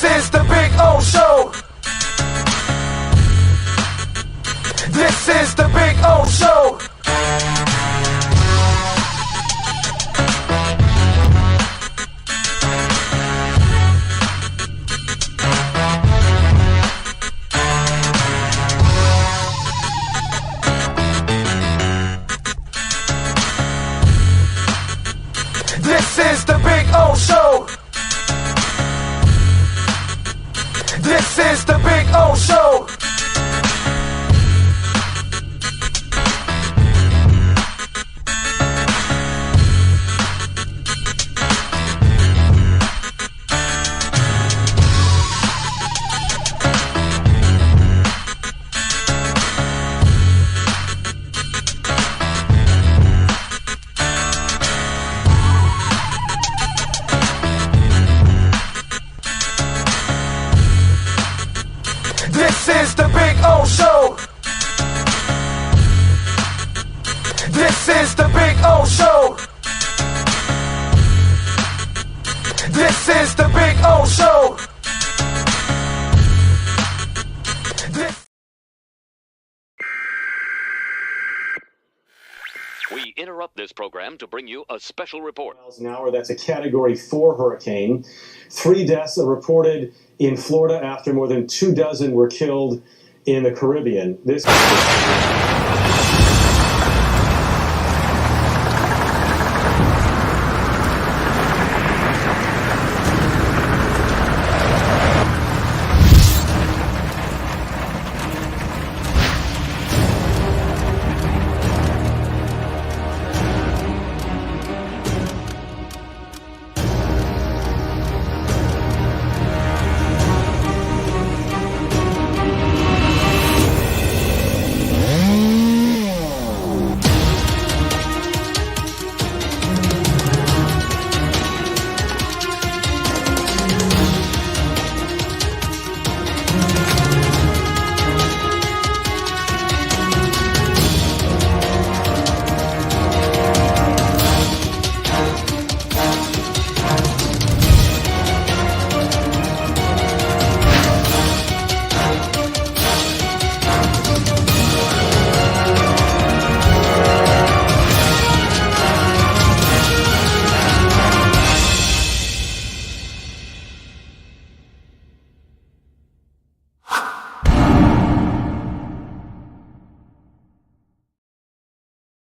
This is the Big O Show. This is the Big O Show. This is the Big O Show. This is the Big O Show. This is the Big O Show. This is the Big O Show. This is the Big O Show. This We interrupt this program to bring you a special report. Miles an hour. That's a Category 4 hurricane. 3 deaths are reported in Florida after more than 24 were killed in the Caribbean. This.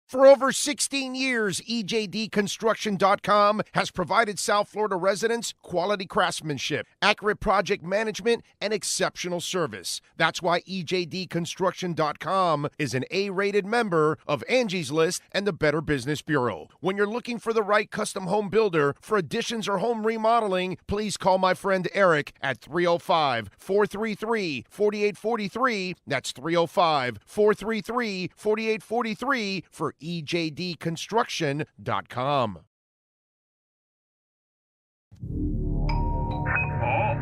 For over 16 years, EJDconstruction.com has provided South Florida residents quality craftsmanship, accurate project management, and exceptional service. That's why EJDconstruction.com is an A-rated member of Angie's List and the Better Business Bureau. When you're looking for the right custom home builder for additions or home remodeling, please call my friend Eric at 305-433-4843. That's 305-433-4843 for EJDconstruction.com. Oh,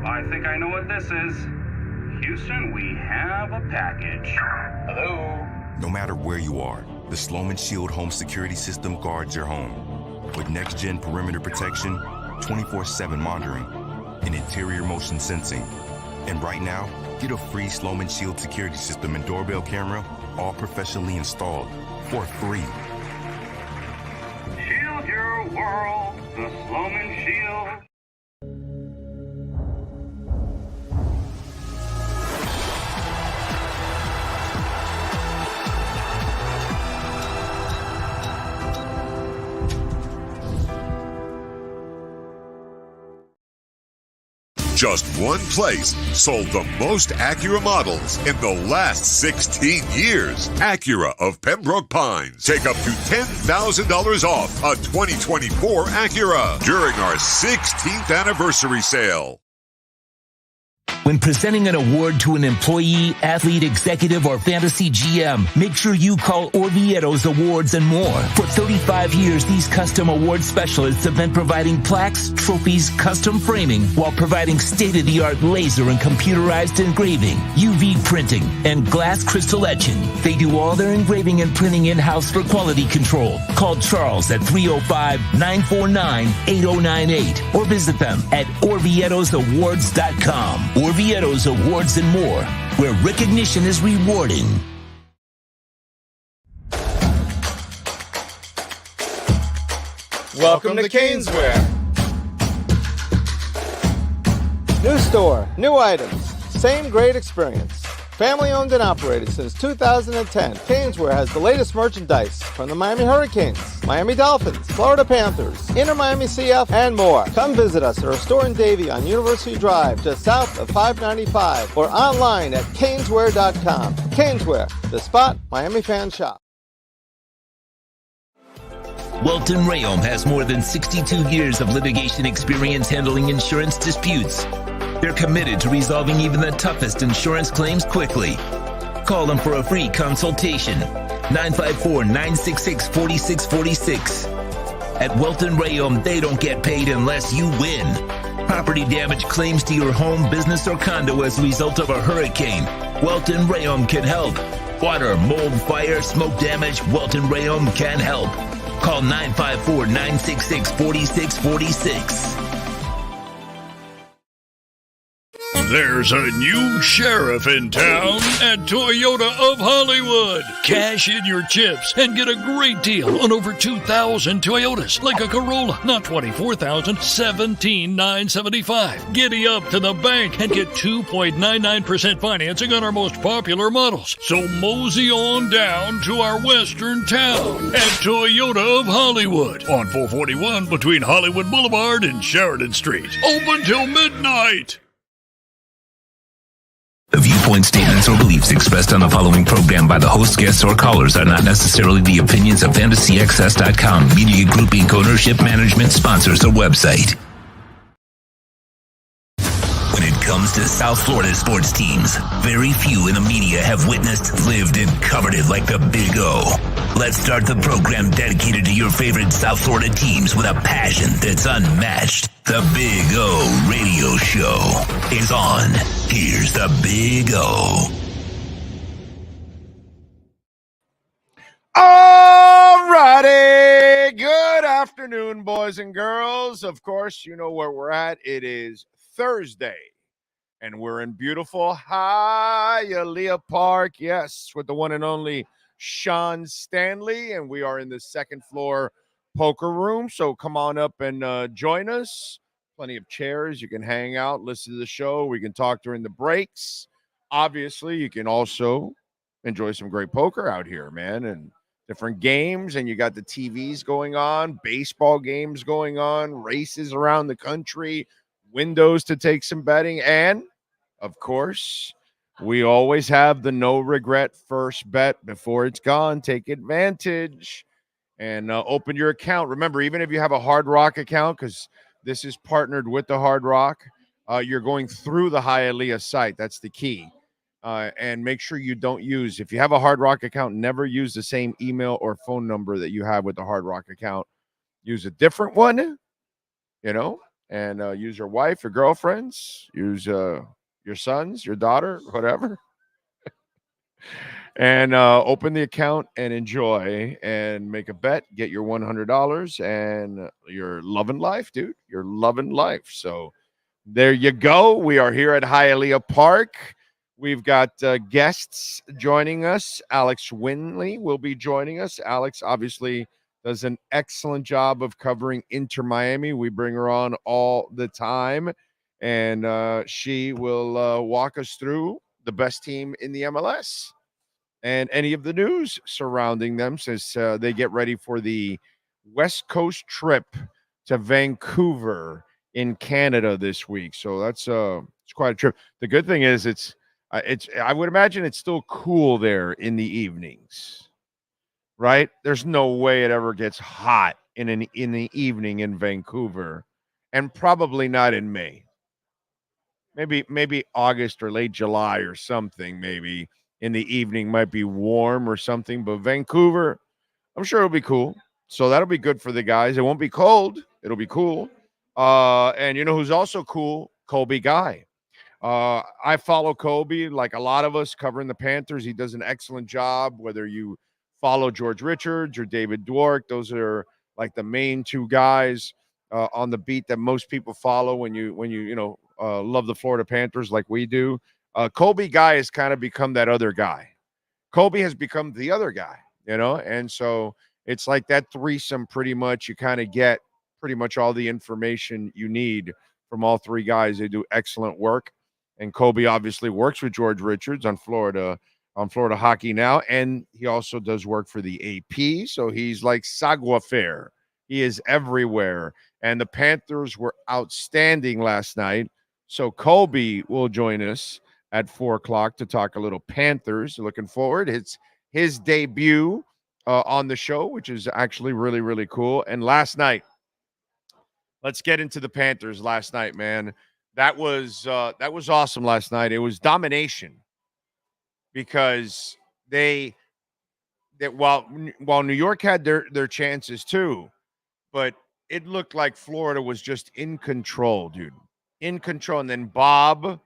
I think I know what this is. Houston, we have a package. Hello? No matter where you are, the Sloman Shield home security system guards your home. With next-gen perimeter protection, 24/7 monitoring, and interior motion sensing. And right now, get a free Sloman Shield security system and doorbell camera, all professionally installed, for free. Shield your world, the Sloman Shield. Just one place sold the most Acura models in the last 16 years. Acura of Pembroke Pines. Take up to $10,000 off a 2024 Acura during our 16th anniversary sale. When presenting an award to an employee, athlete, executive, or fantasy GM, make sure you call Orvieto's Awards and More. For 35 years, these custom award specialists have been providing plaques, trophies, custom framing, while providing state-of-the-art laser and computerized engraving, UV printing, and glass crystal etching. They do all their engraving and printing in-house for quality control. Call Charles at 305-949-8098 or visit them at orvietosawards.com. Orvieto's Awards and More, where recognition is rewarding. Welcome to Caneswear. New store, new items, same great experience. Family owned and operated since 2010, Caneswear has the latest merchandise from the Miami Hurricanes, Miami Dolphins, Florida Panthers, Inter Miami CF, and more. Come visit us at our store in Davie on University Drive, just south of 595, or online at caneswear.com. Caneswear, the spot Miami fans shop. Welton Rayom has more than 62 years of litigation experience handling insurance disputes. They're committed to resolving even the toughest insurance claims quickly. Call them for a free consultation. 954-966-4646. At Welton Rayom, they don't get paid unless you win. Property damage claims to your home, business, or condo as a result of a hurricane. Welton Rayom can help. Water, mold, fire, smoke damage, Welton Rayom can help. Call 954-966-4646. There's a new sheriff in town at Toyota of Hollywood. Cash in your chips and get a great deal on over 2,000 Toyotas, like a Corolla, not 24,000, 17,975. Giddy up to the bank and get 2.99% financing on our most popular models. So mosey on down to our western town at Toyota of Hollywood on 441 between Hollywood Boulevard and Sheridan Street. Open till midnight. The viewpoint, statements, or beliefs expressed on the following program by the host, guests, or callers are not necessarily the opinions of FantasyXS.com, Media Group Inc., ownership, management, sponsors, or website. When it comes to South Florida sports teams, very few in the media have witnessed, lived, and covered it like the Big O. Let's start the program dedicated to your favorite South Florida teams with a passion that's unmatched. The Big O Radio Show is on. Here's the Big O. All righty. Good afternoon, boys and girls. Of course, you know where we're at. It is Thursday, and we're in beautiful Hialeah Park. Yes, with the one and only Sean Stanley, and we are in the second floor poker room. So come on up and join us. Plenty of chairs. You can hang out, listen to the show. We can talk during the breaks. Obviously, you can also enjoy some great poker out here, man, and different games. And you got the TVs going on, baseball games going on, races around the country, windows to take some betting. And, of course, we always have the no regret first bet before it's gone. Take advantage and open your account. Remember, even if you have a Hard Rock account, because this is partnered with the Hard Rock, you're going through the Hialeah site. That's the key. And make sure you don't use, if you have a Hard Rock account, never use the same email or phone number that you have with the Hard Rock account. Use a different one, you know, and use your wife, your girlfriends, use your sons, your daughter, whatever. And open the account and enjoy and make a bet. Get your $100 and you're loving life, dude. You're loving life. So there you go. We are here at Hialeah Park. We've got guests joining us. Alex Winley will be joining us. Alex obviously does an excellent job of covering Inter Miami. We bring her on all the time, and she will walk us through the best team in the MLS and any of the news surrounding them since they get ready for the West Coast trip to Vancouver in Canada this week. So that's it's quite a trip. The good thing is it's I would imagine it's still cool there in the evenings, right? There's no way it ever gets hot in the evening in Vancouver, and probably not in May. maybe August or late July or something. Maybe in the evening might be warm or something. But Vancouver, I'm sure it'll be cool. So that'll be good for the guys. It won't be cold. It'll be cool. And you know who's also cool? Colby Guy. I follow Kobe like a lot of us covering the Panthers. He does an excellent job. Whether you follow George Richards or David Dwork, those are like the main two guys on the beat that most people follow when you love the Florida Panthers like we do. Kobe Guy has kind of become that other guy. Kobe has become the other guy, and so it's like that threesome pretty much. You kind of get pretty much all the information you need from all three guys. They do excellent work. And Kobe obviously works with George Richards on Florida Hockey Now, and he also does work for the AP. So he's like savoir-faire. He is everywhere. And the Panthers were outstanding last night. So Kobe will join us at 4:00 to talk a little Panthers. Looking forward. It's his debut on the show, which is actually really, really cool. And last night, let's get into the Panthers last night, man. That was awesome last night. It was domination because while New York had their chances too, but it looked like Florida was just in control, dude. In control. And then Bob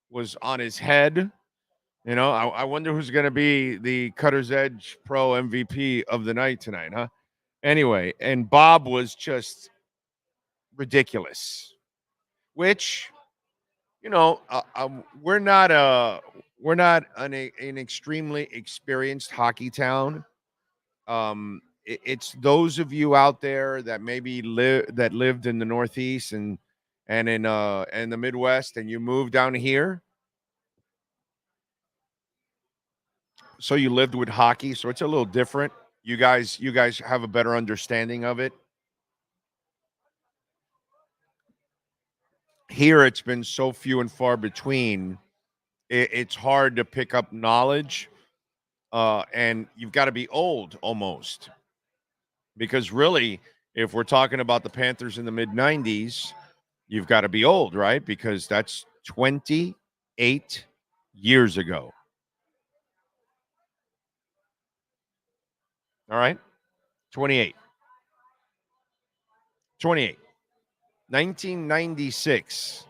was on his head. I wonder who's going to be the Cutter's Edge Pro MVP of the night tonight, huh? Anyway, and Bob was just ridiculous, which, we're not an extremely experienced hockey town. It's those of you out there that maybe lived in the Northeast and in the Midwest, and you moved down here. So you lived with hockey, so it's a little different. You guys have a better understanding of it. Here, it's been so few and far between. It's hard to pick up knowledge, and you've got to be old almost. Because really, if we're talking about the Panthers in the mid-'90s, you've got to be old, right? Because that's 28 years ago. All right? 28. 1996.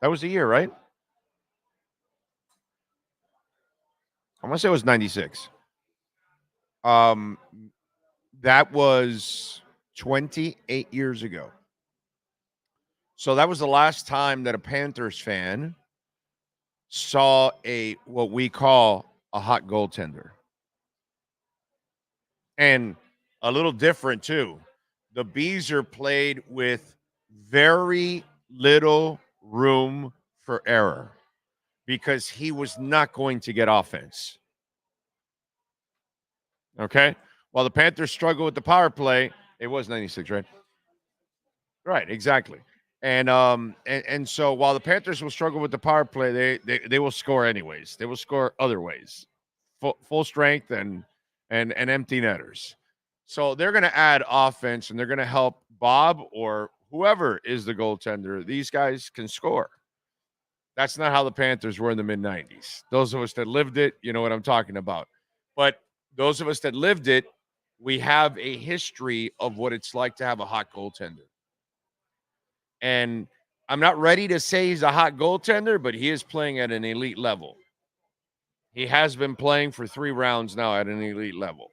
That was the year, right? I'm going to say it was 96. That was 28 years ago. So that was the last time that a Panthers fan saw what we call a hot goaltender. And a little different, too. The Bees are played with very little room for error because he was not going to get offense. Okay? While the Panthers struggle with the power play, it was 96, right? Right, exactly. And so while the Panthers will struggle with the power play, they will score anyways. They will score other ways. Full strength and empty netters. So they're going to add offense, and they're going to help Bob or whoever is the goaltender. These guys can score. That's not how the Panthers were in the mid-'90s. Those of us that lived it, you know what I'm talking about. But those of us that lived it, we have a history of what it's like to have a hot goaltender. And I'm not ready to say he's a hot goaltender, but he is playing at an elite level. He has been playing for 3 rounds now at an elite level.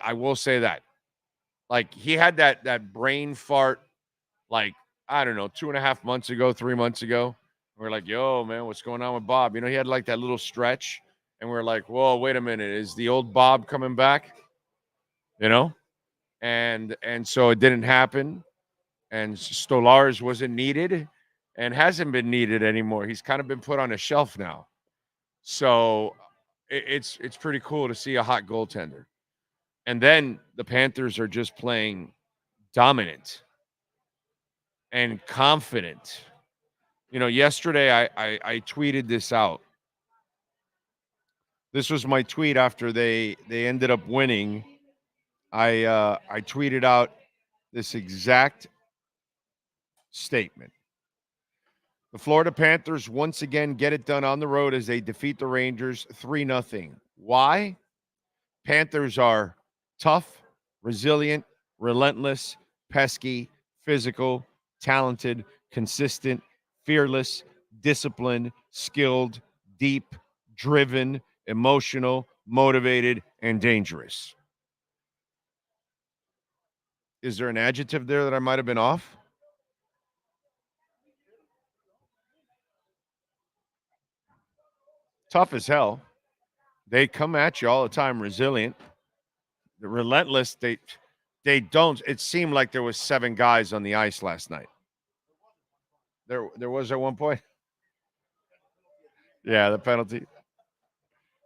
I will say that. Like, he had that brain fart, like, I don't know, 2.5 months ago, 3 months ago. We're like, yo, man, what's going on with Bob? He had like that little stretch. And we're like, whoa, wait a minute. Is the old Bob coming back? And so it didn't happen. And Stolarz wasn't needed and hasn't been needed anymore. He's kind of been put on a shelf now. So it's pretty cool to see a hot goaltender. And then the Panthers are just playing dominant and confident. Yesterday I tweeted this out. This was my tweet after they ended up winning. I tweeted out this exact statement. The Florida Panthers once again get it done on the road as they defeat the Rangers 3-0. Why? Panthers are tough, resilient, relentless, pesky, physical, talented, consistent, fearless, disciplined, skilled, deep, driven, emotional, motivated, and dangerous. Is there an adjective there that I might have been off? Tough as hell. They come at you all the time, resilient. The relentless, they don't. It seemed like there was 7 guys on the ice last night. There was at one point. Yeah, the penalty.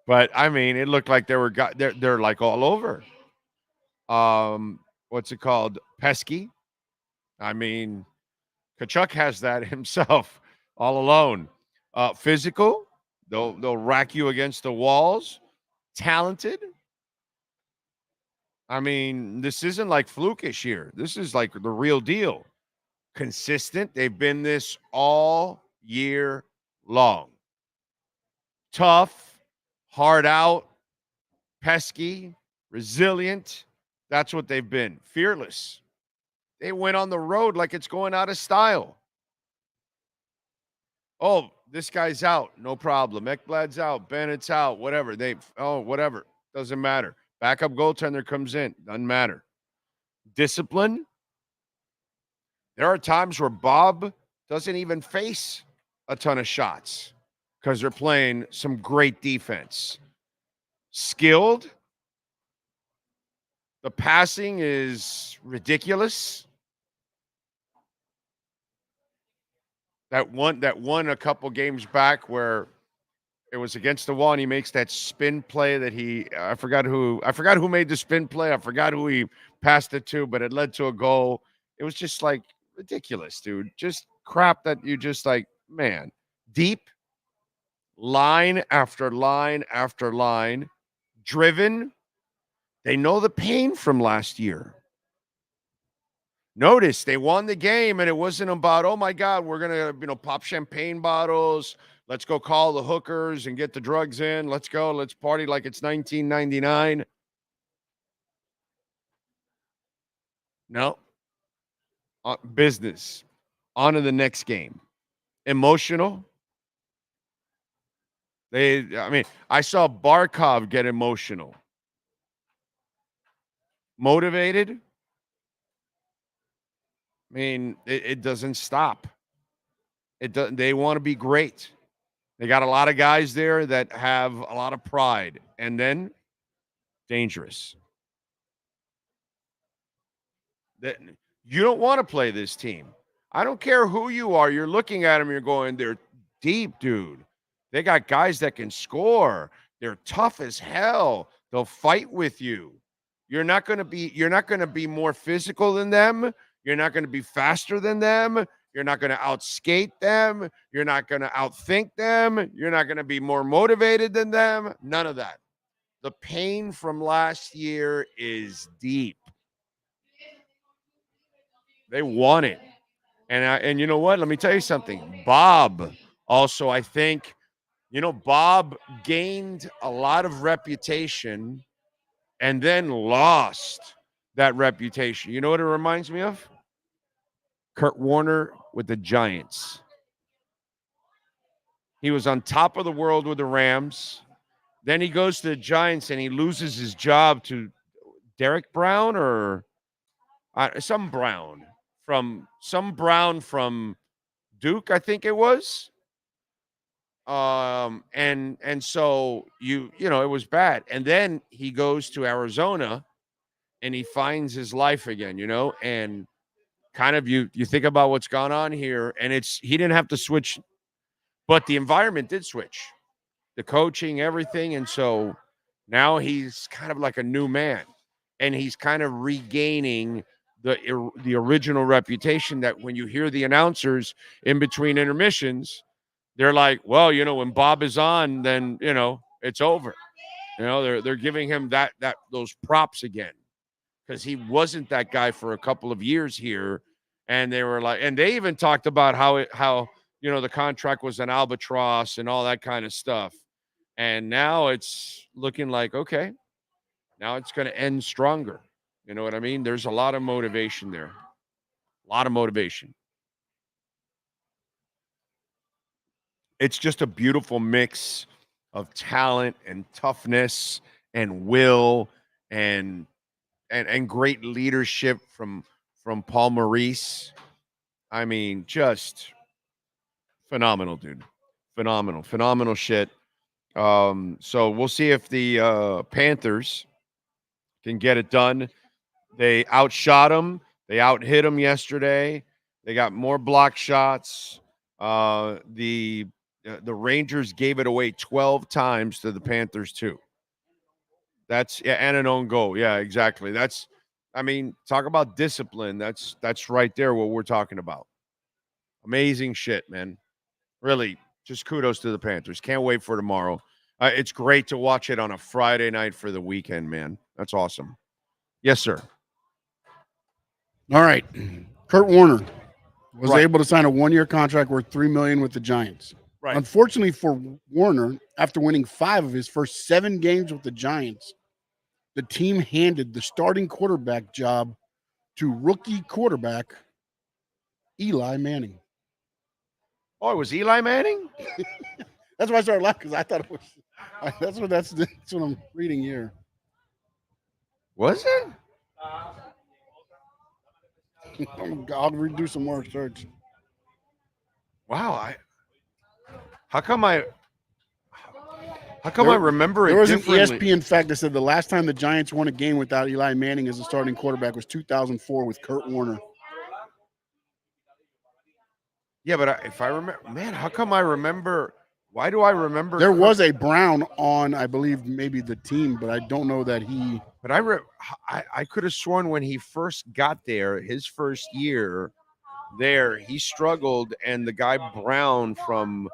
But I mean, it looked like there were guys. They're like all over. What's it called? Pesky. I mean, Kachuk has that himself, all alone. Physical. They'll rack you against the walls. Talented. I mean, this isn't like flukish here. This is like the real deal. Consistent. They've been this all year long. Tough, hard out, pesky, resilient. That's what they've been. Fearless. They went on the road like it's going out of style. Oh, this guy's out. No problem. Ekblad's out. Bennett's out. Whatever. Whatever. Doesn't matter. Backup goaltender comes in. Doesn't matter. Discipline. There are times where Bob doesn't even face a ton of shots because they're playing some great defense. Skilled. The passing is ridiculous. That one a couple games back where it was against the wall and he makes that spin play that I forgot who made the spin play. I forgot who he passed it to, but it led to a goal. It was just like ridiculous, dude. Just crap that you just like, man, deep, line after line after line, driven. They know the pain from last year. Notice they won the game, and it wasn't about, oh, my God, we're going to, pop champagne bottles. Let's go call the hookers and get the drugs in. Let's go. Let's party like it's 1999. No. Business. On to the next game. Emotional. I saw Barkov get emotional. Motivated. It doesn't stop. They want to be great. They got a lot of guys there that have a lot of pride, and then dangerous. You don't want to play this team. I don't care who you are. You're looking at them. You're going, they're deep, dude. They got guys that can score. They're tough as hell. They'll fight with you. You're not going to be more physical than them. You're not going to be faster than them. You're not going to outskate them. You're not going to outthink them. You're not going to be more motivated than them. None of that. The pain from last year is deep. They want it. And you know what? Let me tell you something. Bob also, I think, Bob gained a lot of reputation and then lost that reputation. You know what it reminds me of? Kurt Warner with the Giants. He was on top of the world with the Rams. Then he goes to the Giants and he loses his job to Derek Brown or some Brown from Duke, I think it was. And so it was bad. And then he goes to Arizona and he finds his life again, and kind of you think about what's gone on here, and he didn't have to switch, but the environment did switch, the coaching, everything. And so now he's kind of like a new man, and he's kind of regaining the original reputation that when you hear the announcers in between intermissions, they're like, well, when Bob is on, then, it's over. They're giving him those props again, because he wasn't that guy for a couple of years here. And they were like, and they even talked about how the contract was an albatross and all that kind of stuff. And now it's looking like, okay, now it's going to end stronger. You know what I mean? There's a lot of motivation there. A lot of motivation. It's just a beautiful mix of talent and toughness and will and great leadership from Paul Maurice. I mean, just phenomenal, dude. Phenomenal shit. So we'll see if the Panthers can get it done. They outshot them. They outhit them yesterday. They got more block shots. The Rangers gave it away 12 times to the Panthers too. That's and an own goal. Yeah, exactly. Talk about discipline. That's right there what we're talking about. Amazing shit, man. Really, just kudos to the Panthers. Can't wait for tomorrow. It's great to watch it on a Friday night for the weekend, man. That's awesome. Yes, sir. All right. Kurt Warner was able to sign a 1-year contract worth $3 million with the Giants. Right. Unfortunately for Warner, after winning 5 of his first 7 games with the Giants, the team handed the starting quarterback job to rookie quarterback Eli Manning. Oh, it was Eli Manning? That's why I started laughing, because I thought it was. That's what I'm reading here. Was it? I'll redo some more search. Wow, how come I remember it There was an differently? ESPN fact that said the last time the Giants won a game without Eli Manning as a starting quarterback was 2004 with Kurt Warner. Yeah, but if I remember, man, how come I remember? Why do I remember? There was a Brown on, I believe, maybe the team, but I don't know that he. But I could have sworn when he first got there, his first year there, he struggled, and the guy Brown from,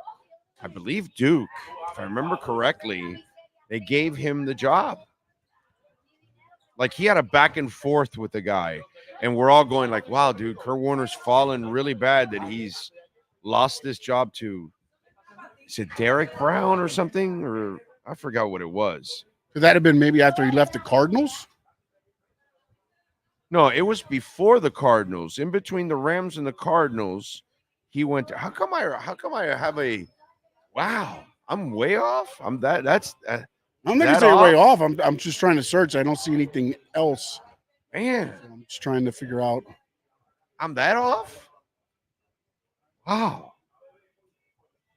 I believe, Duke, if I remember correctly, they gave him the job. Like, he had a back and forth with the guy, and we're all going like, wow, dude, Kurt Warner's fallen really bad that he's lost this job to, is it Derek Brown or something? Or I forgot what it was. Could that have been maybe after he left the Cardinals? No, it was before the Cardinals. In between the Rams and the Cardinals, he went to, how come I have a, wow, I'm way off? I'm not going to say way off. I'm just trying to search. I don't see anything else. Man. So I'm just trying to figure out. I'm that off? Wow.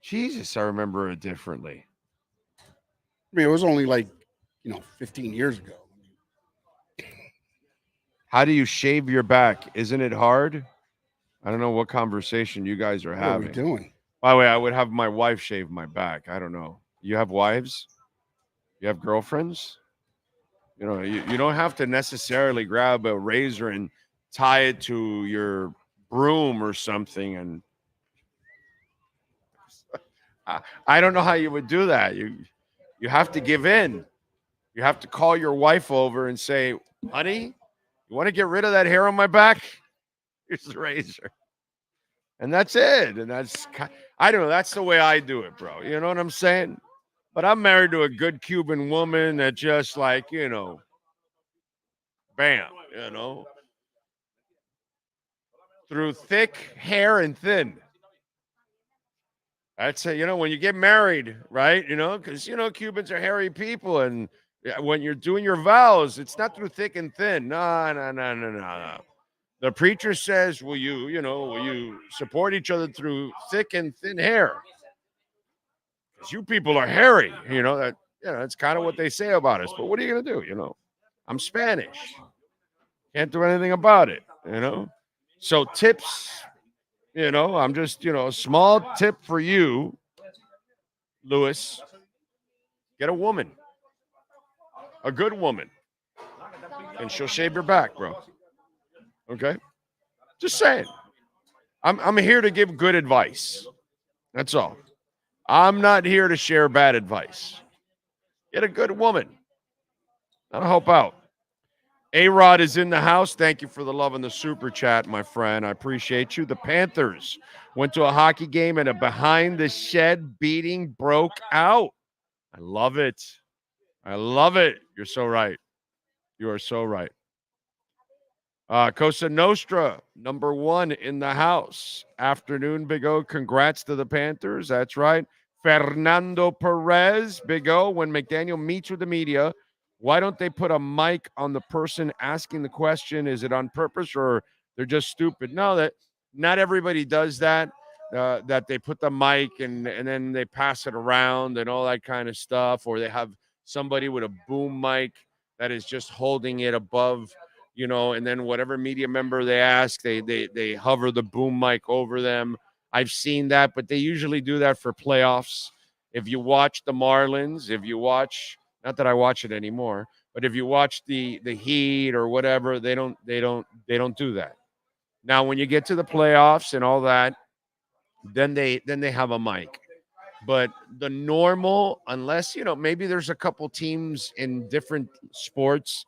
Jesus, I remember it differently. I mean, it was only 15 years ago. How do you shave your back? Isn't it hard? I don't know what conversation you guys are having. What are we doing? By the way, I would have my wife shave my back. I don't know. You have wives? You have girlfriends? You don't have to necessarily grab a razor and tie it to your broom or something. And I don't know how you would do that. You have to give in. You have to call your wife over and say, honey, you want to get rid of that hair on my back? Here's the razor. And that's it. And I don't know. That's the way I do it, bro. You know what I'm saying? But I'm married to a good Cuban woman that just bam, through thick hair and thin. That's it. When you get married, right? Because, Cubans are hairy people. And when you're doing your vows, it's not through thick and thin. No. The preacher says, will you support each other through thick and thin hair? Because you people are hairy. That's kind of what they say about us. But what are you going to do? I'm Spanish. Can't do anything about it, So tips, I'm just, a small tip for you, Lewis. Get a woman. A good woman. And she'll shave your back, bro. Okay? Just saying. I'm here to give good advice. That's all. I'm not here to share bad advice. Get a good woman. That'll help out. A-Rod is in the house. Thank you for the love and the super chat, my friend. I appreciate you. The Panthers went to a hockey game and a behind-the-shed beating broke out. I love it. I love it. You're so right. You are so right. Cosa Nostra, number 1 in the house. Afternoon, Big O. Congrats to the Panthers. That's right. Fernando Perez, Big O. When McDaniel meets with the media, why don't they put a mic on the person asking the question? Is it on purpose or they're just stupid? No, that not everybody does that. That they put the mic and then they pass it around and all that kind of stuff, or they have somebody with a boom mic that is just holding it above, and then whatever media member they ask, they hover the boom mic over them. I've seen that, but they usually do that for playoffs. If you watch the Marlins, not that I watch it anymore, but if you watch the Heat or whatever, they don't do that. Now, when you get to the playoffs and all that, then they have a mic. But the normal, unless, maybe there's a couple teams in different sports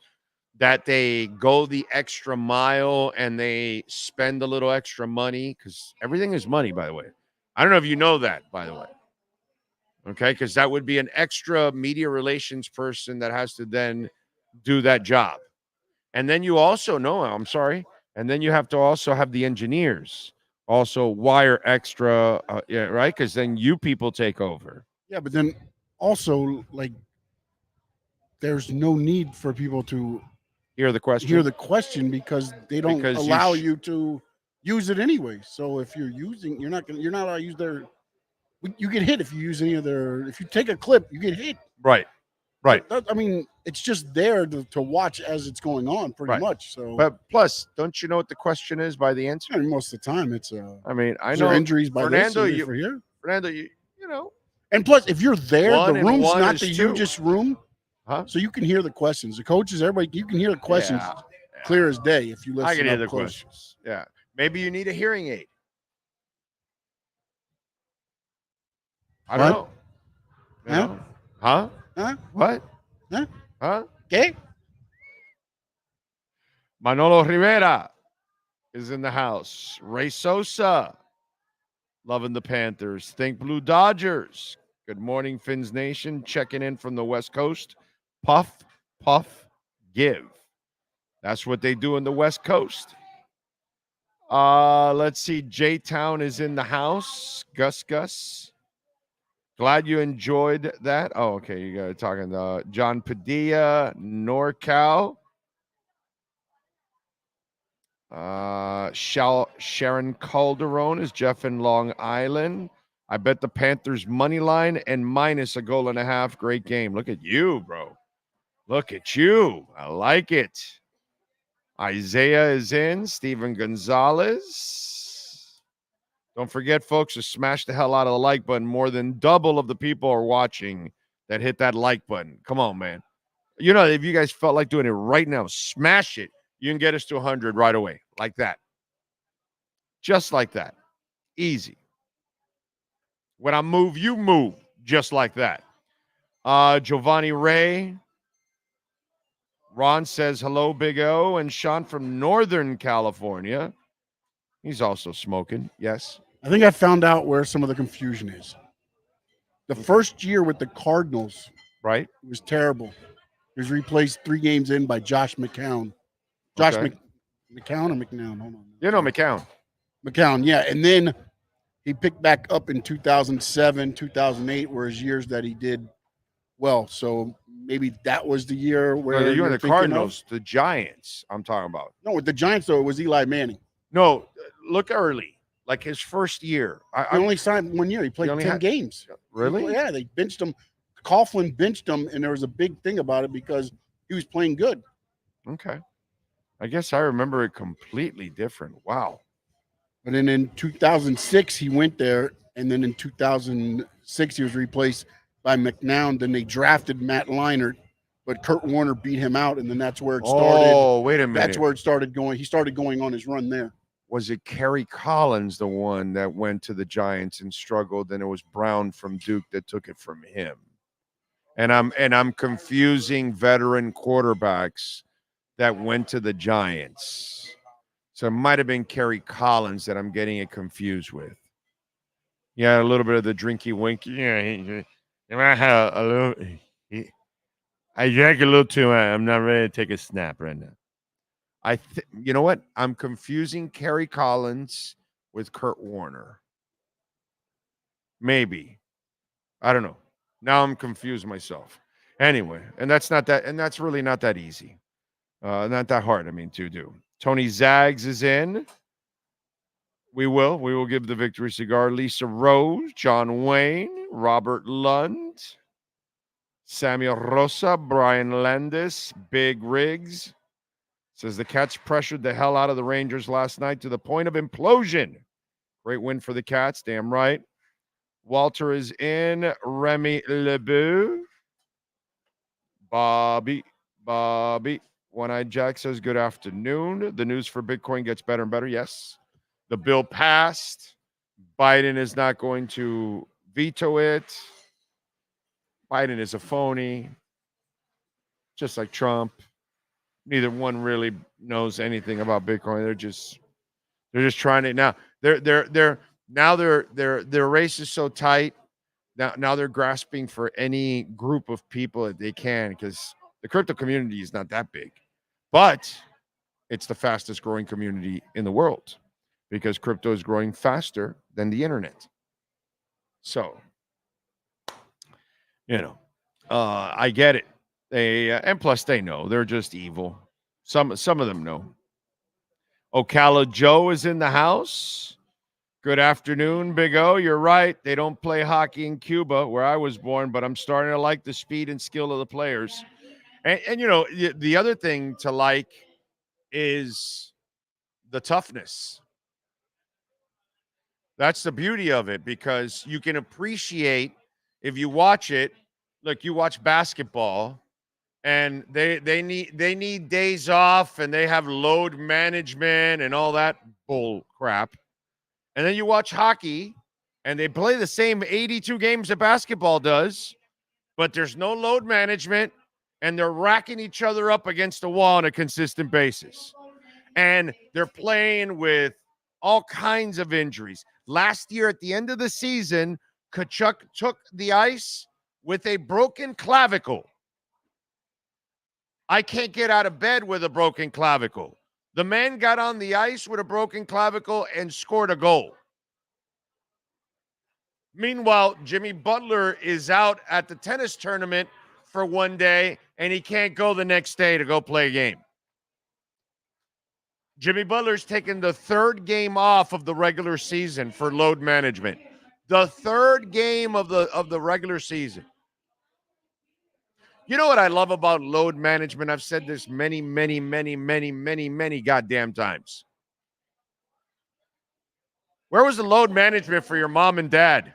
that they go the extra mile and they spend a little extra money, because everything is money, by the way. I don't know if you know that, by the way. Okay, because that would be an extra media relations person that has to then do that job. And then you also and then you have to also have the engineers also wire extra, right? Because then you people take over. Yeah, but then also, like, there's no need for people to hear the question because they don't allow you to use it anyway. So if you're not allowed to use their. You get hit if you use any of their. If you take a clip, you get hit. Right. I mean, it's just there to watch as it's going on, pretty much. So, but plus, don't you know what the question is by the answer? And most of the time, it's. I mean, I know injuries by Fernando. Fernando, you know. And plus, if you're there, the room's not the two. Hughes room, so you can hear the questions. The coaches, everybody, you can hear the questions clear as day if you listen. I can hear the close. questions. Yeah, maybe you need a hearing aid. I don't know. Huh? What? Huh? Okay. Manolo Rivera is in the house. Ray Sosa, loving the Panthers. Think Blue Dodgers. Good morning, Fins Nation. Checking in from the West Coast. Puff, puff, give. That's what they do in the West Coast. Let's see. J-Town is in the house. Gus. Glad you enjoyed that. Oh, okay. You got talking John Padilla, NorCal. Sharon Calderon is Jeff in Long Island. I bet the Panthers money line and minus a goal and a half. Great game. Look at you, bro. Look at you. I like it. Isaiah is in. Steven Gonzalez. Don't forget, folks, to smash the hell out of the like button. More than double of the people are watching that hit that like button. Come on, man. If you guys felt like doing it right now, smash it. You can get us to 100 right away. Like that. Just like that. Easy. When I move, you move. Just like that. Giovanni Ray. Ron says, hello, Big O. And Sean from Northern California. He's also smoking. Yes. I think I found out where some of the confusion is. The first year with the Cardinals, right, it was terrible. He was replaced 3 games in by Josh McCown. McCown or McNown? Hold on. McCown. McCown, yeah. And then he picked back up in 2007, 2008 were his years that he did well. So maybe that was the year where you're the Cardinals, the Giants I'm talking about. No, with the Giants, though, it was Eli Manning. No, look early. Like his first year. He only signed 1 year. He played 10 games. Really? Yeah, they benched him. Coughlin benched him, and there was a big thing about it because he was playing good. Okay. I guess I remember it completely different. Wow. But then in 2006, he went there, and then in 2006, he was replaced by McNown. Then they drafted Matt Leinart, but Kurt Warner beat him out, and then that's where it started. Oh, wait a minute. That's where it started going. He started going on his run there. Was it Kerry Collins, the one that went to the Giants and struggled, and it was Brown from Duke that took it from him? And I'm confusing veteran quarterbacks that went to the Giants. So it might have been Kerry Collins that I'm getting it confused with. Yeah, a little bit of the drinky winky. Yeah, he might have a little. I drank a little too much. I'm not ready to take a snap right now. You know what? I'm confusing Kerry Collins with Kurt Warner. Maybe. I don't know. Now I'm confused myself. Anyway, and that's really not that easy. Not that hard, to do. Tony Zags is in. We will give the victory cigar. Lisa Rose, John Wayne, Robert Lund, Samuel Rosa, Brian Landis, Big Riggs. Says the Cats pressured the hell out of the Rangers last night to the point of implosion. Great win for the Cats, damn right. Walter is in. Remy Lebeau. Bobby. One-Eyed Jack says, good afternoon. The news for Bitcoin gets better and better. Yes. The bill passed. Biden is not going to veto it. Biden is a phony. Just like Trump. Neither one really knows anything about Bitcoin. They're just trying to now. Their race is so tight. Now they're grasping for any group of people that they can, because the crypto community is not that big, but it's the fastest growing community in the world because crypto is growing faster than the internet. So, I get it. And plus they know they're just evil. Some of them know. Ocala Joe is in the house. Good afternoon, Big O. You're right. They don't play hockey in Cuba, where I was born, but I'm starting to like the speed and skill of the players. And the other thing to like is the toughness. That's the beauty of it, because you can appreciate, if you watch it, look, you watch basketball, and they need days off, and they have load management and all that bull crap. And then you watch hockey, and they play the same 82 games that basketball does, but there's no load management, and they're racking each other up against the wall on a consistent basis. And they're playing with all kinds of injuries. Last year at the end of the season, Kachuk took the ice with a broken clavicle. I can't get out of bed with a broken clavicle. The man got on the ice with a broken clavicle and scored a goal. Meanwhile, Jimmy Butler is out at the tennis tournament for one day, and he can't go the next day to go play a game. Jimmy Butler's taken the third game off of the regular season for load management. The third game of the regular season. You know what I love about load management? I've said this many goddamn times. Where was the load management for your mom and dad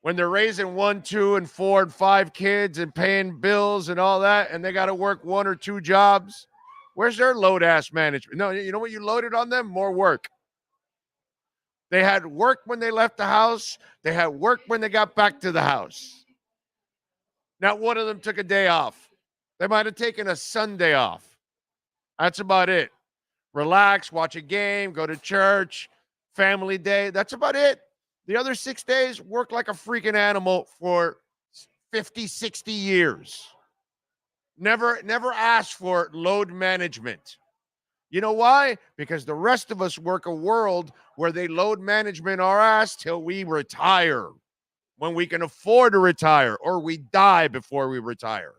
when they're raising 1, 2, and 4, and 5 kids and paying bills and all that, and they got to work 1 or 2 jobs? Where's their load-ass management? No, you know what you loaded on them? More work. They had work when they left the house. They had work when they got back to the house. Not one of them took a day off. They might have taken a Sunday off. That's about it. Relax, watch a game, go to church, family day. That's about it. The other 6 days, work like a freaking animal for 50, 60 years. Never ask for load management. You know why? Because the rest of us work a world where they load management our ass till we retire. When we can afford to retire, or we die before we retire.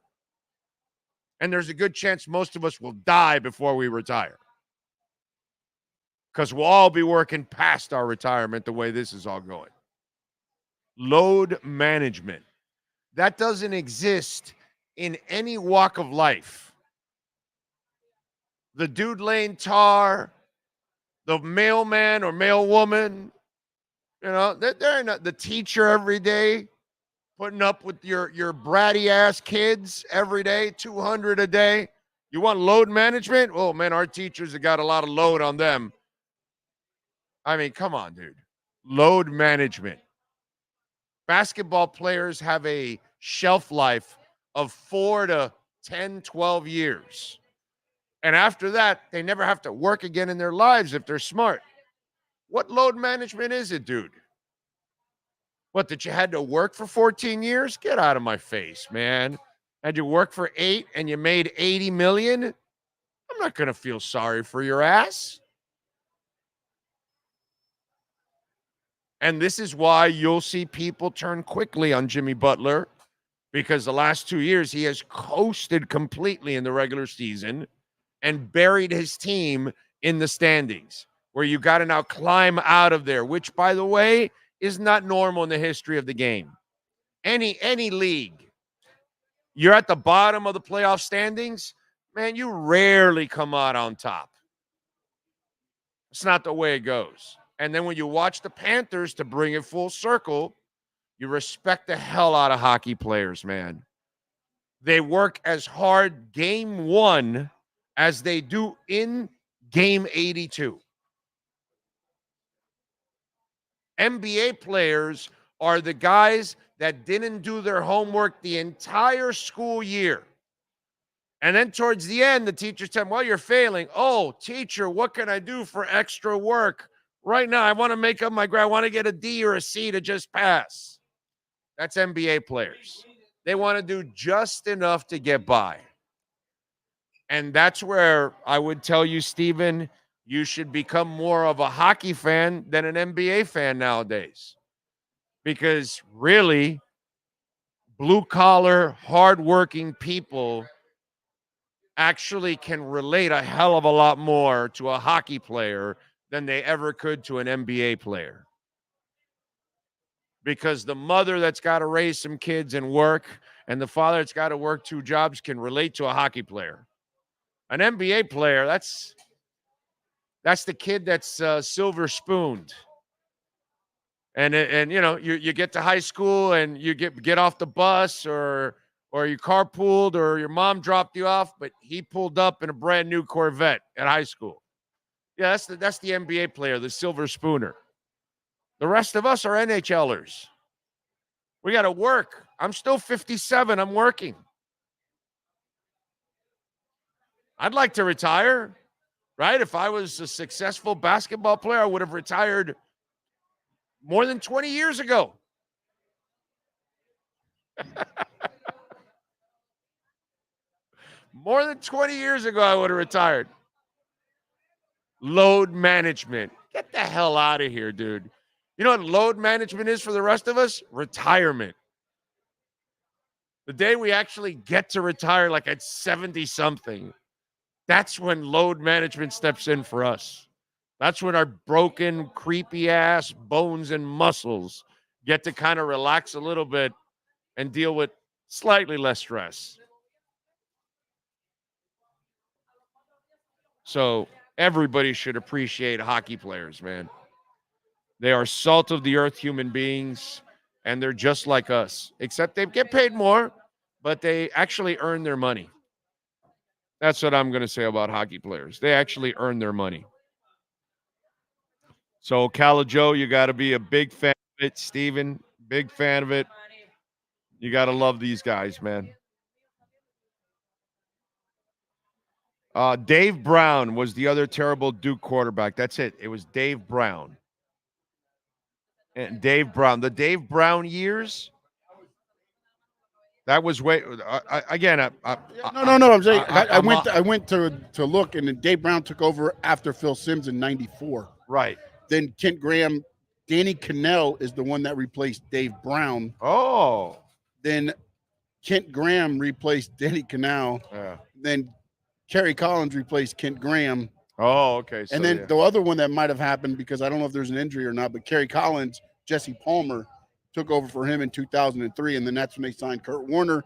And there's a good chance most of us will die before we retire. Because we'll all be working past our retirement the way this is all going. Load management. That doesn't exist in any walk of life. The dude laying tar, the mailman or mailwoman, they're not the teacher every day, putting up with your bratty ass kids every day, 200 a day. You want load management? Oh man, our teachers have got a lot of load on them. I mean, come on, dude. Load management. Basketball players have a shelf life of 4 to 10, 12 years. And after that, they never have to work again in their lives if they're smart. What load management is it, dude? What, that you had to work for 14 years? Get out of my face, man. Had you work for 8 and you made 80 million? I'm not going to feel sorry for your ass. And this is why you'll see people turn quickly on Jimmy Butler, because the last 2 years he has coasted completely in the regular season and buried his team in the standings, where you got to now climb out of there, which, by the way, is not normal in the history of the game. Any league, you're at the bottom of the playoff standings, man, you rarely come out on top. It's not the way it goes. And then when you watch the Panthers, to bring it full circle, you respect the hell out of hockey players, man. They work as hard game 1 as they do in game 82. NBA players are the guys that didn't do their homework the entire school year. And then towards the end, the teachers tell them, well, you're failing. Oh, teacher, what can I do for extra work? Right now, I want to make up my grade. I want to get a D or a C to just pass. That's NBA players. They want to do just enough to get by. And that's where I would tell you, Steven, you should become more of a hockey fan than an NBA fan nowadays. Because really, blue-collar, hardworking people actually can relate a hell of a lot more to a hockey player than they ever could to an NBA player. Because the mother that's got to raise some kids and work, and the father that's got to work 2 jobs can relate to a hockey player. An NBA player, that's the kid that's silver spooned. And you know, you get to high school and you get off the bus, or you carpooled, or your mom dropped you off, but he pulled up in a brand new Corvette at high school. Yeah, that's the NBA player, the silver spooner. The rest of us are NHLers. We got to work. I'm still 57. I'm working. I'd like to retire, right? If I was a successful basketball player, I would have retired more than 20 years ago. More than 20 years ago, I would have retired. Load management. Get the hell out of here, dude. You know what load management is for the rest of us? Retirement. The day we actually get to retire, like at 70-something, that's when load management steps in for us. That's when our broken, creepy-ass bones and muscles get to kind of relax a little bit and deal with slightly less stress. So everybody should appreciate hockey players, man. They are salt of the earth human beings, and they're just like us, except they get paid more, but they actually earn their money. That's what I'm going to say about hockey players. They actually earn their money. So, Cala Joe, you got to be a big fan of it. Steven, big fan of it. You got to love these guys, man. Dave Brown was the other terrible Duke quarterback. That's it. It was Dave Brown. And Dave Brown. The Dave Brown years, that was way again. No. I'm saying I went to look, and then Dave Brown took over after Phil Simms in '94. Right. Then Kent Graham, Danny Cannell is the one that replaced Dave Brown. Oh. Then Kent Graham replaced Danny Cannell. Yeah. Then Kerry Collins replaced Kent Graham. Oh, okay. So, and then the other one that might have happened, because I don't know if there's an injury or not, but Kerry Collins, Jesse Palmer took over for him in 2003, and then that's when they signed Kurt Warner.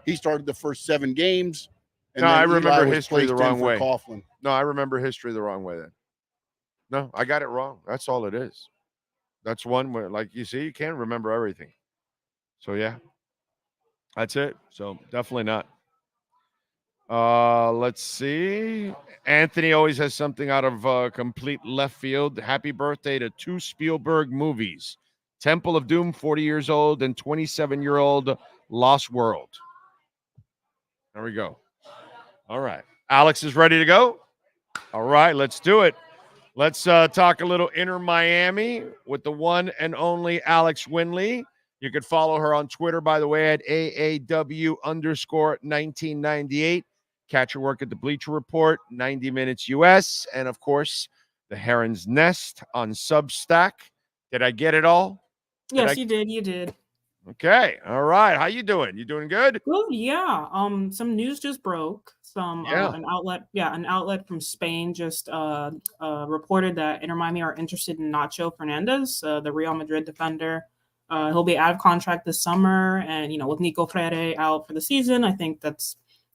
He started the first 7 games. And no, then I remember Eli history the wrong way. Coughlin. No, I remember history the wrong way then. No, I got it wrong. That's all it is. That's one where, like you see, you can't remember everything. So, yeah, that's it. So, definitely not. Let's see. Anthony always has something out of complete left field. Happy birthday to 2 Spielberg movies. Temple of Doom, 40 years old, and 27-year-old Lost World. There we go. All right. Alex is ready to go. All right, let's do it. Let's talk a little Inter Miami with the one and only Alex Winley. You can follow her on Twitter, by the way, at AAW_1998. Catch her work at the Bleacher Report, 90 Minutes US, and of course, the Heron's Nest on Substack. Did I get it all? Yes, you did. You did. Okay. All right. How you doing? You doing good? Good. Yeah. Some news just broke. An outlet from Spain just reported that Inter Miami are interested in Nacho Fernandez, the Real Madrid defender. He'll be out of contract this summer, and with Nico Freire out for the season, I think that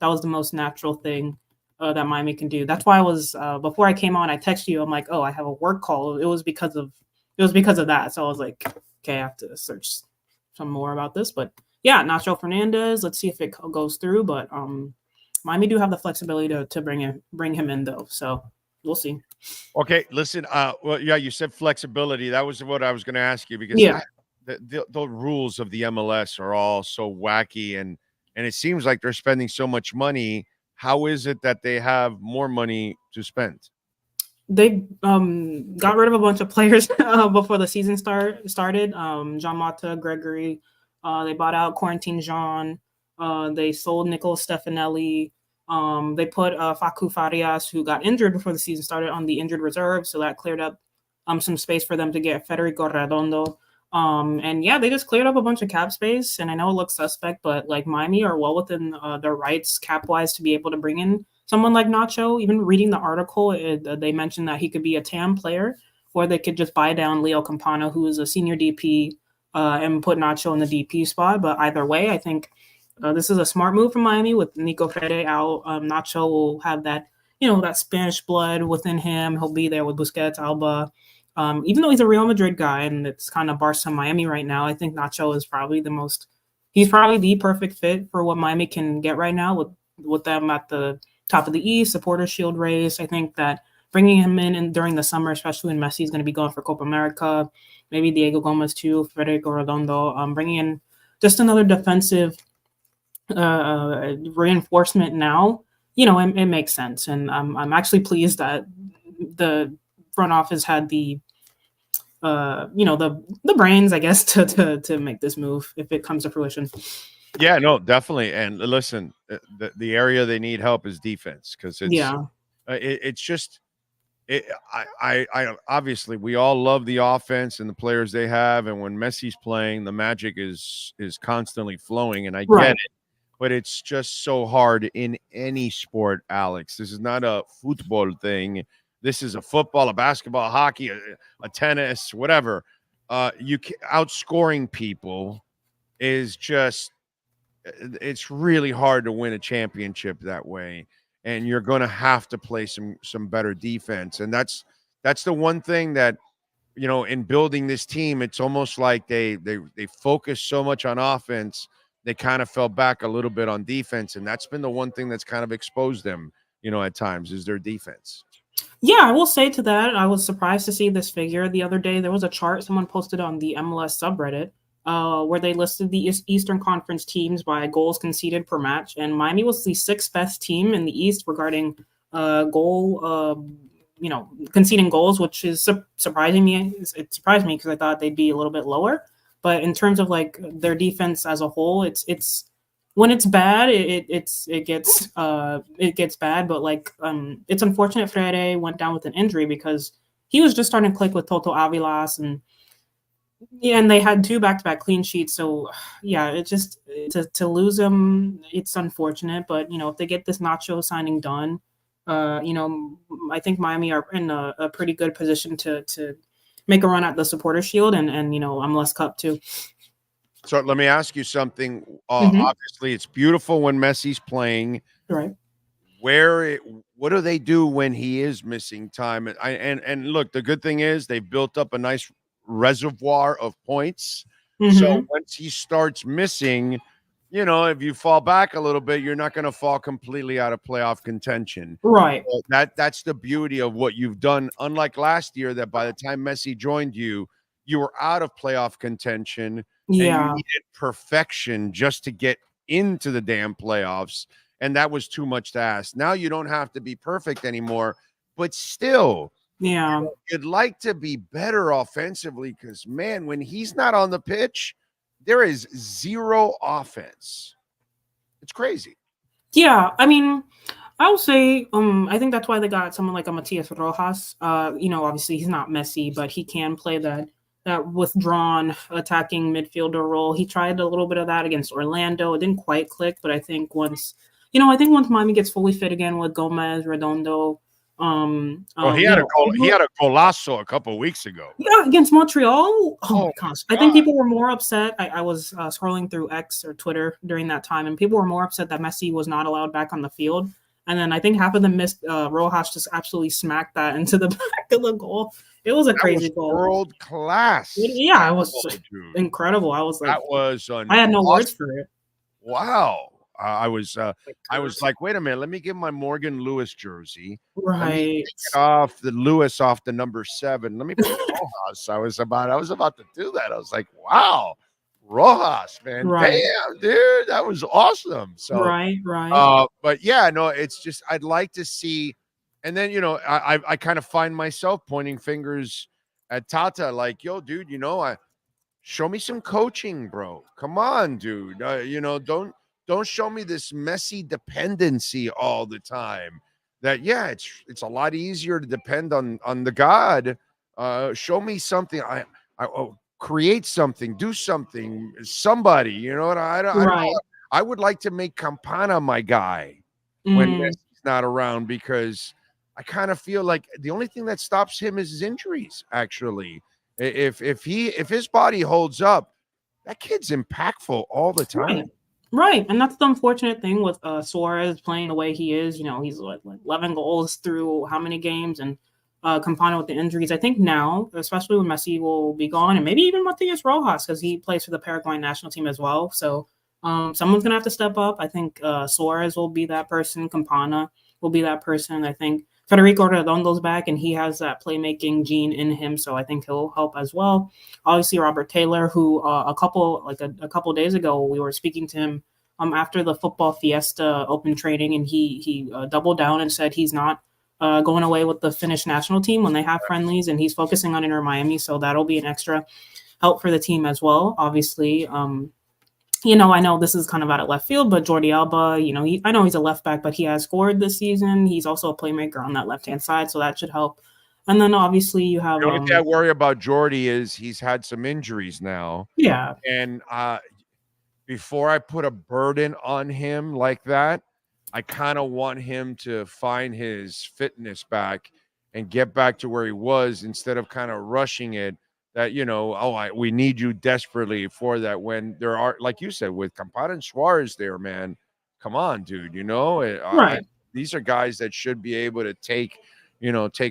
was the most natural thing that Miami can do. That's why I was before I came on, I texted you. I'm like, oh, I have a work call. It was because of that. So I was like, okay, I have to search some more about this. But yeah, Nacho Fernandez. Let's see if it goes through. But Miami do have the flexibility to bring him in though. So we'll see. Okay, listen. Well, yeah, you said flexibility. That was what I was going to ask you because the rules of the MLS are all so wacky and it seems like they're spending so much money. How is it that they have more money to spend? They got rid of a bunch of players before the season started. Jean Mata, Gregory. They bought out Quarantine Jean. They sold Nicolas Stefanelli. They put Facu Farias, who got injured before the season started, on the injured reserve. So that cleared up some space for them to get Federico Redondo. And yeah, they just cleared up a bunch of cap space. And I know it looks suspect, but like Miami are well within their rights cap-wise to be able to bring in someone like Nacho. Even reading the article, they mentioned that he could be a TAM player, or they could just buy down Leo Campana, who is a senior DP, and put Nacho in the DP spot. But either way, I think this is a smart move from Miami with Nico Freire out. Nacho will have that, that Spanish blood within him. He'll be there with Busquets, Alba. Even though he's a Real Madrid guy and it's kind of Barca Miami right now, I think Nacho is probably he's probably the perfect fit for what Miami can get right now with them at the top of the East, Supporters Shield race. I think that bringing him in during the summer, especially when Messi is going to be going for Copa America, maybe Diego Gomez too, Federico Redondo, bringing in just another defensive reinforcement now, it makes sense. And I'm actually pleased that the front office had the brains, I guess, to make this move if it comes to fruition. Yeah, no, definitely. And listen, the area they need help is defense because it's just I obviously we all love the offense and the players they have, and when Messi's playing, the magic is constantly flowing, and I get it, but it's just so hard in any sport, Alex. This is not a football thing. This is a football, a basketball, a hockey, a tennis, whatever. Outscoring people is just. It's really hard to win a championship that way, and you're going to have to play some better defense. And that's the one thing that, in building this team, it's almost like they focus so much on offense, they kind of fell back a little bit on defense, and that's been the one thing that's kind of exposed them, at times, is their defense. Yeah, I will say to that, I was surprised to see this figure the other day. There was a chart someone posted on the MLS subreddit where they listed the Eastern Conference teams by goals conceded per match, and Miami was the sixth best team in the East regarding conceding goals, which is surprising me. It surprised me because I thought they'd be a little bit lower. But in terms of like their defense as a whole, it's when it's bad, it gets bad. But like it's unfortunate Freire went down with an injury because he was just starting to click with Toto Avilas and they had 2 back-to-back clean sheets. So, yeah, it just to lose them, it's unfortunate. But, if they get this Nacho signing done, I think Miami are in a pretty good position to make a run at the Supporters Shield and MLS Cup too. So let me ask you something. Obviously, it's beautiful when Messi's playing. Right. What do they do when he is missing time? And look, the good thing is they've built up a nice reservoir of points. So once he starts missing, if you fall back a little bit, you're not going to fall completely out of playoff contention. Right. So that's the beauty of what you've done. Unlike last year, that by the time Messi joined you, you were out of playoff contention. Yeah. And you needed perfection just to get into the damn playoffs. and that was too much to ask. Now you don't have to be perfect anymore, but still, Yeah. you'd like to be better offensively because, man, when he's not on the pitch, there is zero offense. It's crazy. Yeah, I mean, I would say, I think that's why they got someone like a Matias Rojas. Obviously he's not Messi, but he can play that withdrawn attacking midfielder role. He tried a little bit of that against Orlando. It didn't quite click, but I think once Miami gets fully fit again with Gomez, Redondo. He had a golazo a couple of weeks ago. Yeah, against Montreal. Oh my gosh. I think people were more upset. I was scrolling through X or Twitter during that time, and people were more upset that Messi was not allowed back on the field. And then I think half of them missed. Rojas just absolutely smacked that into the back of the goal. It was a crazy goal. World class. Yeah, it was incredible. I was like, I had no words for it. Wow. I was like, wait a minute, let me get my Morgan Lewis jersey. Right. Off the number 7. Let me put Rojas. I was about to do that. I was like, wow, Rojas, man. Right. Damn, dude, that was awesome. So right. But yeah, no, it's just I'd like to see, and then I kind of find myself pointing fingers at Tata, like, yo, dude, show me some coaching, bro. Come on, dude. Don't show me this messy dependency all the time. That it's a lot easier to depend on the God. Show me something. I create something, do something, somebody. You know what? I would like to make Campana my guy when Messi's not around, because I kind of feel like the only thing that stops him is his injuries. Actually, if his body holds up, that kid's impactful all the time. Right, and that's the unfortunate thing with Suarez playing the way he is. He's like 11 goals through how many games, and Campana with the injuries. I think now, especially when Messi will be gone, and maybe even Matias Rojas, because he plays for the Paraguayan national team as well. So someone's going to have to step up. I think Suarez will be that person. Campana will be that person. I think Federico Redondo's back, and he has that playmaking gene in him, so I think he'll help as well. Obviously, Robert Taylor, who a couple days ago, we were speaking to him after the Football Fiesta open training, and he doubled down and said he's not going away with the Finnish national team when they have friendlies, and he's focusing on Inter Miami, so that'll be an extra help for the team as well. Obviously, I know this is kind of out of left field, but Jordi Alba, I know he's a left back, but he has scored this season. He's also a playmaker on that left-hand side, so that should help. And then obviously you have the only thing I worry about Jordi is he's had some injuries now. Yeah. And before I put a burden on him like that, I kind of want him to find his fitness back and get back to where he was, instead of kind of rushing it. That, we need you desperately for that, when there are, like you said, with Campana and Suarez there, man. Come on, dude. Right. These are guys that should be able to take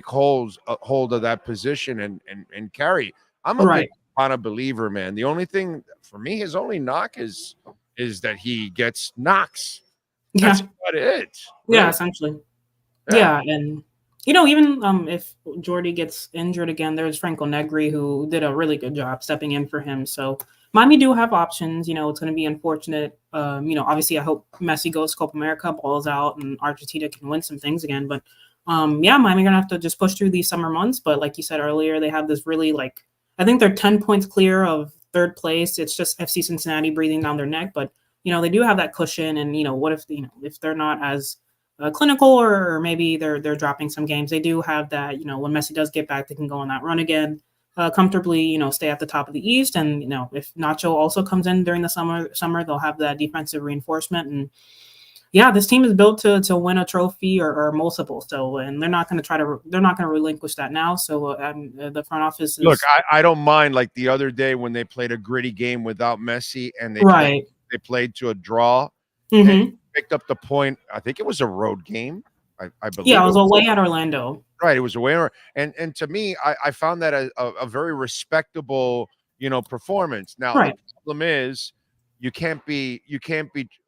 hold of that position and carry. I'm a big Campana believer, man. The only thing for me, his only knock is that he gets knocks. That's about it. Yeah, really. essentially. Yeah, and even if Jordi gets injured again, there's Franco Negri, who did a really good job stepping in for him. So Miami do have options. It's going to be unfortunate. Obviously, I hope Messi goes to Copa America, balls out, and Argentina can win some things again. But Miami going to have to just push through these summer months. But like you said earlier, they have this really, I think they're 10 points clear of third place. It's just FC Cincinnati breathing down their neck. But, they do have that cushion. And, what if they're not as clinical, or maybe they're dropping some games, they do have that, when Messi does get back, they can go on that run again comfortably, stay at the top of the East. And, if Nacho also comes in during the summer, they'll have that defensive reinforcement. And yeah, this team is built to win a trophy or multiple. So, and they're not going to relinquish that now. So the front office is... Look, I don't mind, like the other day when they played a gritty game without Messi, and they played to a draw. Mm-hmm. Picked up the point. I think it was a road game. I believe. Yeah, it was away at Orlando. Right, it was away, and to me, I found that a very respectable, performance. Now, the problem is you can't be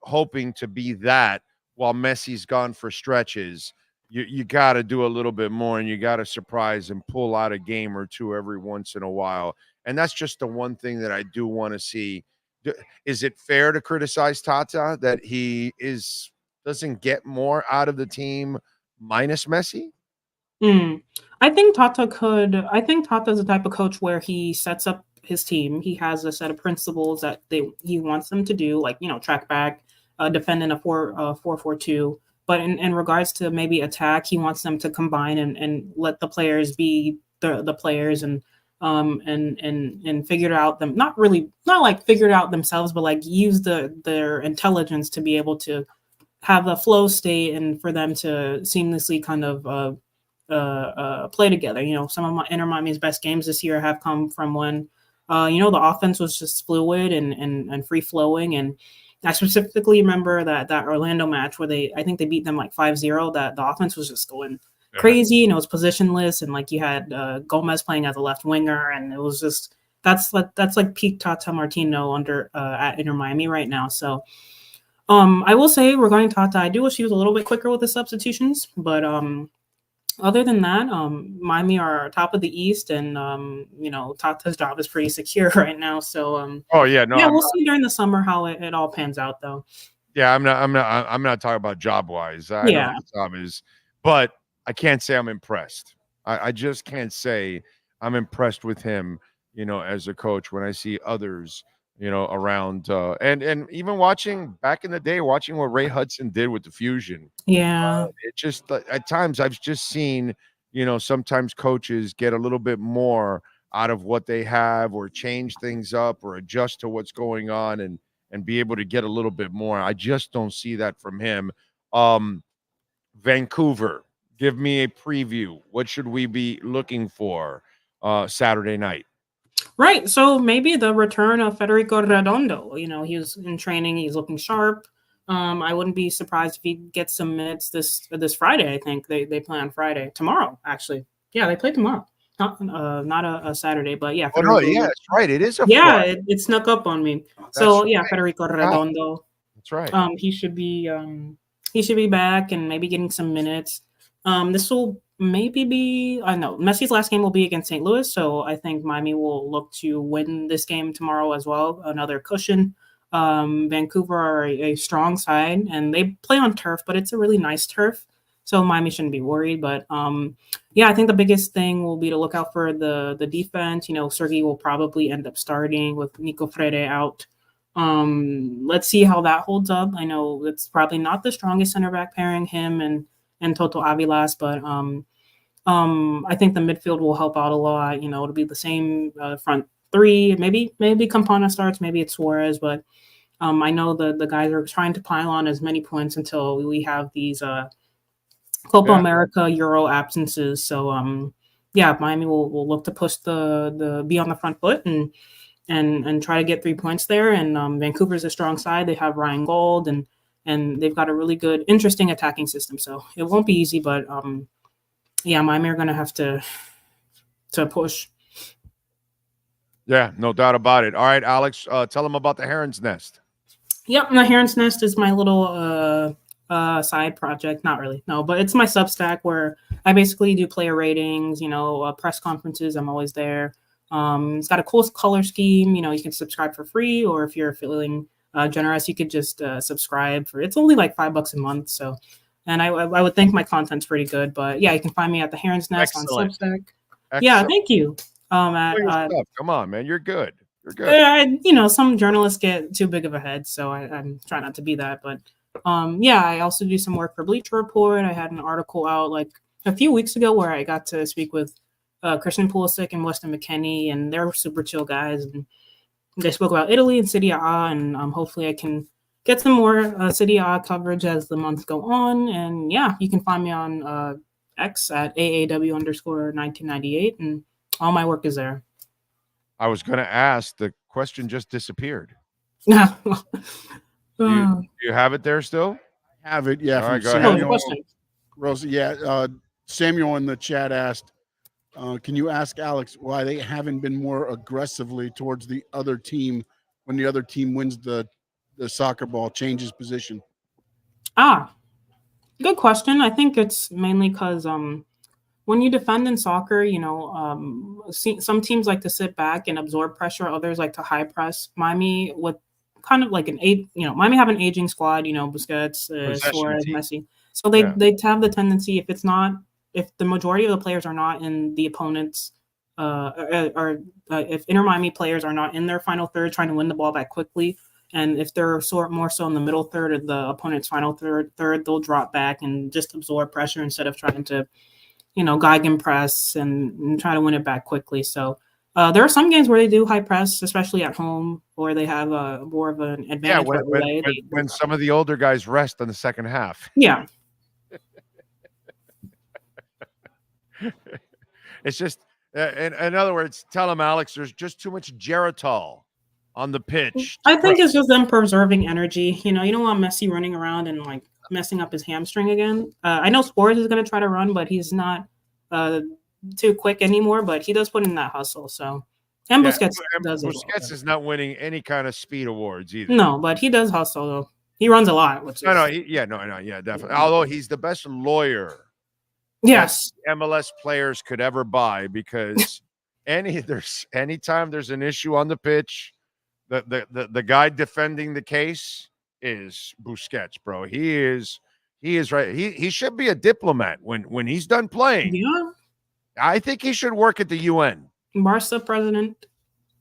hoping to be that while Messi's gone for stretches. You got to do a little bit more, and you got to surprise and pull out a game or two every once in a while. And that's just the one thing that I do want to see. Is it fair to criticize Tata that he is doesn't get more out of the team minus Messi? I think Tata's the type of coach where he sets up his team. He has a set of principles that he wants them to do, like, track back, defend in a 4-4-2. But in regards to maybe attack, he wants them to combine and let the players be the players and figure it out not like figure it out themselves, but like use their intelligence to be able to have the flow state and for them to seamlessly kind of play together. Some of Inter Miami's best games this year have come from when the offense was just fluid and free flowing. And I specifically remember that Orlando match where I think they beat them like 5-0, that the offense was just going crazy, it was positionless, and like you had Gomez playing as a left winger, and it was just that's like peak Tata Martino under at Inter Miami right now. So I will say regarding Tata, I do wish he was a little bit quicker with the substitutions, but other than that, Miami are top of the East, and Tata's job is pretty secure right now. So we'll see during the summer how it all pans out, though. Yeah, I'm not talking about job wise. I know what the job is, but I can't say I'm impressed. I just can't say I'm impressed with him, as a coach when I see others, around and even watching back in the day, watching what Ray Hudson did with the Fusion. Yeah. It just at times I've just seen, sometimes coaches get a little bit more out of what they have or change things up or adjust to what's going on and be able to get a little bit more. I just don't see that from him. Vancouver, give me a preview. What should we be looking for Saturday night? Right. So maybe the return of Federico Redondo. He was in training. He's looking sharp. I wouldn't be surprised if he gets some minutes this Friday. I think they play on Friday. Tomorrow, actually. Yeah, they play tomorrow. Not a Saturday, but yeah. That's right. It is a Friday. It snuck up on me. Federico Redondo. That's right. He should be back and maybe getting some minutes. This will maybe be, I know Messi's last game will be against St. Louis, so I think Miami will look to win this game tomorrow as well. Another cushion. Vancouver are a strong side, and they play on turf, but it's a really nice turf, so Miami shouldn't be worried. But I think the biggest thing will be to look out for the defense. Sergei will probably end up starting with Nico Freire out. Let's see how that holds up. I know it's probably not the strongest center back pairing, him and Toto Avilas, but I think the midfield will help out a lot. It'll be the same front three. Maybe Campana starts, maybe it's Suarez, but I know the guys are trying to pile on as many points until we have these Copa America, Euro absences. So Miami will look to push the be on the front foot and try to get 3 points there. And Vancouver's a strong side. They have Ryan Gold and they've got a really good, interesting attacking system. So it won't be easy, but Miami are going to have to push. Yeah, no doubt about it. All right, Alex, tell them about the Heron's Nest. Yep, the Heron's Nest is my little side project. Not really, no, but it's my Substack where I basically do player ratings, press conferences. I'm always there. It's got a cool color scheme. You can subscribe for free, or if you're feeling generous, you could just subscribe for. It's only like $5 a month. So, and I would think my content's pretty good. But yeah, you can find me at the Heron's Nest on Substack. Excellent. Yeah, thank you. Come on, man, you're good. You're good. Some journalists get too big of a head, so I'm trying not to be that. But I also do some work for Bleacher Report. I had an article out like a few weeks ago where I got to speak with Christian Pulisic and Weston McKennie, and they're super chill guys. And they spoke about Italy and Serie A, and hopefully I can get some more Serie A coverage as the months go on. And you can find me on X at AAW_1998, and all my work is there. I was going to ask, the question just disappeared. Do you have it there still? I have it, yeah. All right, go ahead. Rosa, Samuel in the chat asked, can you ask Alex why they haven't been more aggressively towards the other team when the other team wins the soccer ball, changes position? Good question. I think it's mainly because when you defend in soccer, some teams like to sit back and absorb pressure. Others like to high press. Miami, with kind of like Miami have an aging squad, Busquets, Suarez, Messi. So they have the tendency, if the majority of the players are not in the opponent's, if Inter Miami players are not in their final third trying to win the ball back quickly, and if they're more so in the middle third of the opponent's final third, they'll drop back and just absorb pressure instead of trying to, gegenpress and try to win it back quickly. So there are some games where they do high press, especially at home, or they have more of an advantage. When some of the older guys rest in the second half. Yeah. It's just, in other words, tell them, Alex, there's just too much Geritol on the pitch. I think it's just them preserving energy. You don't want Messi running around and like messing up his hamstring again. I know Suarez is going to try to run, but he's not too quick anymore. But he does put in that hustle. So, and Busquets does. Busquets is not winning any kind of speed awards either. No, but he does hustle though. He runs a lot. Definitely. Although he's the best lawyer. Yes, MLS players could ever buy, because anytime there's an issue on the pitch, the guy defending the case is Busquets, bro. He is right. He should be a diplomat when he's done playing. Yeah, I think he should work at the UN. Barca president.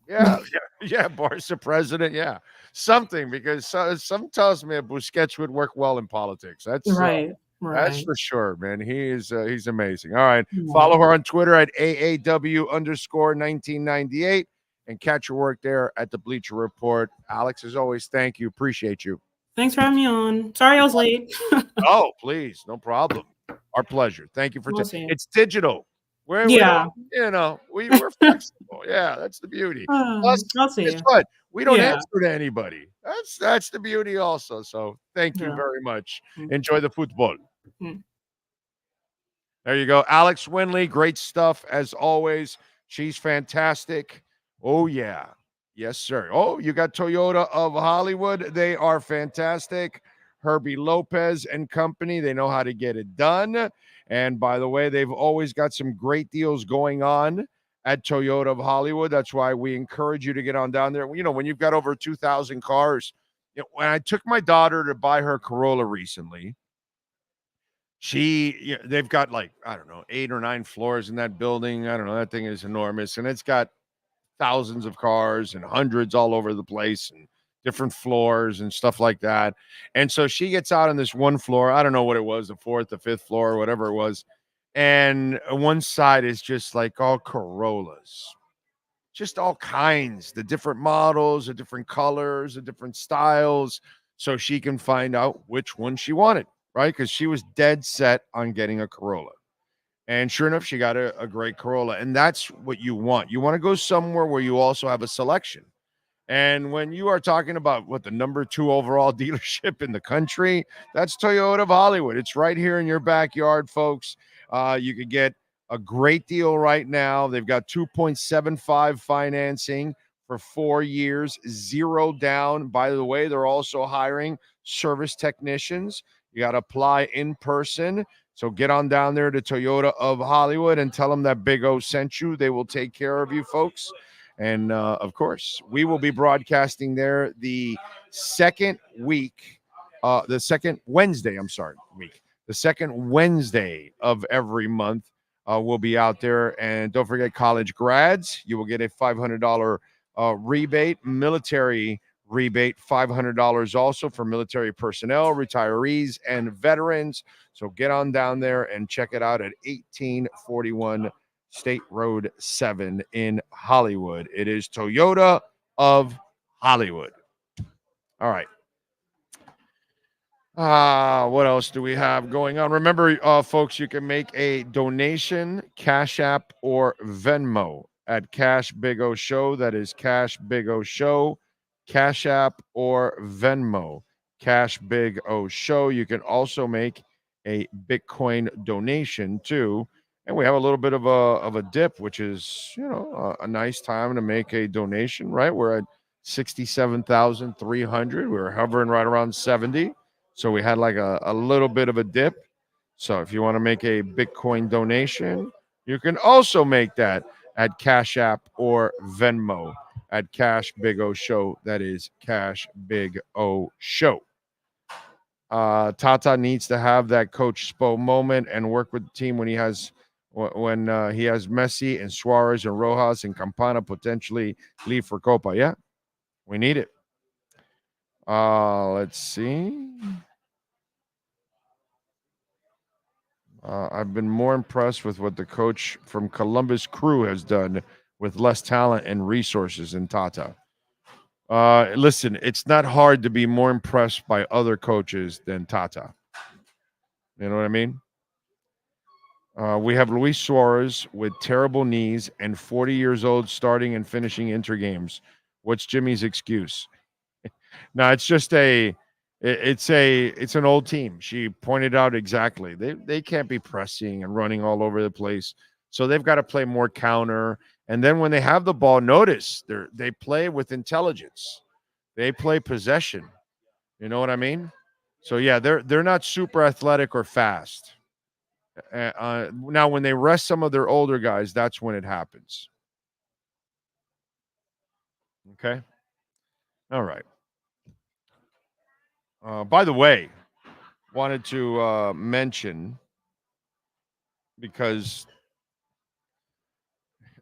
Yeah, Barca president. Yeah, something, because some tells me Busquets would work well in politics. That's right. That's for sure, man. He's amazing. All right. Yeah. Follow her on Twitter at AAW_1998 and catch her work there at the Bleacher Report. Alex, as always, thank you. Appreciate you. Thanks for having me on. Sorry I was late. Oh, please. No problem. Our pleasure. Thank you for it's digital. We're flexible. Yeah, that's the beauty. Plus, I'll see you. What? We don't answer to anybody. That's the beauty also. So thank you very much. Enjoy the football. There you go. Alex Winley, great stuff as always. She's fantastic. Oh, yeah. Yes, sir. Oh, you got Toyota of Hollywood. They are fantastic. Herbie Lopez and company. They know how to get it done. And by the way, they've always got some great deals going on at Toyota of Hollywood. That's why we encourage you to get on down there. When you've got over 2,000 cars, when I took my daughter to buy her Corolla recently, they've got 8 or 9 floors in that building. I don't know. That thing is enormous. And it's got thousands of cars and hundreds all over the place and different floors and stuff like that. And so she gets out on this one floor. I don't know what it was, the 4th, the 5th floor, or whatever it was. And one side is just like all Corollas, just all kinds, the different models, the different colors, the different styles, so she can find out which one she wanted, right? Because she was dead set on getting a Corolla. And sure enough, she got a great Corolla. And that's what you want. You want to go somewhere where you also have a selection. And when you are talking about the number 2 overall dealership in the country, that's Toyota of Hollywood. It's right here in your backyard, folks. You could get a great deal right now. They've got 2.75 financing for 4 years, 0 down. By the way, they're also hiring service technicians. You got to apply in person. So get on down there to Toyota of Hollywood and tell them that Big O sent you. They will take care of you, folks. And, of course, we will be broadcasting there the second Wednesday of every month. We'll be out there. And don't forget, college grads, you will get a $500 rebate, military rebate, $500 also for military personnel, retirees, and veterans. So get on down there and check it out at 1841 State Road 7 in Hollywood. It is Toyota of Hollywood. All right. What else do we have going on? Remember, folks, you can make a donation, Cash App or Venmo at Cash Big O Show. That is Cash Big O Show, Cash App or Venmo, Cash Big O Show. You can also make a Bitcoin donation too. And we have a little bit of a dip, which is, a nice time to make a donation, right? We're at 67,300. We're hovering right around 70. So we had like a little bit of a dip. So if you want to make a Bitcoin donation, you can also make that at Cash App or Venmo. at Cash Big O Show. That is Cash Big O Show. Tata needs to have that Coach Spo moment and work with the team when he has Messi and Suarez and Rojas and Campana potentially leave for Copa. Yeah, we need it. Let's see. I've been more impressed with what the coach from Columbus Crew has done with less talent and resources than Tata. Listen, it's not hard to be more impressed by other coaches than Tata. You know what I mean? We have Luis Suarez with terrible knees and 40 years old starting and finishing inter games. What's Jimmy's excuse? No, it's just it's an old team. She pointed out exactly. They can't be pressing and running all over the place. So they've got to play more counter. And then when they have the ball, notice they play with intelligence. They play possession. You know what I mean? So yeah, they're not super athletic or fast. Now, when they rest some of their older guys, that's when it happens. Okay. All right. By the way, wanted to mention, because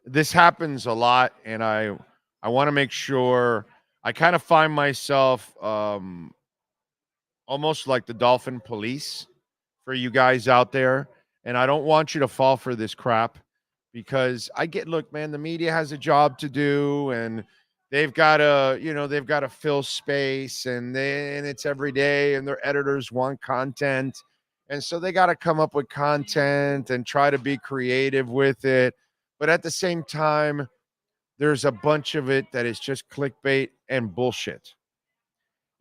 this happens a lot, and I want to make sure. I kind of find myself almost like the Dolphin police for you guys out there, and I don't want you to fall for this crap, because look, man, the media has a job to do, and they've got to fill space, and it's every day, and their editors want content, and so they got to come up with content and try to be creative with it. But at the same time, there's a bunch of it that is just clickbait and bullshit.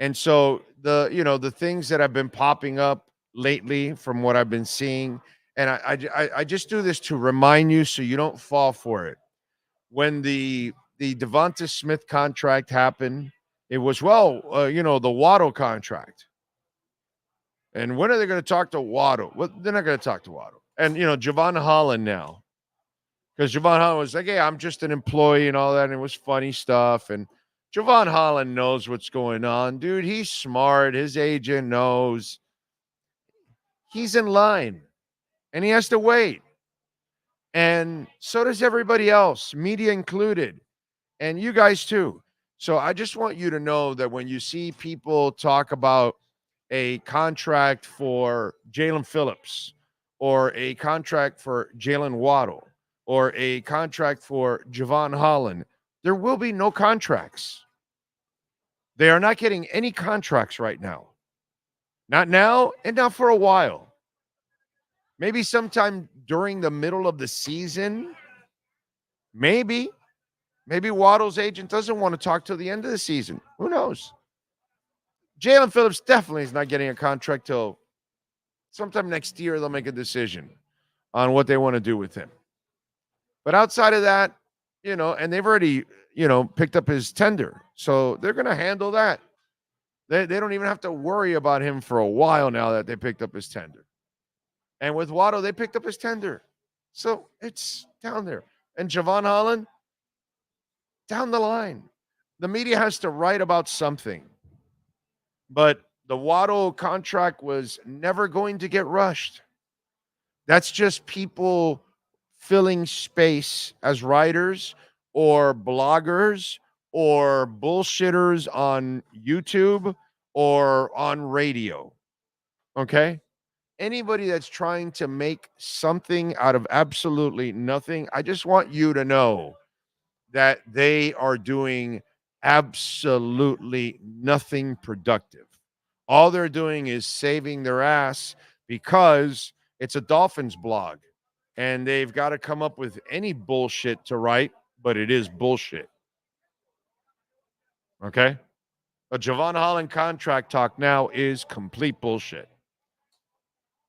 And so the things that have been popping up lately from what I've been seeing, and I just do this to remind you so you don't fall for it. When the Devonta Smith contract happened, it was, the Waddle contract. And when are they going to talk to Waddle? Well, they're not going to talk to Waddle. And, Javon Holland now. Because Javon Holland was like, hey, I'm just an employee and all that. And it was funny stuff. And Javon Holland knows what's going on. Dude, he's smart. His agent knows. He's in line. And he has to wait. And so does everybody else, media included. And you guys too. So I just want you to know that when you see people talk about a contract for Jalen Phillips or a contract for Jalen Waddle or a contract for Javon Holland, there will be no contracts. They are not getting any contracts right now. Not now and not for a while. Maybe sometime during the middle of the season. Maybe Waddle's agent doesn't want to talk till the end of the season. Who knows? Jalen Phillips definitely is not getting a contract till sometime next year. They'll make a decision on what they want to do with him. But outside of that, and they've already, picked up his tender. So they're going to handle that. They don't even have to worry about him for a while now that they picked up his tender. And with Waddle, they picked up his tender. So it's down there. And Javon Holland, down the line. The media has to write about something. But the Waddle contract was never going to get rushed. That's just people filling space as writers or bloggers or bullshitters on YouTube or on radio. Okay? Anybody that's trying to make something out of absolutely nothing, I just want you to know that they are doing absolutely nothing productive. All they're doing is saving their ass because it's a Dolphins blog and they've got to come up with any bullshit to write, but it is bullshit. Okay? A Javon Holland contract talk now is complete bullshit.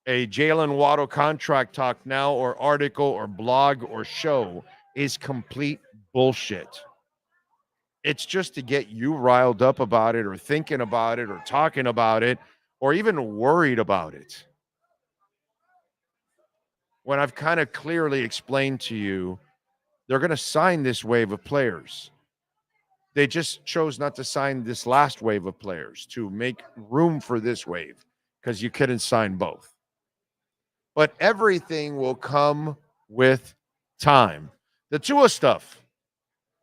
A Jalen Waddle contract talk now or article or blog or show is complete bullshit. It's just to get you riled up about it or thinking about it or talking about it or even worried about it. When I've kind of clearly explained to you, they're going to sign this wave of players. They just chose not to sign this last wave of players to make room for this wave because you couldn't sign both. But everything will come with time. The Tua stuff,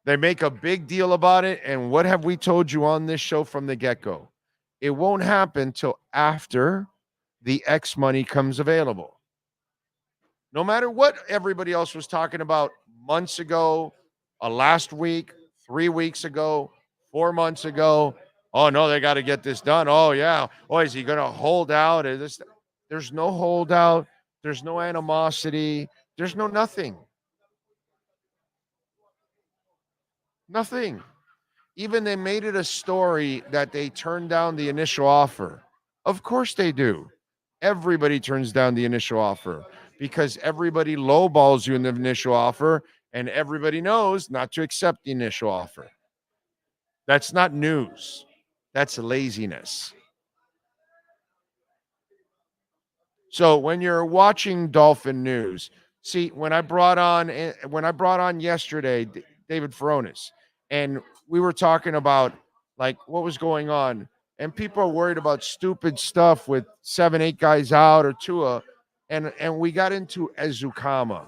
they make a big deal about it. And what have we told you on this show from the get-go? It won't happen till after the X money comes available. No matter what everybody else was talking about months ago, last week, 3 weeks ago, 4 months ago. Oh, no, they got to get this done. Oh, yeah. Oh, is he going to hold out? There's no holdout. There's no animosity. There's no nothing. Nothing. Even they made it a story that they turned down the initial offer. Of course they do. Everybody turns down the initial offer because everybody lowballs you in the initial offer, and everybody knows not to accept the initial offer. That's not news. That's laziness. So when you're watching Dolphin news, see, when I brought on yesterday David Furones, and we were talking about like what was going on, and people are worried about stupid stuff with 7-8 guys out or Tua, and we got into Ezukama.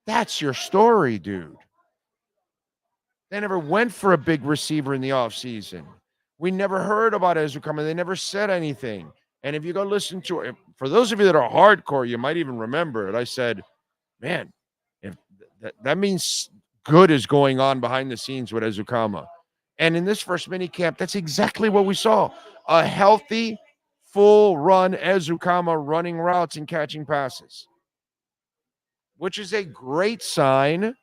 That's your story, dude. They never went for a big receiver in the offseason. We never heard about Ezukama. They never said anything. And if you go listen to it, for those of you that are hardcore, you might even remember it. I said, man, if that means good is going on behind the scenes with Ezukama. And in this first mini camp, that's exactly what we saw. A healthy, full run Ezukama running routes and catching passes, which is a great sign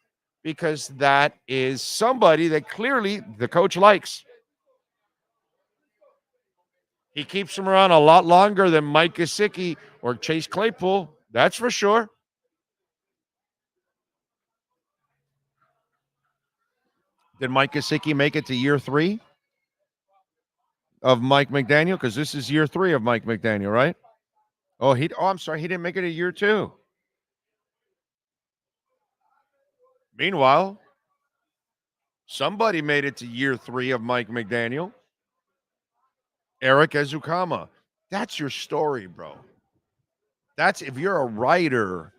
because that is somebody that clearly the coach likes. He keeps him around a lot longer than Mike Gesicki or Chase Claypool. That's for sure. Did Mike Gesicki make it to year 3 of Mike McDaniel? Because this is year 3 of Mike McDaniel, right? I'm sorry. He didn't make it to year 2. Meanwhile, somebody made it to year 3 of Mike McDaniel. Eric Ezukama. That's your story, bro. That's if you're a writer,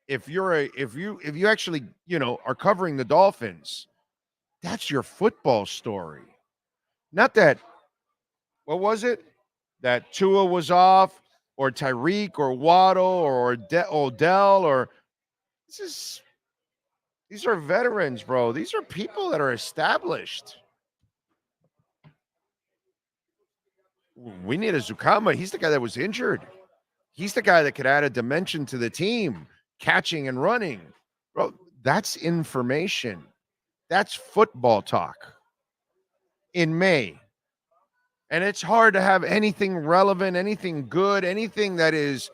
if you actually, are covering the Dolphins, that's your football story. Not that, what was it? That Tua was off, or Tyreek, or Waddle, or Odell, or these are veterans, bro. These are people that are established. We need a Zukama. He's the guy that was injured. He's the guy that could add a dimension to the team, catching and running. Bro, that's information. That's football talk in May. And it's hard to have anything relevant, anything good, anything that is,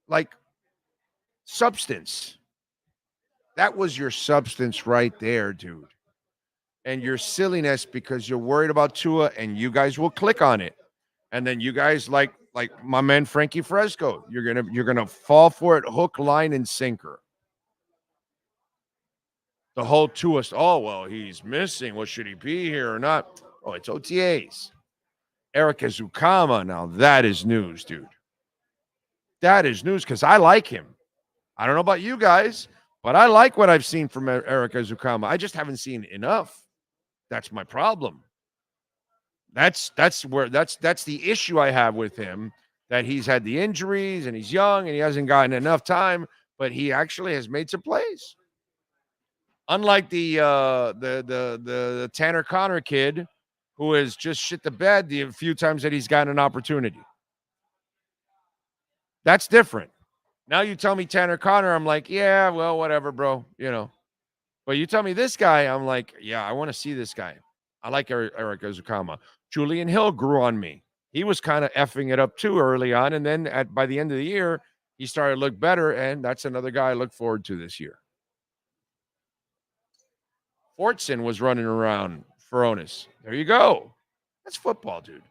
like substance. That was your substance right there, dude. And your silliness because you're worried about Tua, and you guys will click on it. And then you guys like my man Frankie Fresco, you're gonna fall for it hook, line, and sinker. The whole Tua, he's missing. Well, should he be here or not? Oh, it's OTAs. Eric Ezukama, now that is news, dude. That is news because I like him. I don't know about you guys, but I like what I've seen from Eric Ezukama. I just haven't seen enough. That's my problem. That's the issue I have with him, that he's had the injuries and he's young and he hasn't gotten enough time, but he actually has made some plays. Unlike the Tanner Connor kid, who has just shit the bed the few times that he's gotten an opportunity. That's different. Now you tell me Tanner Connor, I'm like, yeah, well, whatever, bro, But you tell me this guy, I'm like, yeah, I want to see this guy. I like Eric Ezukama. Julian Hill grew on me. He was kind of effing it up too early on, and then by the end of the year, he started to look better, and that's another guy I look forward to this year. Fortson was running around Furones. There you go. That's football, dude.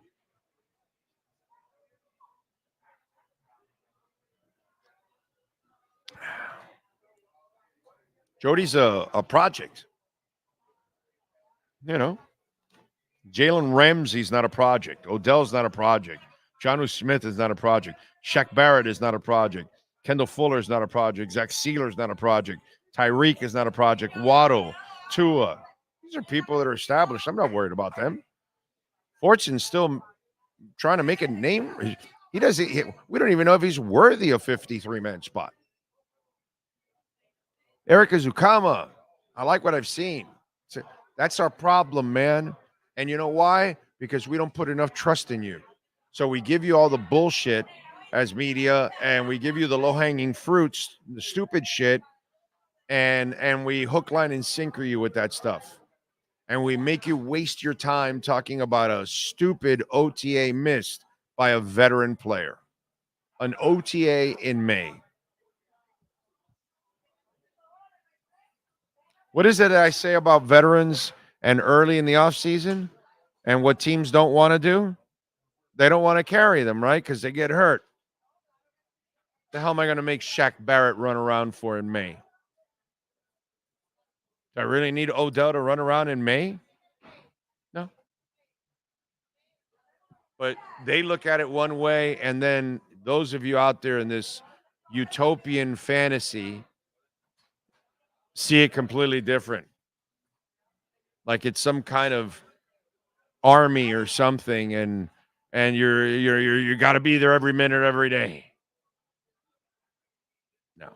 Jody's a project. You know, Jalen Ramsey's not a project. Odell's not a project. Jonnu Smith is not a project. Shaq Barrett is not a project. Kendall Fuller is not a project. Zach Sealer is not a project. Tyreek is not a project. Waddle, Tua. These are people that are established. I'm not worried about them. Fortune's still trying to make a name. He doesn't. We don't even know if he's worthy of 53-man spot. Erica Zukama. I like what I've seen. So that's our problem, man. And you know why? Because we don't put enough trust in you. So we give you all the bullshit as media, and we give you the low-hanging fruits, the stupid shit, and we hook, line, and sinker you with that stuff. And we make you waste your time talking about a stupid OTA missed by a veteran player. An OTA in May. What is it that I say about veterans and early in the offseason and what teams don't want to do? They don't want to carry them, right? Because they get hurt. The hell am I going to make Shaq Barrett run around for in May? Do I really need Odell to run around in May? No. But they look at it one way, and then those of you out there in this utopian fantasy see it completely different. Like it's some kind of army or something, and you got to be there every minute, every day. No.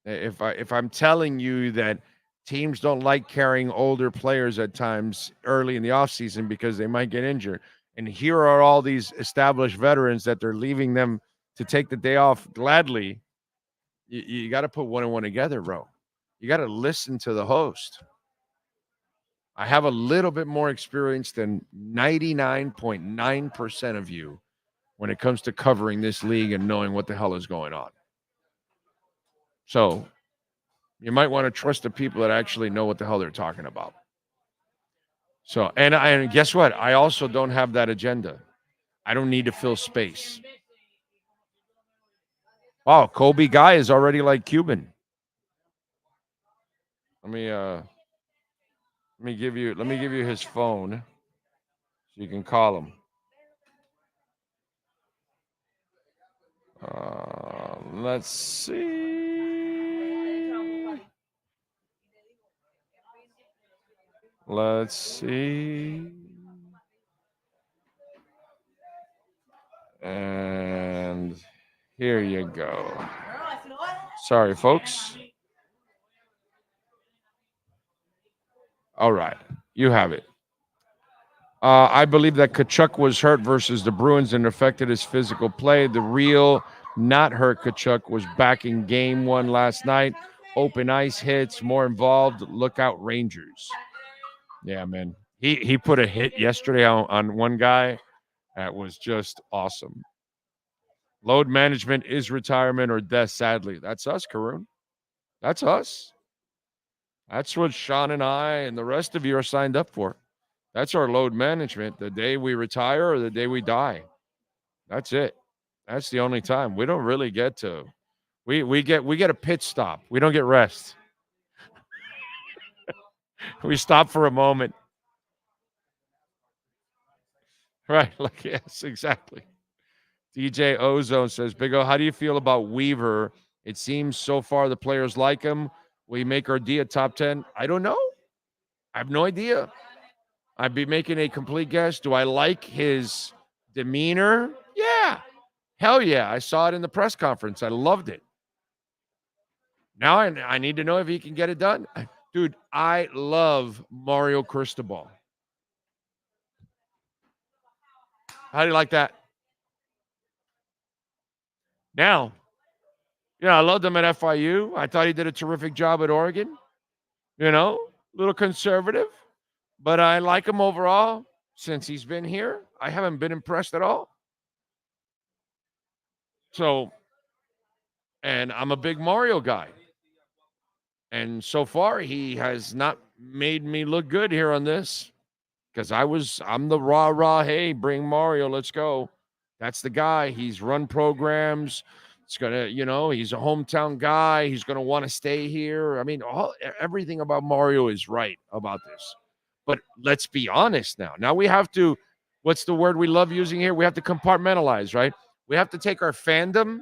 If I'm telling you that teams don't like carrying older players at times early in the offseason because they might get injured, and here are all these established veterans that they're leaving them to take the day off gladly, you got to put one and one together, bro. You got to listen to the host. I have a little bit more experience than 99.9% of you when it comes to covering this league and knowing what the hell is going on. So you might want to trust the people that actually know what the hell they're talking about. So, and guess what? I also don't have that agenda. I don't need to fill space. Oh, Kobe Guy is already like Cuban. Let me give you his phone so you can call him. Let's see. Let's see. And here you go. Sorry, folks. All right. You have it. I believe that Kachuk was hurt versus the Bruins and affected his physical play. The real not hurt Kachuk was back in game one last night. Open ice hits, more involved. Look out, Rangers. Yeah, man. He put a hit yesterday on one guy. That was just awesome. Load management is retirement or death, sadly. That's us, Karun. That's us. That's what Sean and I and the rest of you are signed up for. That's our load management. The day we retire or the day we die. That's it. That's the only time. We don't really get to. We get a pit stop. We don't get rest. We stop for a moment. Right. Like, yes, exactly. DJ Ozone says, Big O, how do you feel about Weaver? It seems so far the players like him. Will he make our D a top 10? I don't know. I have no idea. I'd be making a complete guess. Do I like his demeanor? Yeah. Hell yeah. I saw it in the press conference. I loved it. Now I need to know if he can get it done. Dude, I love Mario Cristobal. How do you like that? Now, I loved him at FIU. I thought he did a terrific job at Oregon. A little conservative, but I like him overall since he's been here. I haven't been impressed at all. So, and I'm a big Mario guy. And so far, he has not made me look good here on this because I'm the rah, hey, bring Mario, let's go. That's the guy. He's run programs. It's going to, he's a hometown guy. He's going to want to stay here. I mean, everything about Mario is right about this. But let's be honest now. Now we have to, what's the word we love using here? We have to compartmentalize, right? We have to take our fandom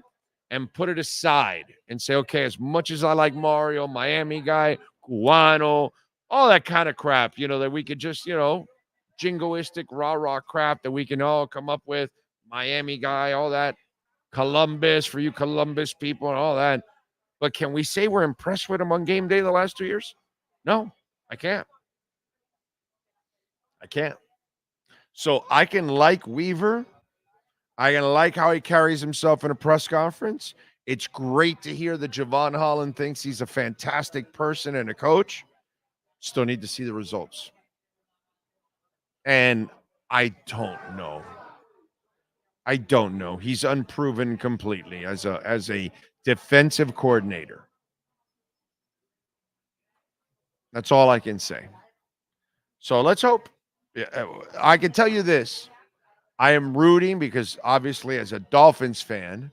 and put it aside and say, okay, as much as I like Mario, Miami guy, Cubano, all that kind of crap, that we could just, jingoistic, rah-rah crap that we can all come up with, Miami guy, all that, Columbus, for you Columbus people and all that. But can we say we're impressed with him on game day the last 2 years? No, I can't. So I can like Weaver. I can like how he carries himself in a press conference. It's great to hear that Javon Holland thinks he's a fantastic person and a coach. Still need to see the results. And I don't know. He's unproven completely as a defensive coordinator. That's all I can say. So let's hope. I can tell you this. I am rooting because obviously as a Dolphins fan,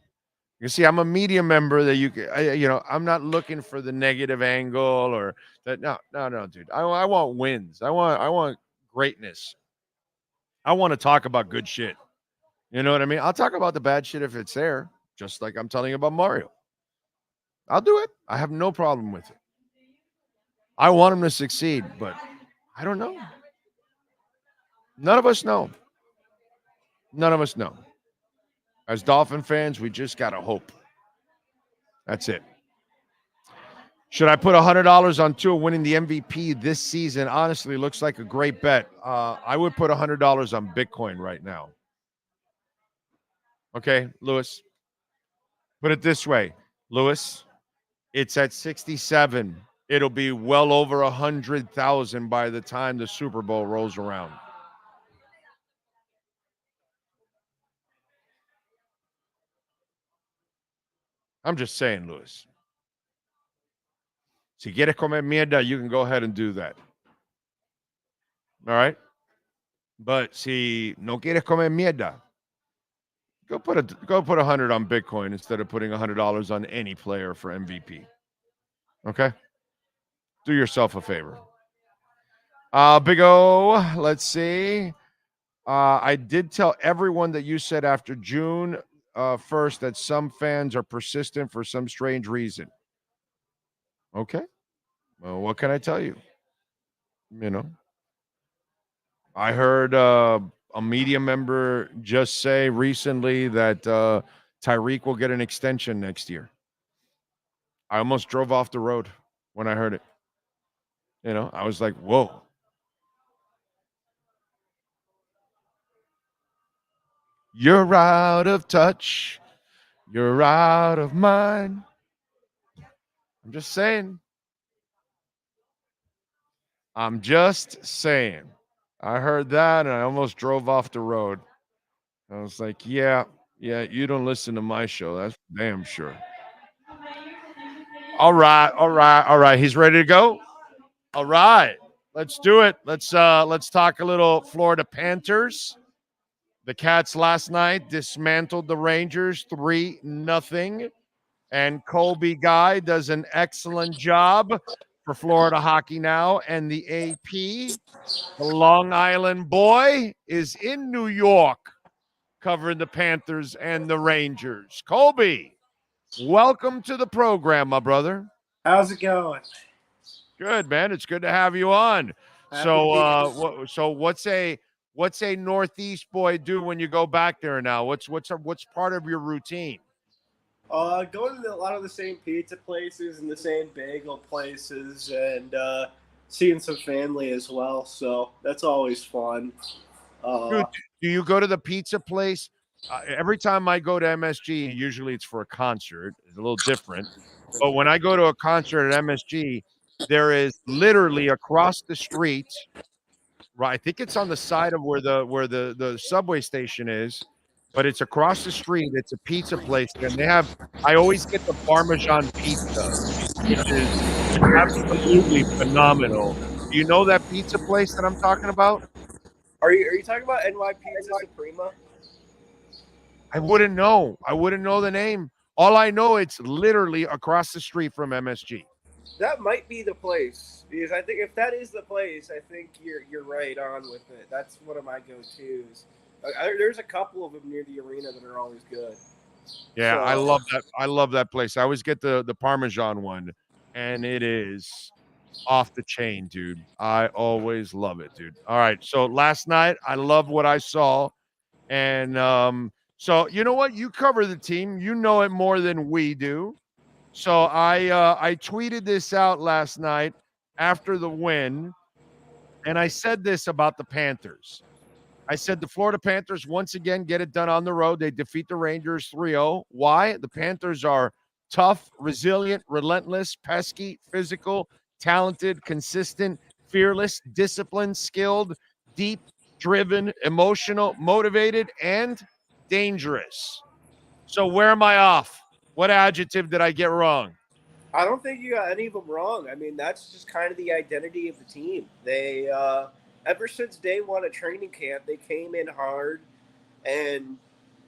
you see, I'm a media member that I'm not looking for the negative angle or that. No, dude. I want wins. I want greatness. I want to talk about good shit. You know what I mean? I'll talk about the bad shit if it's there, just like I'm telling you about Mario. I'll do it. I have no problem with it. I want him to succeed, but I don't know. None of us know. As Dolphin fans, we just got to hope. That's it. Should I put $100 on Tua winning the MVP this season? Honestly, looks like a great bet. I would put $100 on Bitcoin right now. Okay, Lewis. Put it this way, Lewis. It's at 67. It'll be well over 100,000 by the time the Super Bowl rolls around. I'm just saying, Lewis. Si quieres comer mierda, you can go ahead and do that. All right? But si no quieres comer mierda, go put 100 on Bitcoin instead of putting $100 on any player for MVP. Okay? Do yourself a favor. Big O, let's see. I did tell everyone that you said after June 1st that some fans are persistent for some strange reason. Okay. Well, what can I tell you? I heard a media member just say recently that Tyreek will get an extension next year. I almost drove off the road when I heard it. I was like, whoa. You're out of touch. You're out of mind. I'm just saying. I heard that and I almost drove off the road. I was like, yeah, you don't listen to my show. That's damn sure. All right. He's ready to go. All right. Let's do it. Let's talk a little Florida Panthers. The Cats last night dismantled the Rangers 3-0. And Colby Guy does an excellent job for Florida Hockey Now. And the AP, the Long Island boy, is in New York covering the Panthers and the Rangers. Colby, welcome to the program, my brother. How's it going? Good, man. It's good to have you on. So what's a Northeast boy do when you go back there now? What's part of your routine? Going to a lot of the same pizza places and the same bagel places and seeing some family as well. So that's always fun. Dude, do you go to the pizza place? Every time I go to MSG, usually it's for a concert. It's a little different. But when I go to a concert at MSG, there is literally across the street, right? I think it's on the side of where the subway station is, but it's across the street. It's a pizza place, and I always get the Parmesan pizza, which is absolutely phenomenal. Do you know that pizza place that I'm talking about? Are you talking about NY Pizza Suprema? I wouldn't know. I wouldn't know the name. All I know, it's literally across the street from MSG. That might be the place, because I think if that is the place, I think you're right on with it. That's one of my go-tos. There's a couple of them near the arena that are always good. Yeah, So, I love that. I love that place. I always get the Parmesan one, and it is off the chain, dude. I always love it, dude. All right, so last night I love what I saw, and so you know what? You cover the team. You know it more than we do. So I tweeted this out last night after the win, and I said this about the Panthers. I said the Florida Panthers once again get it done on the road. They defeat the Rangers 3-0. Why? The Panthers are tough, resilient, relentless, pesky, physical, talented, consistent, fearless, disciplined, skilled, deep, driven, emotional, motivated, and dangerous. So where am I off? What adjective did I get wrong? I don't think you got any of them wrong. I mean, that's just kind of the identity of the team. They, ever since day one of training camp, they came in hard. And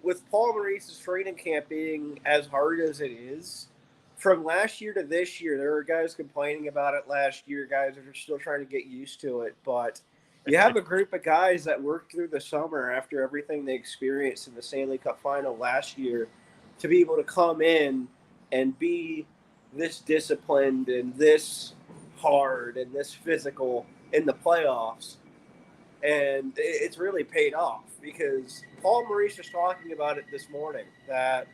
with Paul Maurice's training camp being as hard as it is, from last year to this year, there were guys complaining about it last year, guys that are still trying to get used to it. But you have a group of guys that worked through the summer after everything they experienced in the Stanley Cup final last year to be able to come in and be this disciplined and this hard and this physical in the playoffs. And it's really paid off, because Paul Maurice was talking about it this morning, that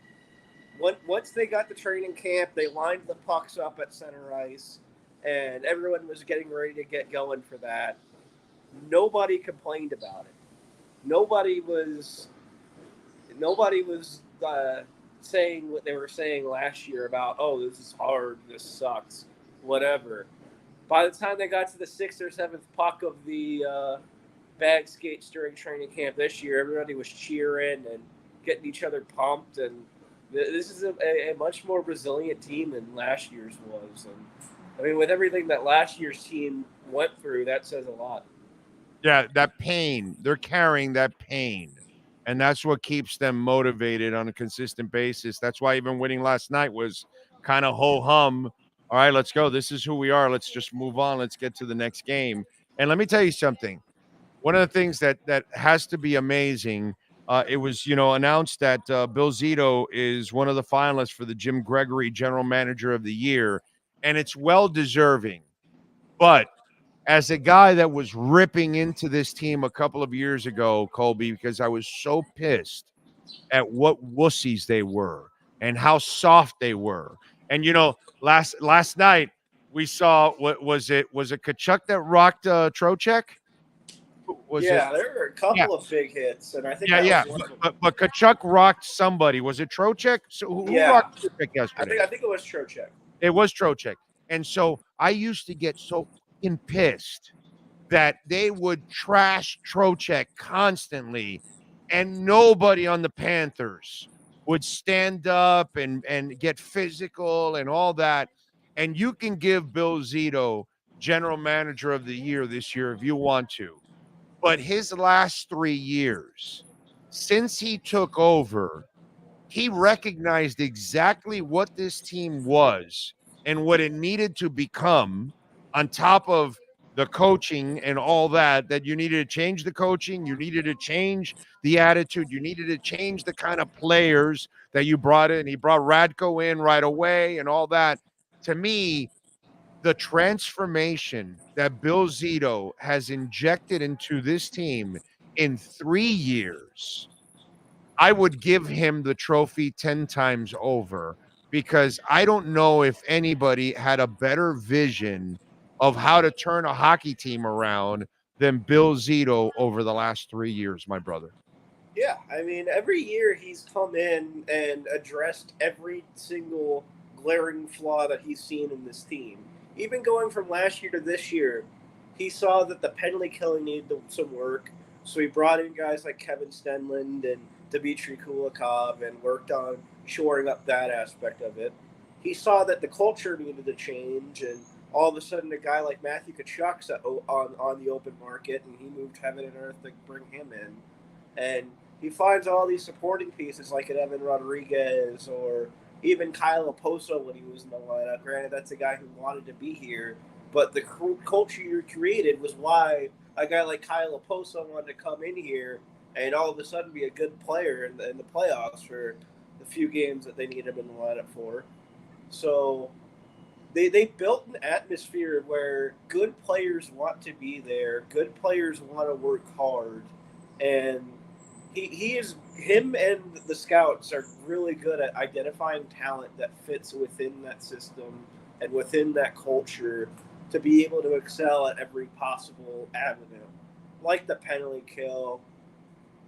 once they got the training camp, they lined the pucks up at center ice, and everyone was getting ready to get going for that. Nobody complained about it. Nobody was saying what they were saying last year about, oh, this is hard, this sucks, whatever. By the time they got to the 6th or 7th puck of the bag skates during training camp this year, everybody was cheering and getting each other pumped, and this is a much more resilient team than last year's was. And I mean, with everything that last year's team went through, that says a lot. Yeah, that pain. They're carrying that pain. And that's what keeps them motivated on a consistent basis. That's why even winning last night was kind of ho-hum. All right, let's go. This is who we are. Let's just move on. Let's get to the next game. And let me tell you something. One of the things that has to be amazing, it was, announced that Bill Zito is one of the finalists for the Jim Gregory General Manager of the Year, and it's well-deserving. But as a guy that was ripping into this team a couple of years ago, Colby, because I was so pissed at what wussies they were and how soft they were. And, last night we saw, was it Kachuk that rocked Trocheck? There were a couple of big hits, and I think that was one of them. But Kachuk rocked somebody. Was it Trocheck? So who rocked Trocheck yesterday? I think it was Trocheck. It was Trocheck. And so I used to get so pissed that they would trash Trocheck constantly, and nobody on the Panthers would stand up and get physical and all that. And you can give Bill Zito General Manager of the Year this year if you want to. But his last 3 years, since he took over, he recognized exactly what this team was and what it needed to become, on top of the coaching and all that you needed to change the coaching, you needed to change the attitude, you needed to change the kind of players that you brought in. He brought Radko in right away and all that. To me, the transformation that Bill Zito has injected into this team in 3 years, I would give him the trophy 10 times over, because I don't know if anybody had a better vision of how to turn a hockey team around than Bill Zito over the last 3 years, my brother. Yeah, I mean, every year he's come in and addressed every single glaring flaw that he's seen in this team. Even going from last year to this year, he saw that the penalty killing needed some work, so he brought in guys like Kevin Stenlund and Dmitry Kulikov and worked on shoring up that aspect of it. He saw that the culture needed to change, and all of a sudden a guy like Matthew Tkachuk's on the open market, and he moved heaven and earth to bring him in. And he finds all these supporting pieces like an Evan Rodriguez or, even Kyle Oposo when he was in the lineup. Granted, that's a guy who wanted to be here, but the culture you created was why a guy like Kyle Oposo wanted to come in here and all of a sudden be a good player in the playoffs for the few games that they need him in the lineup for. So they built an atmosphere where good players want to be there, good players want to work hard, and him and the scouts are really good at identifying talent that fits within that system and within that culture to be able to excel at every possible avenue, like the penalty kill,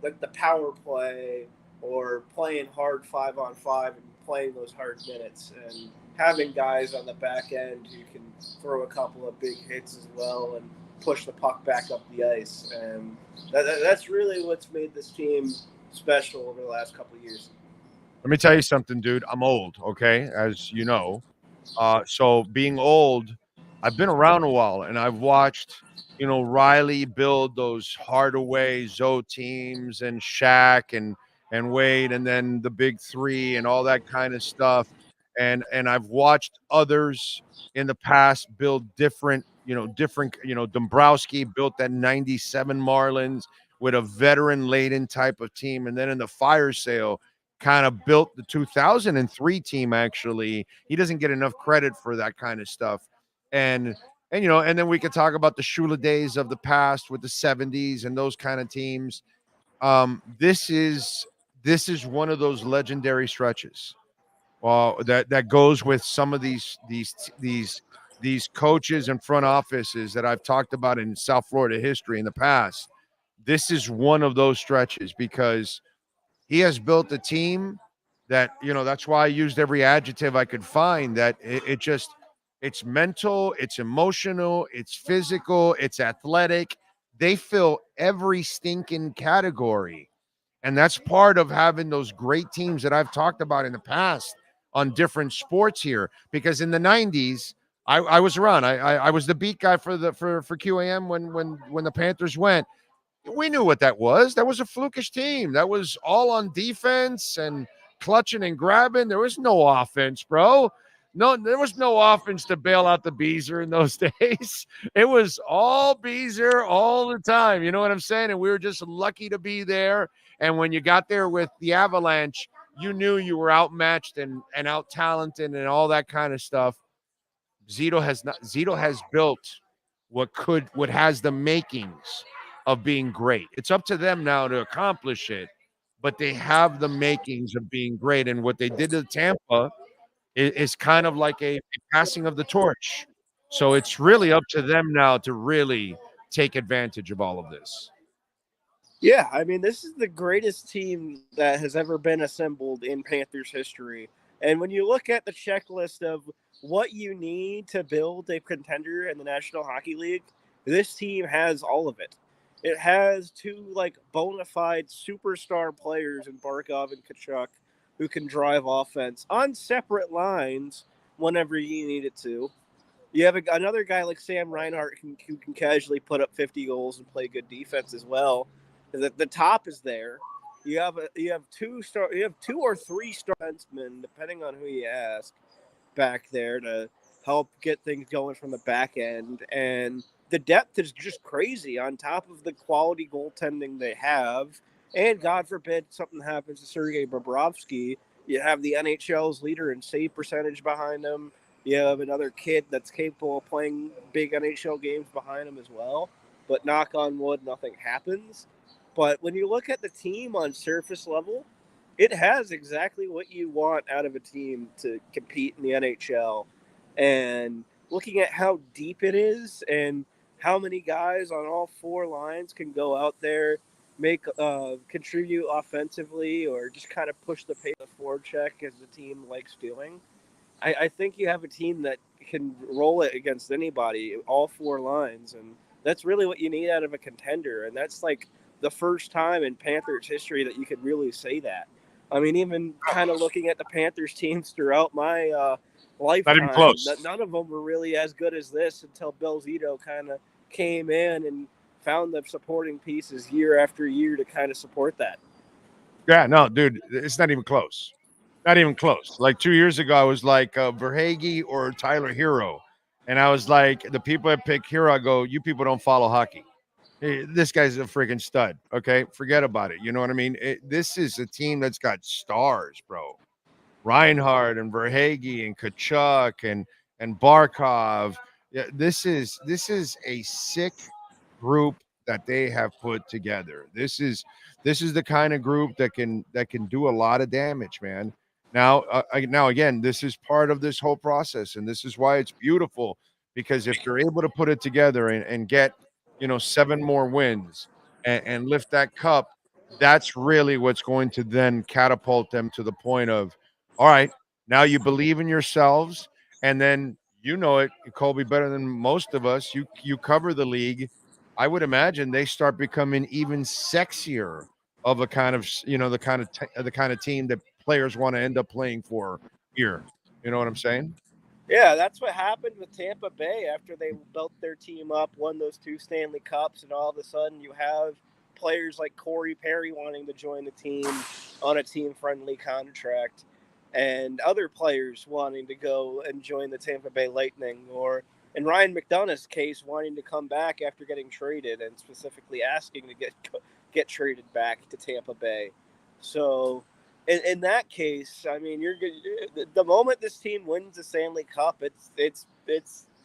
like the power play, or playing hard 5-on-5 and playing those hard minutes, and having guys on the back end who can throw a couple of big hits as well and push the puck back up the ice. And that's really what's made this team special over the last couple of years. Let me tell you something, dude. I'm old, okay, as you know. So being old, I've been around a while, and I've watched, Riley build those Hardaway, Zoe teams, and Shaq and Wade, and then the big three and all that kind of stuff. And I've watched others in the past build different. Dombrowski built that 97 Marlins with a veteran-laden type of team. And then in the fire sale, kind of built the 2003 team, actually. He doesn't get enough credit for that kind of stuff. And then we could talk about the Shula days of the past with the 70s and those kind of teams. This is one of those legendary stretches. That goes with some of these coaches and front offices that I've talked about in South Florida history in the past. This is one of those stretches because he has built a team that, that's why I used every adjective I could find, that it's mental, it's emotional, it's physical, it's athletic. They fill every stinking category. And that's part of having those great teams that I've talked about in the past on different sports here. Because in the 90s, I was around. I was the beat guy for QAM when the Panthers went. We knew what that was. That was a flukish team. That was all on defense and clutching and grabbing. There was no offense, bro. No, there was no offense to bail out the Beezer in those days. It was all Beezer all the time. You know what I'm saying? And we were just lucky to be there. And when you got there with the Avalanche, you knew you were outmatched and out-talented and all that kind of stuff. Zito has built what has the makings of being great. It's up to them now to accomplish it, but they have the makings of being great. And what they did to Tampa is kind of like a passing of the torch. So it's really up to them now to really take advantage of all of this. Yeah, I mean, this is the greatest team that has ever been assembled in Panthers history. And when you look at the checklist of what you need to build a contender in the National Hockey League, this team has all of it. It has two bona fide superstar players in Barkov and Tkachuk who can drive offense on separate lines whenever you need it to. You have another guy like Sam Reinhart who can casually put up 50 goals and play good defense as well. The top is there. You have two or three star defensemen, depending on who you ask, back there to help get things going from the back end. And the depth is just crazy on top of the quality goaltending they have. And God forbid something happens to Sergei Bobrovsky, you have the NHL's leader in save percentage behind him. You have another kid that's capable of playing big NHL games behind him as well. But knock on wood, nothing happens. But when you look at the team on surface level, it has exactly what you want out of a team to compete in the NHL. And looking at how deep it is and how many guys on all four lines can go out there, contribute offensively, or just kind of push the pace of the forecheck as the team likes doing, I think you have a team that can roll it against anybody, all four lines. And that's really what you need out of a contender. And that's the first time in Panthers history that you could really say that. I mean, even kind of looking at the Panthers teams throughout my lifetime, not even close. None of them were really as good as this until Bill Zito kind of came in and found the supporting pieces year after year to kind of support that. Yeah, no, dude, it's not even close. Not even close. Like 2 years ago, I was like Verhage or Tyler Hero. And I was like, the people that pick Hero, I go, you people don't follow hockey. Hey, this guy's a freaking stud. Okay. Forget about it. You know what I mean? This is a team that's got stars, bro. Reinhardt and Verhage and Kachuk and Barkov. Yeah, this is a sick group that they have put together. This is the kind of group that can do a lot of damage, man. Now, now again, this is part of this whole process, and this is why it's beautiful, because if they're able to put it together and get 7 more wins and lift that cup, that's really what's going to then catapult them to the point of, all right, now you believe in yourselves, and then it, Colby, better than most of us. You cover the league. I would imagine they start becoming even sexier of a kind of the kind of team that players want to end up playing for here. You know what I'm saying? Yeah, that's what happened with Tampa Bay after they built their team up, won those 2 Stanley Cups, and all of a sudden you have players like Corey Perry wanting to join the team on a team-friendly contract, and other players wanting to go and join the Tampa Bay Lightning, or in Ryan McDonough's case, wanting to come back after getting traded and specifically asking to get traded back to Tampa Bay. So in that case, I mean, the moment this team wins the Stanley Cup, it's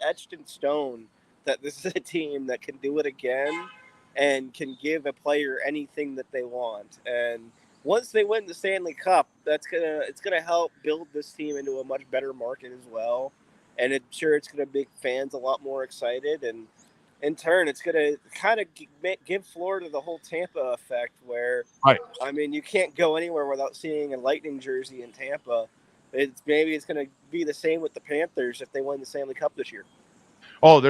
etched in stone that this is a team that can do it again and can give a player anything that they want. And once they win the Stanley Cup, it's gonna help build this team into a much better market as well. And it's gonna make fans a lot more excited, and in turn, it's gonna kind of give Florida the whole Tampa effect, where I mean, you can't go anywhere without seeing a Lightning jersey in Tampa. Maybe it's gonna be the same with the Panthers if they win the Stanley Cup this year. Oh,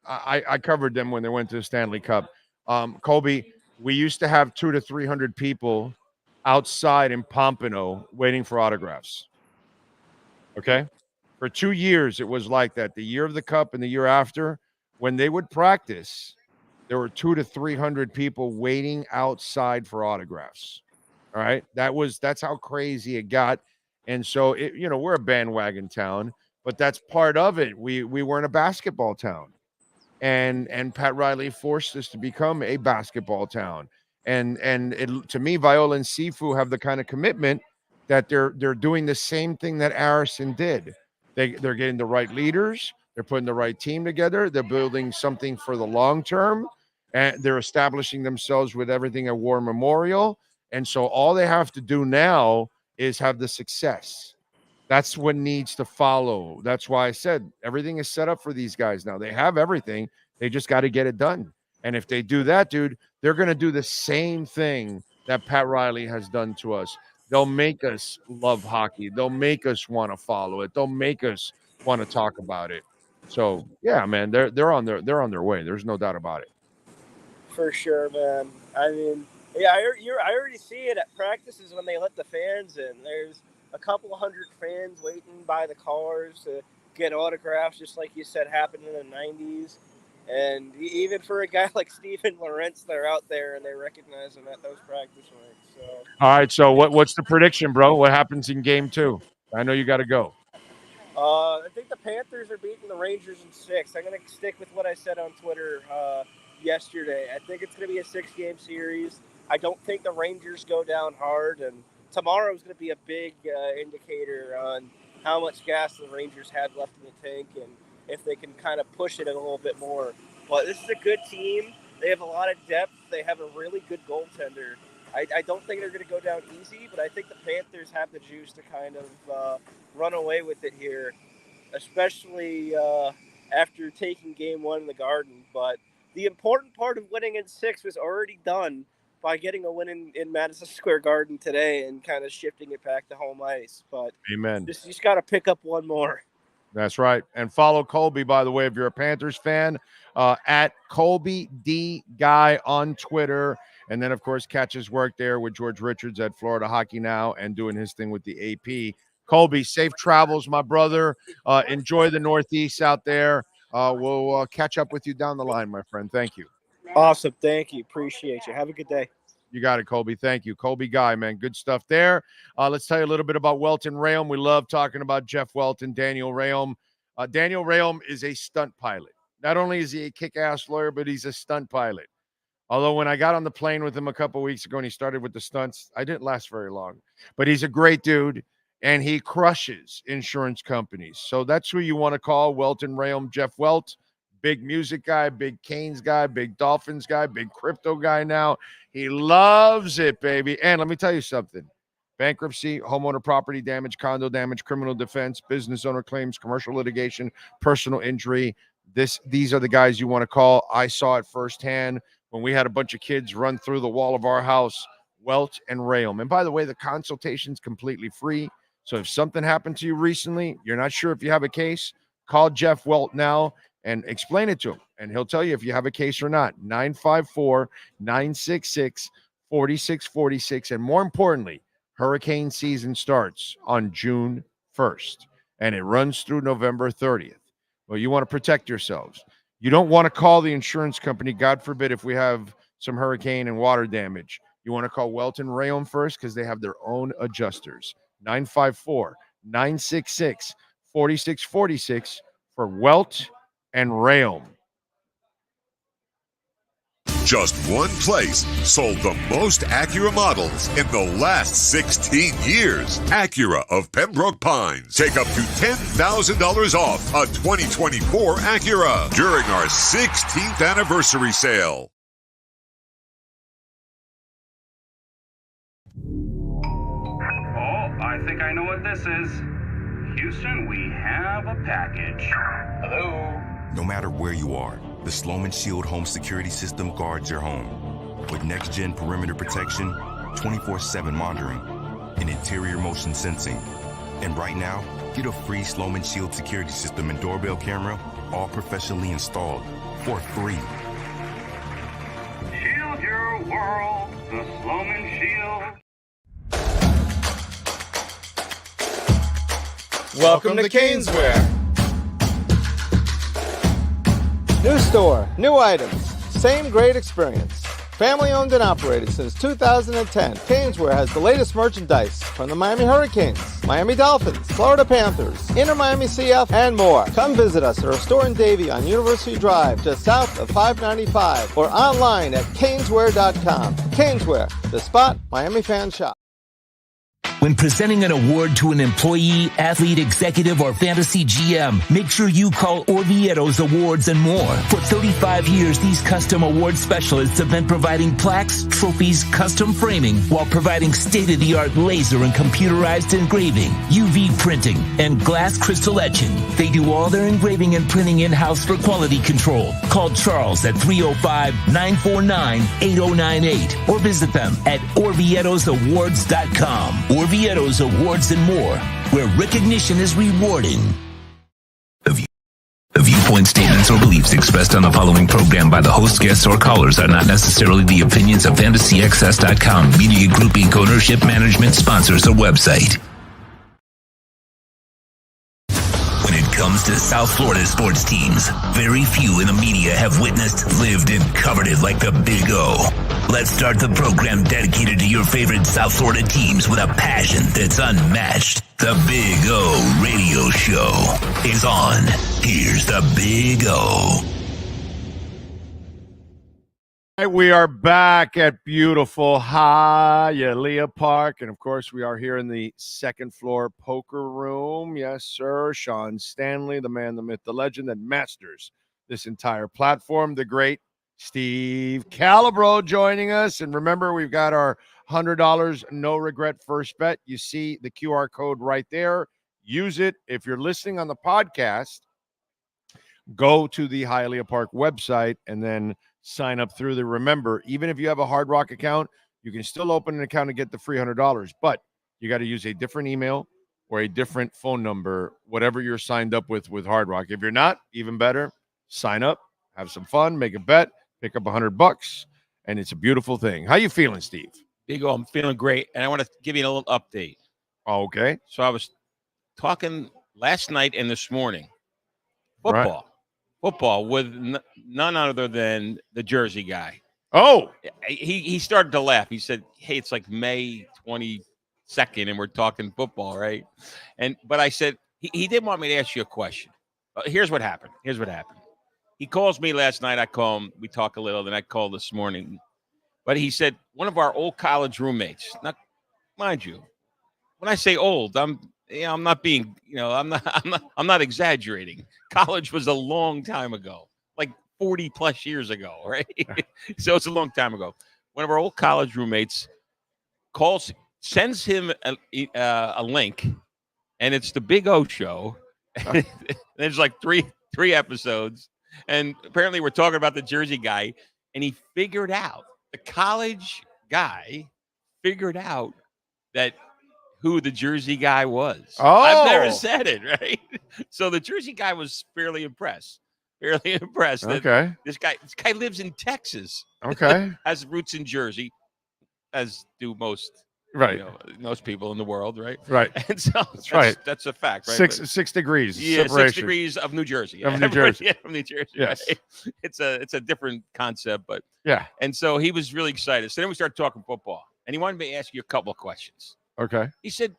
I covered them when they went to the Stanley Cup. Colby, we used to have 200 to 300 people outside in Pompano waiting for autographs. Okay? For 2 years, it was like that. The year of the Cup and the year after, when they would practice, there were 200 to 300 people waiting outside for autographs. All right? That's how crazy it got. And so, we're a bandwagon town, but that's part of it. We weren't a basketball town. And Pat Riley forced us to become a basketball town. And to me, Viola and Sifu have the kind of commitment that they're doing the same thing that Arison did. They're getting the right leaders. They're putting the right team together. They're building something for the long term, and they're establishing themselves with everything at War Memorial. And so all they have to do now is have the success. That's what needs to follow. That's why I said everything is set up for these guys now. They have everything. They just got to get it done. And if they do that, dude, they're going to do the same thing that Pat Riley has done to us. They'll make us love hockey. They'll make us want to follow it. They'll make us want to talk about it. So yeah, man, they're on their way. There's no doubt about it. For sure, man. I mean, yeah, I already see it at practices when they let the fans in. There's a couple of hundred fans waiting by the cars to get autographs, just like you said happened in the 90s. And even for a guy like Steven Lorentz, they're out there and they recognize him at those practice rinks. So. All right, so what's the prediction, bro? What happens in game 2? I know you got to go. I think the Panthers are beating the Rangers in 6. I'm going to stick with what I said on Twitter yesterday. I think it's going to be a 6-game series. I don't think the Rangers go down hard, and tomorrow is going to be a big indicator on how much gas the Rangers have left in the tank and if they can kind of push it a little bit more. But this is a good team. They have a lot of depth. They have a really good goaltender. I don't think they're going to go down easy, but I think the Panthers have the juice to kind of run away with it here, especially after taking game 1 in the Garden. But the important part of winning in 6 was already done by getting a win in Madison Square Garden today and kind of shifting it back to home ice. But amen. You just got to pick up one more. That's right. And follow Colby, by the way, if you're a Panthers fan, at Colby D Guy on Twitter. And then, of course, catch his work there with George Richards at Florida Hockey Now and doing his thing with the AP. Colby, safe travels, my brother. Enjoy the Northeast out there. We'll catch up with you down the line, my friend. Thank you. Awesome. Thank you. Appreciate you. Have a good day. You got it, Colby. Thank you. Colby Guy, man. Good stuff there. Let's tell you a little bit about Welton Rayom. We love talking about Jeff Welton, Daniel Rayom. Daniel Rayom is a stunt pilot. Not only is he a kick-ass lawyer, but he's a stunt pilot. Although when I got on the plane with him a couple weeks ago and he started with the stunts, I didn't last very long. But he's a great dude, and he crushes insurance companies. So that's who you want to call, Welton Rayom. Jeff Welt, big music guy, big Canes guy, big Dolphins guy, big crypto guy now. He loves it, baby. And let me tell you something. Bankruptcy, homeowner property damage, condo damage, criminal defense, business owner claims, commercial litigation, personal injury. These are the guys you want to call. I saw it firsthand when we had a bunch of kids run through the wall of our house. Welt and Rayom. And by the way, the consultation's completely free. So if something happened to you recently, you're not sure if you have a case, call Jeff Welt now and explain it to him. And he'll tell you if you have a case or not. 954-966-4646. And more importantly, hurricane season starts on June 1st, and it runs through November 30th. Well, you want to protect yourselves. You don't want to call the insurance company, God forbid, if we have some hurricane and water damage. You want to call Welton Rayom first because they have their own adjusters. 954-966-4646 for Welt and Rayom. Just one place sold the most Acura models in the last 16 years. Acura of Pembroke Pines. Take up to $10,000 off a 2024 Acura during our 16th anniversary sale. Oh, I think I know what this is. Houston, we have a package. Hello? No matter where you are, the Sloman Shield home security system guards your home. With next-gen perimeter protection, 24/7 monitoring, and interior motion sensing. And right now, get a free Sloman Shield security system and doorbell camera, all professionally installed, for free. Shield your world, the Sloman Shield. Welcome to Caneswear. New store, new items, same great experience. Family owned and operated since 2010, Caneswear has the latest merchandise from the Miami Hurricanes, Miami Dolphins, Florida Panthers, Inter Miami CF, and more. Come visit us at our store in Davie on University Drive, just south of 595, or online at caneswear.com. Caneswear, the spot Miami fans shop. When presenting an award to an employee, athlete, executive, or fantasy GM, make sure you call Orvieto's Awards and More. For 35 years, these custom award specialists have been providing plaques, trophies, custom framing, while providing state-of-the-art laser and computerized engraving, UV printing, and glass crystal etching. They do all their engraving and printing in-house for quality control. Call Charles at 305-949-8098 or visit them at orvietosawards.com. Orvieto's Awards and More, where recognition is rewarding. The viewpoint statements or beliefs expressed on the following program by the host, guests, or callers are not necessarily the opinions of FantasyXS.com, Media Group Inc. ownership, management, sponsors, or website. When it comes to South Florida sports teams, very few in the media have witnessed, lived, and covered it like the Big O. Let's start the program dedicated to your favorite South Florida teams with a passion that's unmatched. The Big O Radio Show is on. Here's the Big O. Right, we are back at beautiful Hialeah Park. And, of course, we are here in the second floor poker room. Yes, sir. Sean Stanley, the man, the myth, the legend that masters this entire platform. The great Steve Calabro joining us. And remember, we've got our $100 no regret first bet. You see the QR code right there. Use it. If you're listening on the podcast, go to the Hialeah Park website and then sign up through there. Remember, even if you have a Hard Rock account, you can still open an account and get the free $100, but you got to use a different email or a different phone number, whatever you're signed up with Hard Rock. If you're not, even better, sign up, have some fun, make a bet, pick up $100, and it's a beautiful thing. How you feeling, Steve? Big O, I'm feeling great, and I want to give you a little update. Okay. So I was talking last night and this morning. Football. Right. Football with none other than the Jersey guy. Oh, he started to laugh. He said, "Hey, it's like May 22nd, and we're talking football, right?" But I said he didn't want me to ask you a question. Here's what happened. He calls me last night. I call him. We talk a little. Then I call this morning. But he said one of our old college roommates. Now, mind you, when I say old, I'm not being, I'm not exaggerating. College was a long time ago, like 40 plus years ago, right? So it's a long time ago. One of our old college roommates sends him a link, and it's the Big O Show. There's like three episodes, and apparently we're talking about the Jersey guy, and he figured out. The college guy figured out that who the Jersey guy was. Oh. I've never said it, right? So the Jersey guy was fairly impressed. Okay. This guy lives in Texas. Okay. Has roots in Jersey, as do most most people in the world, right? Right. And so that's a fact, right? 6 degrees. Yeah, separation. 6 degrees of New Jersey. Of New Jersey. Yeah, from New Jersey. Yes. Right? It's a different concept, but yeah. And so he was really excited. So then we started talking football, and he wanted me to ask you a couple of questions. Okay. He said,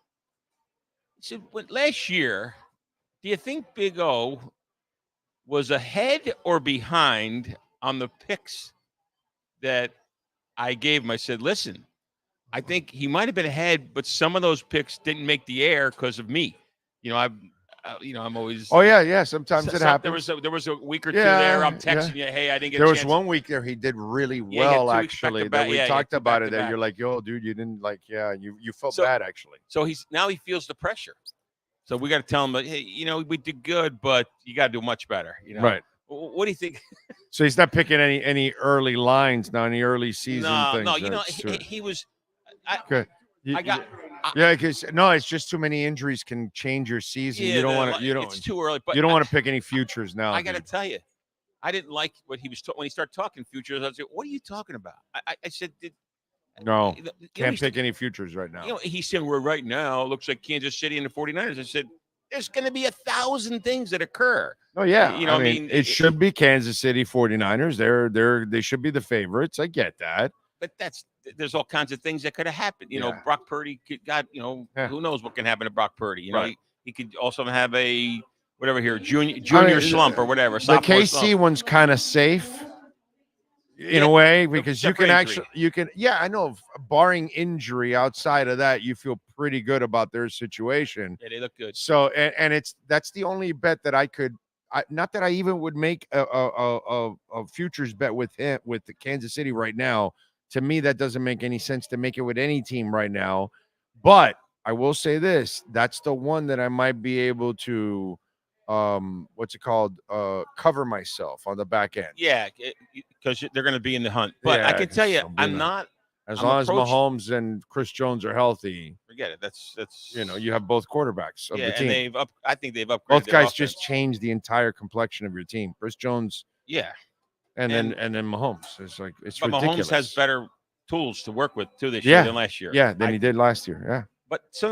last year, do you think Big O was ahead or behind on the picks that I gave him? I said, listen, I think he might have been ahead, but some of those picks didn't make the air because of me. I'm always. Oh yeah. Sometimes it happens. There was a week or two there. I'm texting you, hey, I didn't get. There was 1 week there he did really well, actually. That we talked about it. That you're like, yo, dude, you didn't like. Yeah, you felt bad actually. So he feels the pressure. So we got to tell him, hey, we did good, but you got to do much better. Right. What do you think? So he's not picking any early lines now, any early season things. No, he was. Good. Because it's just too many injuries can change your season. Yeah, you don't want to. It's too early. But you don't want to pick any futures now. I got to tell you, I didn't like what he was when he started talking futures. I was like, "What are you talking about?" I said, "No, can't pick any futures right now." He said, "We're right now. It looks like Kansas City and the 49ers." I said, "There's going to be 1,000 things that occur." Oh yeah, I mean, it should be Kansas City 49ers. They should be the favorites. I get that. But there's all kinds of things that could have happened. Brock Purdy who knows what can happen to Brock Purdy. He could also have a whatever here, junior slump or whatever. The KC slump. one's kind of safe in a way because you can I know barring injury outside of that, you feel pretty good about their situation. Yeah, they look good. So and that's the only bet that I could. Not that I even would make a futures bet with the Kansas City right now. To me, that doesn't make any sense to make it with any team right now. But I will say this: that's the one that I might be able to, cover myself on the back end. Yeah, because they're going to be in the hunt. But I can tell you, I'm not. As long as Mahomes and Chris Jones are healthy, forget it. That's you have both quarterbacks of the team. And I think they've upgraded. Both guys just changed the entire complexion of your team. Chris Jones, and then Mahomes. It's ridiculous. Mahomes has better tools to work with too this year than last year. Yeah, than he did last year. Yeah. But so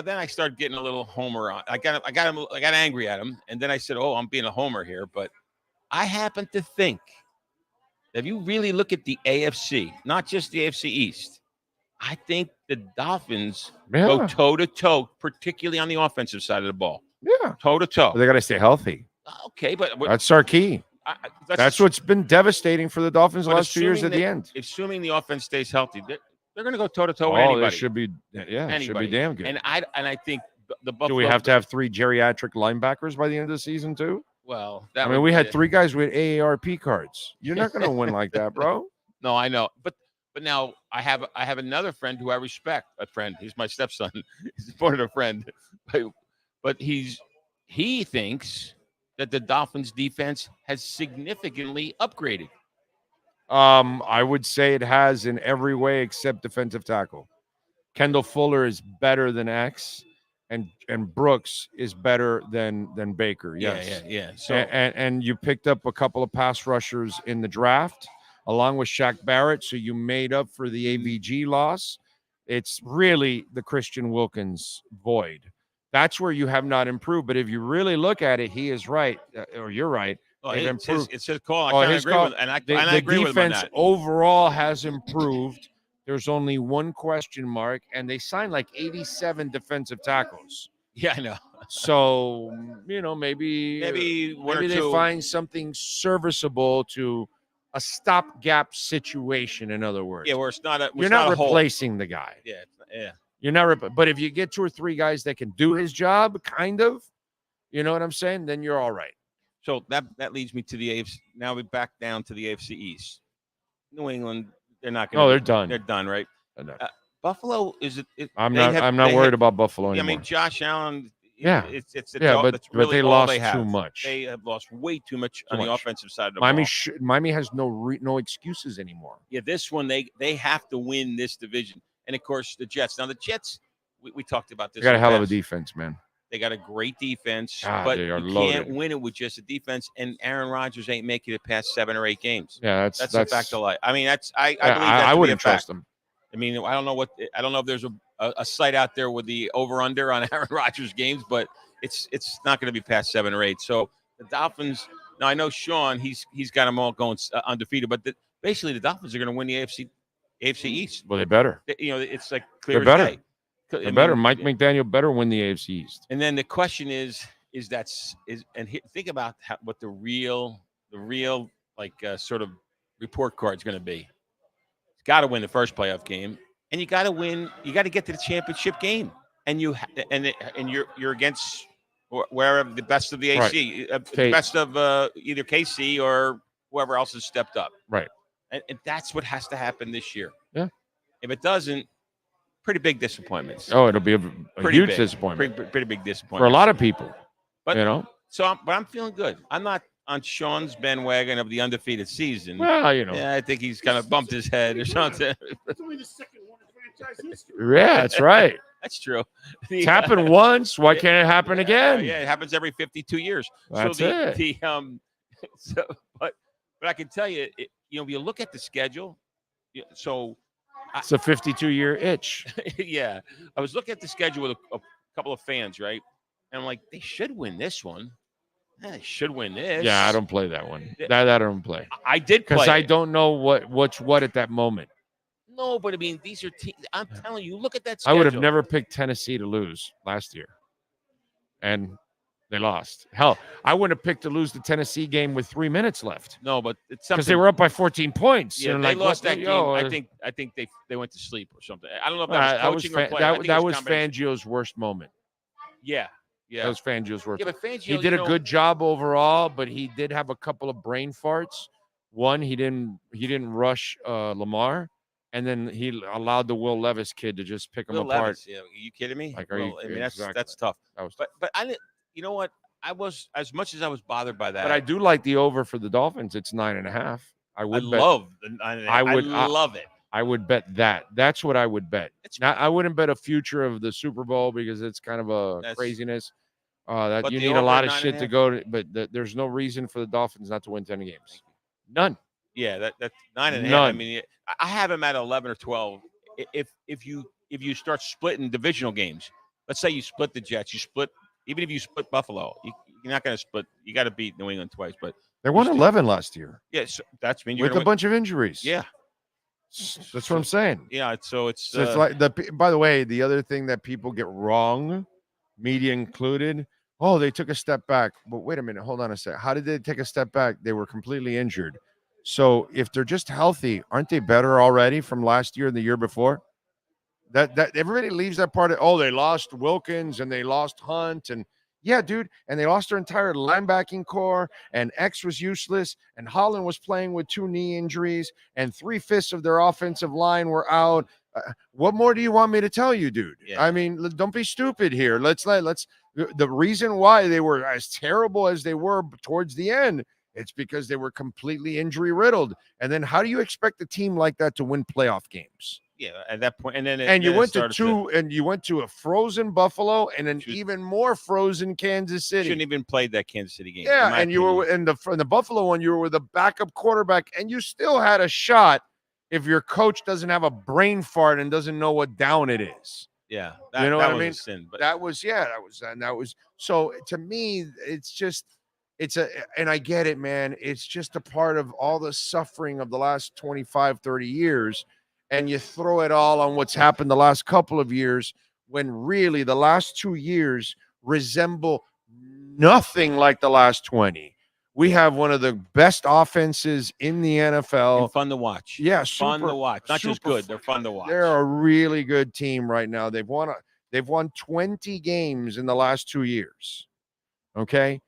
then I started getting a little homer on. I got angry at him, and then I said, "Oh, I'm being a homer here." But I happen to think that if you really look at the AFC, not just the AFC East, I think the Dolphins go toe to toe, particularly on the offensive side of the ball. Yeah, toe to toe. They got to stay healthy. Okay, but that's our key. That's what's been devastating for the Dolphins the last 2 years at the end. Assuming the offense stays healthy, they're going to go toe to toe with anybody. It should be, it should be damn good. And I think the Buffalo. Do we have to have 3 geriatric linebackers by the end of the season too? Well, we had 3 guys with AARP cards. You're not going to win like that, bro. No, I know, but now I have another friend who I respect. A friend, he's my stepson. He's more than a friend, but he thinks that the Dolphins defense has significantly upgraded. I would say it has in every way except defensive tackle. Kendall Fuller is better than X, and Brooks is better than Baker. Yes. Yeah. So and you picked up a couple of pass rushers in the draft along with Shaq Barrett, so you made up for the ABG loss. It's really the Christian Wilkins void. That's where you have not improved. But if you really look at it, he is right, or you're right. Oh, They've improved. It's his call. I Oh, kind of his agree call. with, and I The agree with him on defense that. overall has improved. There's only one question mark, and they signed like 87 defensive tackles. Yeah, I know. So, maybe one or they two. find something serviceable to a stopgap situation. In other words, Yeah, where it's not a. you're not replacing the guy. Yeah. You're not. But if you get 2 or 3 guys that can do his job, kind of, you know what I'm saying? Then you're all right. So that leads me to the AFC. Now we're back down to the AFC East. New England, they're not going to. Oh, they're done. They're done, right? Buffalo is it? I'm not worried about Buffalo anymore. I mean, Josh Allen. Yeah, but they lost too much. They have lost way too much on the offensive side of the Miami. ball. Miami has no excuses anymore. Yeah, this one they have to win this division, and of course the Jets. Now the Jets, we talked about this. They got a hell of a defense, man. They got a great defense, God, but they are you loaded. can't win it with just a defense. And Aaron Rodgers ain't making it past 7 or 8 games. Yeah, that's a fact of life. I mean, I believe I wouldn't trust them. I mean, I don't know if there's a site out there with the over under on Aaron Rodgers games, but it's not going to be past 7 or 8. So the Dolphins. Now I know Sean, he's got them all going undefeated, but basically the Dolphins are going to win the AFC East. Well, they better. It's like clear They're as better. day. They're better. Mike McDaniel better win the AFC East. And then the question is think about what the real sort of report card is going to be. He's got to win the first playoff game, and you got to win. You got to get to the championship game, and you're against wherever the best of the AC, the best of either KC or whoever else has stepped up. Right. And that's what has to happen this year. Yeah. If it doesn't, pretty big disappointments. Oh, it'll be a huge disappointment. Pretty big disappointment for a lot of people. But So I'm feeling good. I'm not on Sean's bandwagon of the undefeated season. Well, I think he's kind of bumped his head or something. It's only the second one in franchise history. Yeah, that's right. That's true. It's happened once. Why can't it happen again? Yeah, it happens every 52 years. That's it. But I can tell you, if you look at the schedule, so. It's a 52-year itch. Yeah. I was looking at the schedule with a couple of fans, right? And I'm like, they should win this one. They should win this. Yeah, I don't play that one. That I don't play. I did play because I don't know what's what at that moment. No, but I mean, these are teams. I'm telling you, look at that schedule. I would have never picked Tennessee to lose last year. And they lost. Hell, I wouldn't have picked to lose the Tennessee game with 3 minutes left. No, but it's because they were up by 14 points. Yeah, they lost that game. I think they went to sleep or something. I don't know if that was coaching or play. That was Fangio's worst moment. Yeah. That was Fangio's worst. Yeah, but Fangio, he did a good job overall, but he did have a couple of brain farts. One, he didn't rush Lamar, and then he allowed the Will Levis kid to just pick him apart. Levis, yeah, are you kidding me? Like, that's tough. But I didn't. You know what? I was, as much as I was bothered by that. But I do like the over for the Dolphins. It's 9.5. I love the 9.5. I love it. I would bet that. That's what I would bet. Now, I wouldn't bet a future of the Super Bowl because it's kind of a craziness. That you need a lot of shit to go to. But there's no reason for the Dolphins not to win 10 games. None. Yeah, that's 9.5. None. I mean, I have him at 11 or 12. If you start splitting divisional games, let's say you split the Jets, even if you split Buffalo, you're not going to split. You got to beat New England twice, but they won 11 last year. Yeah, so that's mean with a bunch of injuries. Yeah, that's what I'm saying. Yeah, so it's like By the way, the other thing that people get wrong, media included. Oh, they took a step back. But wait a minute, hold on a sec. How did they take a step back? They were completely injured. So if they're just healthy, aren't they better already from last year and the year before? That everybody leaves that part of, they lost Wilkins and they lost Hunt and yeah, dude, and they lost their entire linebacking core and X was useless and Holland was playing with 2 knee injuries and 3/5 of their offensive line were out. What more do you want me to tell you, dude? Yeah. I mean, don't be stupid here. Let's the reason why they were as terrible as they were towards the end, it's because they were completely injury riddled. And then how do you expect a team like that to win playoff games? Yeah, at that point, and you went to a frozen Buffalo and an even more frozen Kansas City. Shouldn't even played that Kansas City game. Yeah, and you were in the Buffalo one. You were with a backup quarterback, and you still had a shot if your coach doesn't have a brain fart and doesn't know what down it is. Yeah, you know that what I was mean. A sin, but that was so. To me, it's just and I get it, man. It's just a part of all the suffering of the last 25, 30 years. And you throw it all on what's happened the last couple of years, when really the last 2 years resemble nothing like the last 20. We have one of the best offenses in the NFL. And fun to watch. Yeah, fun to watch. Not just good, they're fun to watch. They're a really good team right now. They've won 20 games in the last 2 years. Okay?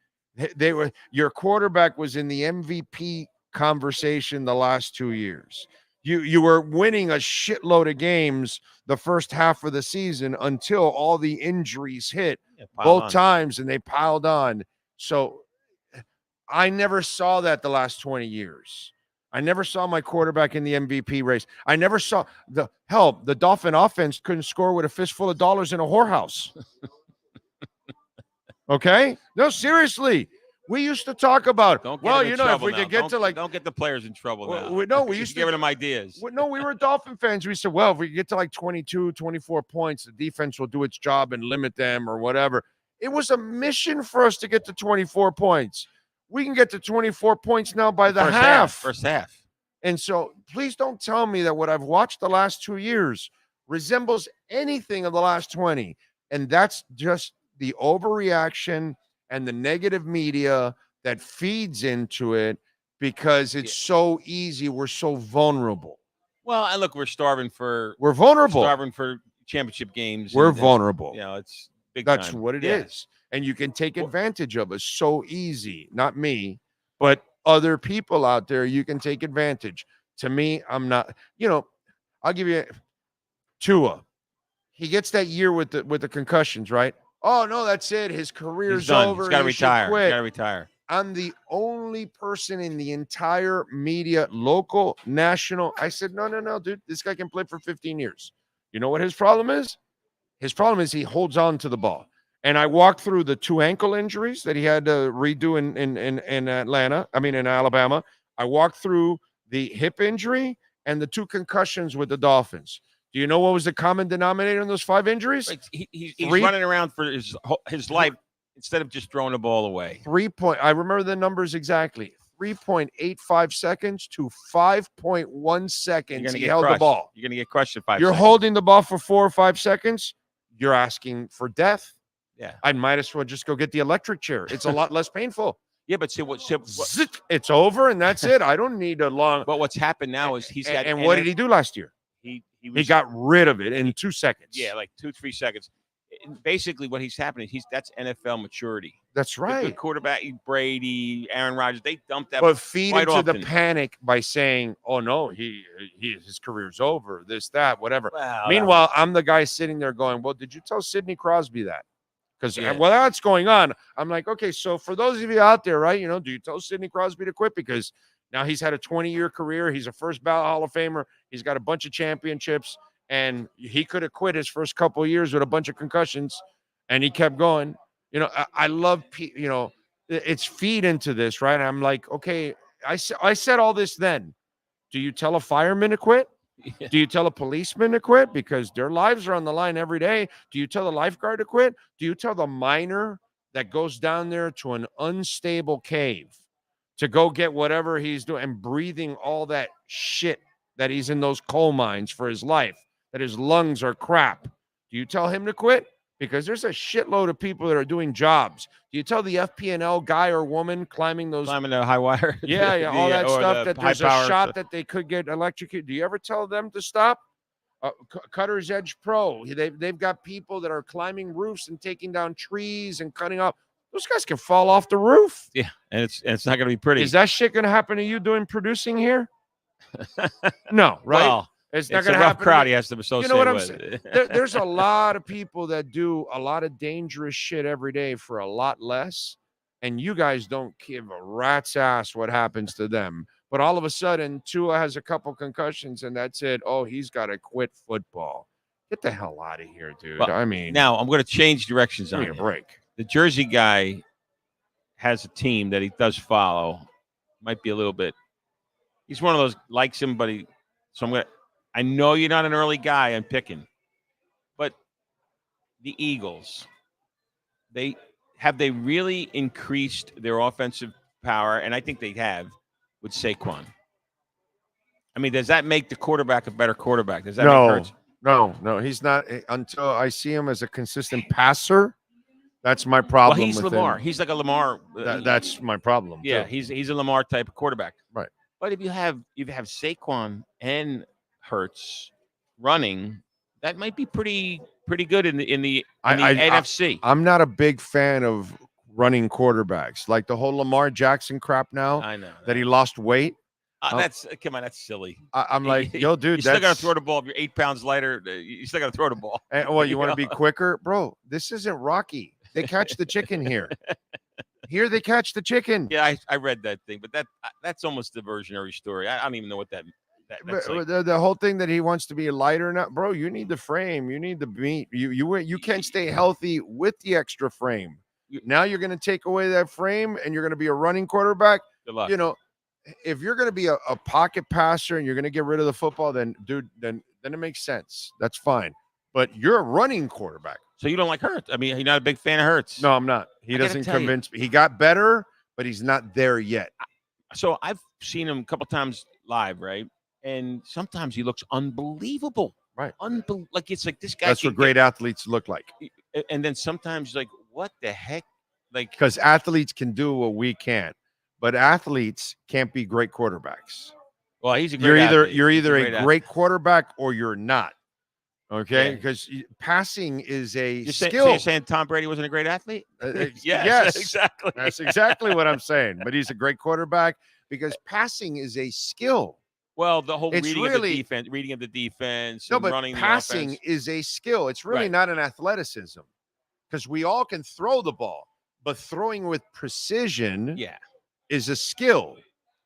They were, your quarterback was in the MVP conversation the last 2 years. You were winning a shitload of games the first half of the season until all the injuries hit both times, and they piled on. So I never saw that the last 20 years. I never saw my quarterback in the MVP race. I never saw the Dolphin offense couldn't score with a fistful of dollars in a whorehouse. Okay? No, seriously. We used to talk about, if we could get to like... Don't get the players in trouble now. We used to give them ideas. We were Dolphin fans. We said, well, if we get to like 22, 24 points, the defense will do its job and limit them or whatever. It was a mission for us to get to 24 points. We can get to 24 points now by the First half. And so please don't tell me that what I've watched the last 2 years resembles anything of the last 20. And that's just the overreaction and the negative media that feeds into it, because it's so easy. We're so vulnerable. Well, and look, we're starving for championship games. We're vulnerable. It's big That's time. what it is. And you can take advantage of us so easy. Not me, but other people out there, you can take advantage. To me, I'm not, I'll give you Tua. He gets that year with the concussions, right? Oh, no, that's it. His career's over. He's got to retire. He's got to retire. I'm the only person in the entire media, local, national. I said, no, dude, this guy can play for 15 years. You know what his problem is? His problem is he holds on to the ball. And I walked through the 2 ankle injuries that he had to redo in Alabama. I walked through the hip injury and the 2 concussions with the Dolphins. Do you know what was the common denominator in those 5 injuries? He's running around for his life instead of just throwing the ball away. I remember the numbers exactly. 3.85 seconds to 5.1 seconds he held the ball. You're going to get crushed at 5 You're seconds. holding the ball for 4 or 5 seconds. You're asking for death. Yeah. I might as well just go get the electric chair. It's a lot less painful. Yeah, but see what it's over and that's it. I don't need a long. But what's happened now is he's got. And what did he do last year? He got rid of it in 2 seconds. Yeah, like 2-3 seconds. And basically, what he's happening, that's NFL maturity. That's right. The good quarterback, Brady, Aaron Rodgers, they dumped that. But feed quite into often. the panic by saying, "Oh no, his career's over. This, that, whatever." Well, Meanwhile, I'm the guy sitting there going, "Well, did you tell Sidney Crosby that?" Because while that's going on, I'm like, okay, so for those of you out there, right, do you tell Sidney Crosby to quit? Because now he's had a 20-year career. He's a first ballot Hall of Famer. He's got a bunch of championships, and he could have quit his first couple of years with a bunch of concussions, and he kept going. I love, it's feed into this, right? I'm like, okay, I said all this then. Do you tell a fireman to quit? Yeah. Do you tell a policeman to quit because their lives are on the line every day? Do you tell the lifeguard to quit? Do you tell the miner that goes down there to an unstable cave to go get whatever he's doing and breathing all that shit that he's in those coal mines for his life, that his lungs are crap? Do you tell him to quit? Because there's a shitload of people that are doing jobs. Do you tell the FP&L guy or woman climbing the high wire? Yeah, all that stuff that there's a shot that they could get electrocuted. Do you ever tell them to stop? Cutter's Edge Pro. They've got people that are climbing roofs and taking down trees and cutting up. Those guys can fall off the roof. Yeah, and it's not going to be pretty. Is that shit going to happen to you doing producing here? No, right? Well, it's not it's going a to rough happen. crowd he has to associate what I'm with. saying? There's a lot of people that do a lot of dangerous shit every day for a lot less, and you guys don't give a rat's ass what happens to them. But all of a sudden, Tua has a couple concussions, and that's it. Oh, he's got to quit football. Get the hell out of here, dude. Well, I mean, now I'm going to change directions on give me a break. The Jersey guy has a team that he does follow. Might be a little bit. He's one of those likes him, but I know you're not an early guy on picking, but the Eagles, have they really increased their offensive power? And I think they have with Saquon. I mean, does that make the quarterback a better quarterback? Does that make Hurts? No, he's not. Until I see him as a consistent passer, that's my problem. Well, he's with Lamar. him. He's like a Lamar. That's my problem. Yeah, too. he's a Lamar type of quarterback. Right. But if you have Saquon and Hurts running, that might be pretty good in the NFC. I'm not a big fan of running quarterbacks, like the whole Lamar Jackson crap now. I know that he lost weight. That's silly. I'm like, yo, dude, you still got to throw the ball. If you're 8 pounds lighter, you still got to throw the ball. And, you want to be quicker, bro? This isn't Rocky. They catch the chicken here. Here they catch the chicken. Yeah, I read that thing, but that's almost a diversionary story. I don't even know what that's like. The whole thing that he wants to be lighter now, bro. You need the frame. You need the meat. You can't stay healthy with the extra frame. Now you're going to take away that frame, and you're going to be a running quarterback. Good luck. You know, if you're going to be a pocket passer and you're going to get rid of the football, then it makes sense. That's fine. But you're a running quarterback. So you don't like Hurts? I mean, you're not a big fan of Hurts? No, I'm not. He doesn't convince me. He got better, but he's not there yet. So I've seen him a couple times live, right? And sometimes he looks unbelievable. Right. Like it's like this guy. That's what great athletes look like. And then sometimes like, what the heck? Like, because athletes can do what we can't, but athletes can't be great quarterbacks. Well, he's a great athlete. You're either a great quarterback or you're not. Okay, because passing is a skill. So you're saying Tom Brady wasn't a great athlete? Yes, exactly. That's exactly what I'm saying. But he's a great quarterback because passing is a skill. Well, the whole reading of the defense. No, but running passing the offense is a skill. It's really not an athleticism, because we all can throw the ball, but throwing with precision, is a skill.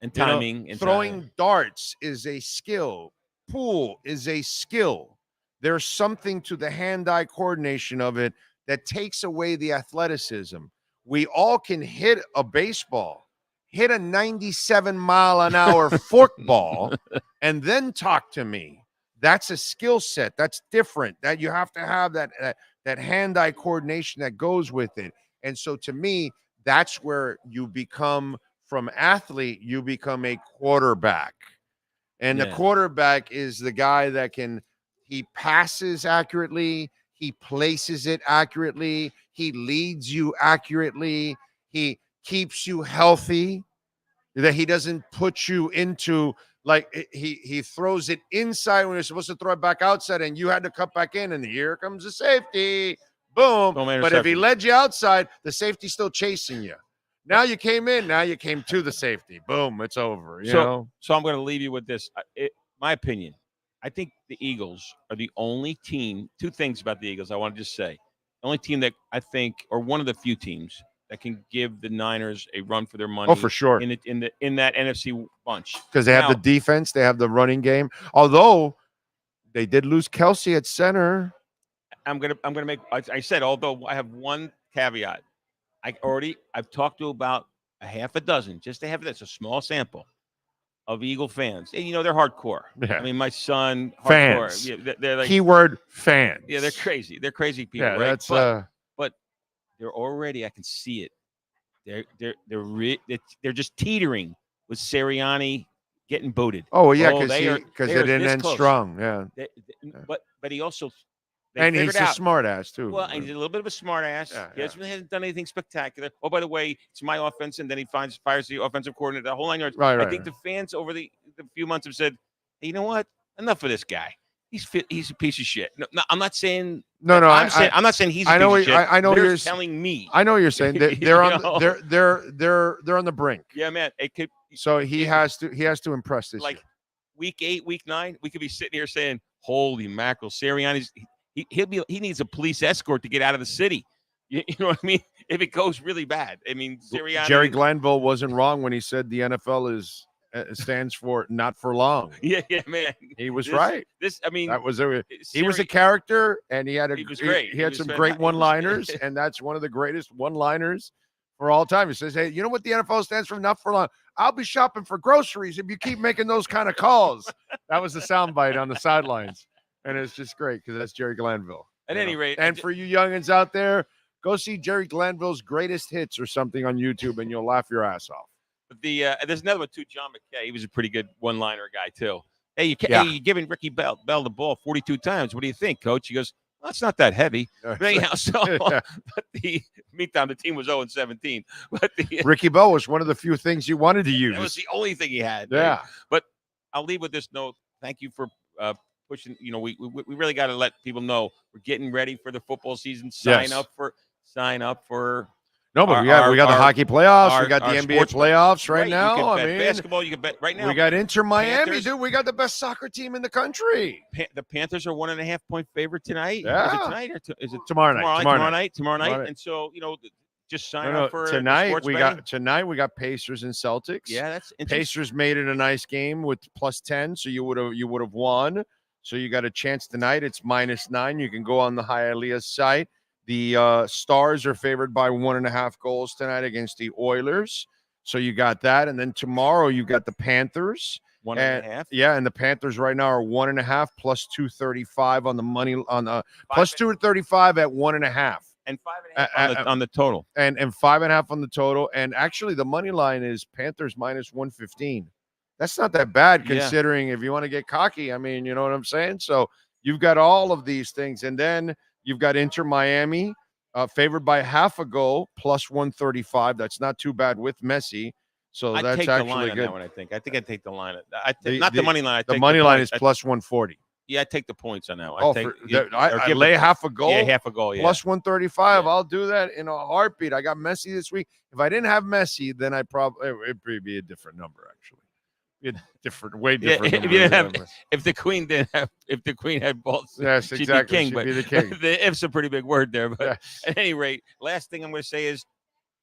And timing. And throwing darts is a skill. Pool is a skill. There's something to the hand-eye coordination of it that takes away the athleticism. We all can hit a baseball, hit a 97-mile-an-hour forkball, and then talk to me. That's a skill set. That's different. That you have to have that hand-eye coordination that goes with it. And so to me, that's where you become, from athlete, you become a quarterback. And the quarterback is the guy that he passes accurately, he places it accurately, he leads you accurately, he keeps you healthy, that he doesn't put you into, like, he throws it inside when you're supposed to throw it back outside and you had to cut back in, and here comes the safety. Boom. But if he led you outside, the safety's still chasing you. Now you came in, now you came to the safety. Boom, it's over. So I'm going to leave you with this. My opinion, I think the Eagles are the only team. Two things about the Eagles I want to just say. The only team that I think, or one of the few teams that can give the Niners a run for their money. Oh, for sure. In that NFC bunch. Because they have the defense, they have the running game. Although they did lose Kelsey at center. I'm gonna make. I said, although I have one caveat. I've talked to about a half a dozen, just a half. That's a small sample of Eagle fans, and they're hardcore. Yeah. I mean, my son, fans. hardcore. Yeah, they're like keyword fans. Yeah, they're crazy. They're crazy people. Yeah, right? that's but they're already. I can see it. They're just teetering with Sirianni getting booted. Oh yeah, because they didn't end strong. Yeah. But he also. And he's a smart ass too. Well, and he's a little bit of a smart ass. He hasn't done anything spectacular. Oh, by the way, it's my offense, and then he fires the offensive coordinator. The whole 9 yards. Right. I think the fans over the few months have said, hey, you know what? Enough of this guy. He's a piece of shit. No, I'm not saying. No. I'm not saying he's. A piece of shit. I know you're telling me. I know what you're saying. They're on. They're on the brink. Yeah, man. It could. So he has to impress this. Like year. week 8, week 9, we could be sitting here saying, "Holy mackerel, Sirianni's." He needs a police escort to get out of the city. You know what I mean? If it goes really bad. I mean, Sirianni. Jerry Glanville wasn't wrong when he said the NFL stands for not for long. Yeah, man. He was right. He was a character, and he had great. He had some great one-liners, and that's one of the greatest one-liners for all time. He says, "Hey, you know what the NFL stands for? Not for long. I'll be shopping for groceries if you keep making those kind of calls." That was the soundbite on the sidelines. And it's just great because that's Jerry Glanville. At any rate. And for you youngins out there, Go see Jerry Glanville's greatest hits or something on YouTube, and you'll laugh your ass off. But there's another one too, John McKay. He was a pretty good one-liner guy too. Hey, you're giving Ricky Bell the ball 42 times. What do you think, Coach? He goes, well, that's not that heavy. But anyhow, but meantime, the team was 0-17. But Ricky Bell was one of the few things you wanted to use. That was the only thing he had. Yeah. Right? But I'll leave with this note. Thank you for pushing. We really got to let people know we're getting ready for the football season. Sign up for. No, but we got the hockey playoffs. We got the NBA playoffs right now. You can bet basketball. You can bet right now. We got Inter Miami, Panthers. dude. We got the best soccer team in the country. The Panthers are 1.5-point favorite tonight. Yeah. Is it tonight or is it tomorrow night? Tomorrow night. And so just sign up for tonight. Tonight we got Pacers and Celtics. Yeah, that's interesting. Pacers made it a nice game with +10, so you would have won. So you got a chance tonight. It's -9. You can go on the Hialeah site. The Stars are favored by 1.5 goals tonight against the Oilers. So you got that. And then tomorrow you got the Panthers. 1.5. Yeah, and the Panthers right now are 1.5 plus 235 on the money on the plus 235 at 1.5. And 5.5 on the total. And 5.5 on the total. And actually the money line is Panthers -115. That's not that bad considering if you want to get cocky. I mean, you know what I'm saying? So you've got all of these things. And then you've got Inter Miami favored by half a goal plus 135. That's not too bad with Messi. So I'd that's take the actually line on good. that one, I think I'd take the line. Not the money line. The money line is plus 140. Yeah, I take the points on that one. I lay half a goal. Yeah, half a goal. Yeah, plus 135. Yeah. I'll do that in a heartbeat. I got Messi this week. If I didn't have Messi, then it'd probably be a different number actually. Way different. If the Queen had balls, yes, she'd exactly. be king. She'd but be the king. The if's a pretty big word there. But yes. At any rate, last thing I'm going to say is,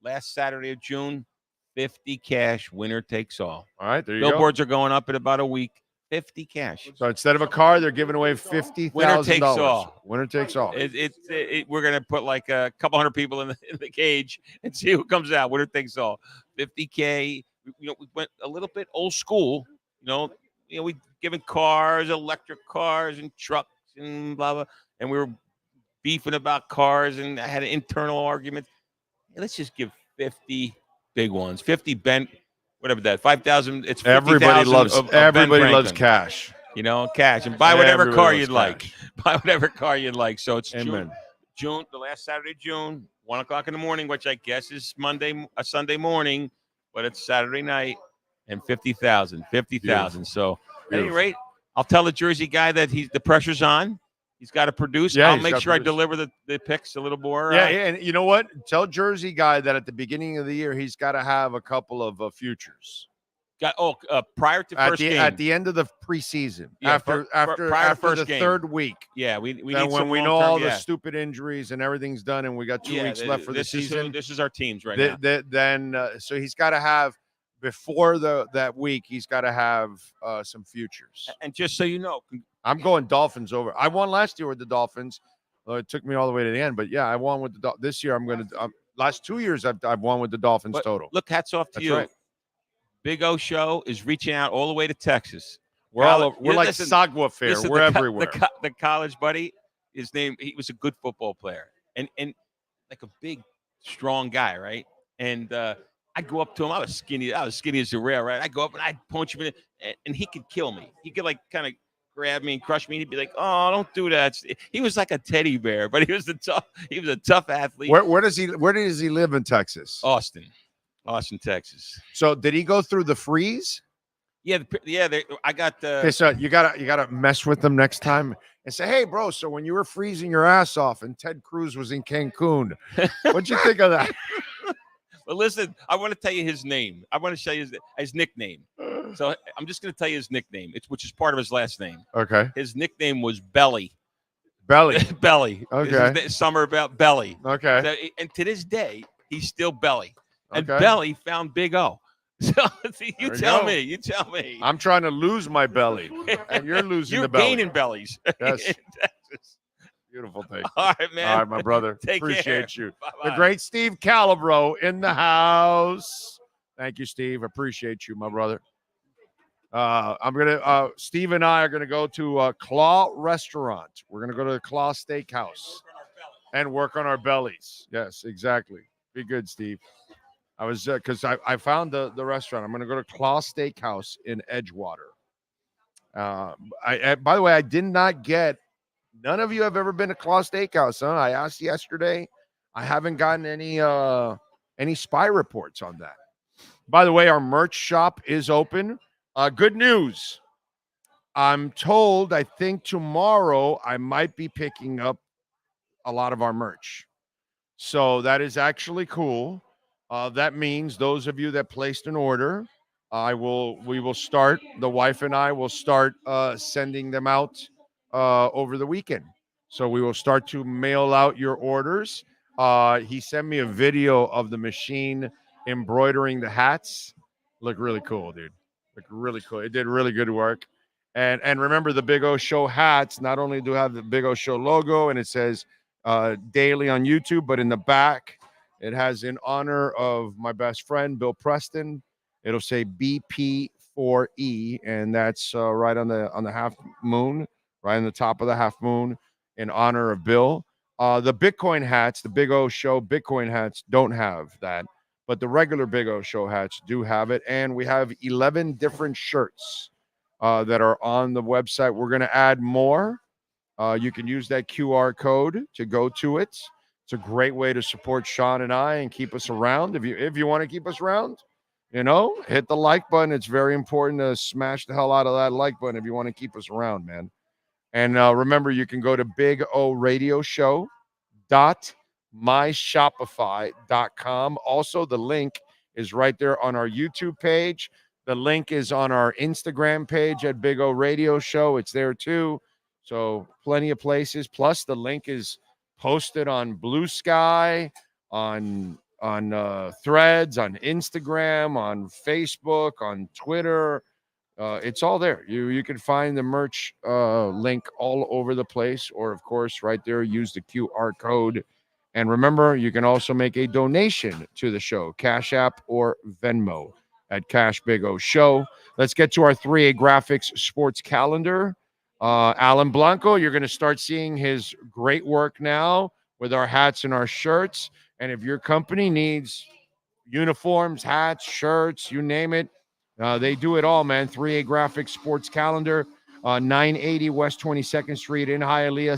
last Saturday of June, 50 cash, winner takes all. All right, there you go. Billboards are going up in about a week. 50 cash. So instead of a car, they're giving away $50,000. Winner takes all. Winner takes all. We're going to put like a couple hundred people in the cage and see who comes out. Winner takes all. 50K. We went a little bit old school. We given cars, electric cars, and trucks, and blah blah, and we were beefing about cars, and I had an internal argument. Hey, let's just give 50 big ones, 50 bent, whatever that 5,000. It's 50, everybody loves cash. Cash, and buy whatever car you'd like. Buy whatever car you'd like. So it's June, the last Saturday of June, 1:00 in the morning, which I guess is Sunday morning, but it's Saturday night. And 50,000. So at any rate, I'll tell the Jersey guy that the pressure's on. He's got to produce. Yeah, I'll make sure I deliver the picks a little more. Yeah, and you know what? Tell Jersey guy that at the beginning of the year he's got to have a couple of futures. Prior to first game. At the end of the preseason. Yeah, after first the game. third week. Yeah, we need when some we know all the stupid injuries and everything's done and we got 2 weeks left for the season. This is our teams right now. Then so he's got to have. Before that week, he's got to have some futures. And just so you know, I'm going Dolphins over. I won last year with the Dolphins. It took me all the way to the end, but yeah, I won with the this year. I'm going to last 2 years I've won with the Dolphins total. Look, hats off to you. Right. Big O Show is reaching out all the way to Texas. We're like Sagwa Fair. We're everywhere. The college buddy, his name. He was a good football player and like a big, strong guy, right? And I go up to him. I was skinny as a rail, right? I go up and I punch him and he could kill me. He could like kind of grab me and crush me. And he'd be like, "Oh, don't do that." He was like a teddy bear, but he was a tough athlete. Where does he live in Texas? Austin, Texas. So did he go through the freeze? Yeah. I got the. Okay, so you gotta mess with them next time and say, "Hey, bro. So when you were freezing your ass off and Ted Cruz was in Cancun, what'd you think of that?" But listen, I want to tell you his name. I want to show you his nickname. So I'm just going to tell you his nickname, which is part of his last name. Okay. His nickname was Belly. Belly. Belly. Okay. Summer about Belly. Okay. So, and to this day, he's still Belly. And Belly found Big O. So you tell me. I'm trying to lose my belly, and you're losing the belly. You're gaining bellies. Yes. Beautiful thing. All right, man. All right, my brother. Take Appreciate care. you. Bye-bye. The great Steve Calabro in the house. Thank you, Steve. Appreciate you, my brother. Steve and I are gonna go to Claw Restaurant. We're gonna go to the Claw Steakhouse. And work on our bellies. Yes, exactly. Be good, Steve. I was because I found the restaurant. I'm going to go to Claw Steakhouse in Edgewater. By the way, I did not get. None of you have ever been to Claw Steakhouse, huh? I asked yesterday. I haven't gotten any spy reports on that. By the way, our merch shop is open. Good news. I'm told. I think tomorrow I might be picking up a lot of our merch. So that is actually cool. That means those of you that placed an order, we will start, the wife and I will start sending them out over the weekend. So we will start to mail out your orders. He sent me a video of the machine embroidering the hats. Look really cool, dude. Look really cool. It did really good work. And remember, the Big O Show hats not only do have the Big O Show logo and it says daily on YouTube, but in the back it has, in honor of my best friend Bill Preston, it'll say BP4E, and that's right on the half moon, right on the top of the half moon, in honor of Bill. The Bitcoin hats, the Big O Show Bitcoin hats, don't have that, but the regular Big O Show hats do have it, and we have 11 different shirts that are on the website. We're going to add more. You can use that QR code to go to it. It's a great way to support Sean and I and keep us around. If you want to keep us around, hit the like button. It's very important to smash the hell out of that like button if you want to keep us around, man. And remember, you can go to bigoradioshow.myshopify.com. Also, the link is right there on our YouTube page. The link is on our Instagram page at Big O Radio Show. It's there too. So plenty of places. Plus, the link is posted on Blue Sky, on Threads, on Instagram, on Facebook, on Twitter. It's all there. You can find the merch link all over the place, or of course, right there, use the QR code. And remember, you can also make a donation to the show, Cash App or Venmo at Cash Big O Show. Let's get to our 3A Graphics sports calendar. Alan Blanco, you're going to start seeing his great work now with our hats and our shirts. And if your company needs uniforms, hats, shirts, you name it, they do it all, man. 3A Graphics sports calendar, 980 West 22nd Street in Hialeah,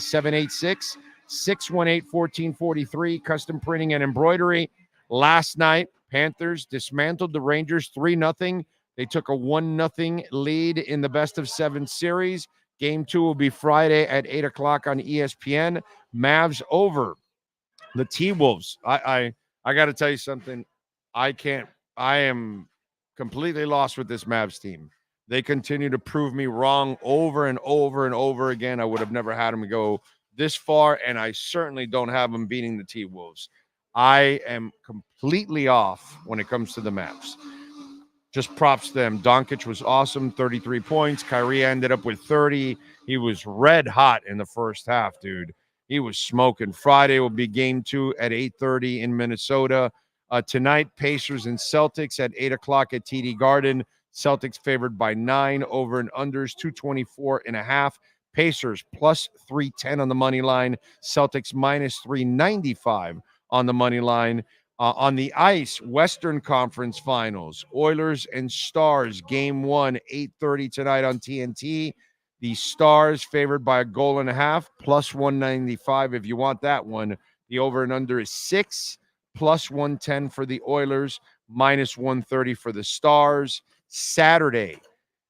786-618-1443. Custom printing and embroidery. Last night, Panthers dismantled the Rangers 3-0. They took a 1-0 lead in the best-of-7 series. Game 2 will be Friday at 8 o'clock on ESPN. Mavs over the T-Wolves. I got to tell you something. I am completely lost with this Mavs team. They continue to prove me wrong over and over and over again. I would have never had them go this far, and I certainly don't have them beating the T-Wolves. I am completely off when it comes to the Mavs. Just props to them. Doncic was awesome, 33 points. Kyrie ended up with 30. He was red hot in the first half, dude. He was smoking. Friday will be game 2 at 8:30 in Minnesota. Tonight, Pacers and Celtics at 8 o'clock at TD Garden. Celtics favored by 9, over and unders 224.5. Pacers plus 310 on the money line. Celtics minus 395 on the money line. On the ice, Western Conference Finals, Oilers and Stars, Game 1, 8:30 tonight on TNT. The Stars favored by 1.5 goals, plus 195 if you want that one. The over and under is 6, plus 110 for the Oilers, minus 130 for the Stars. Saturday,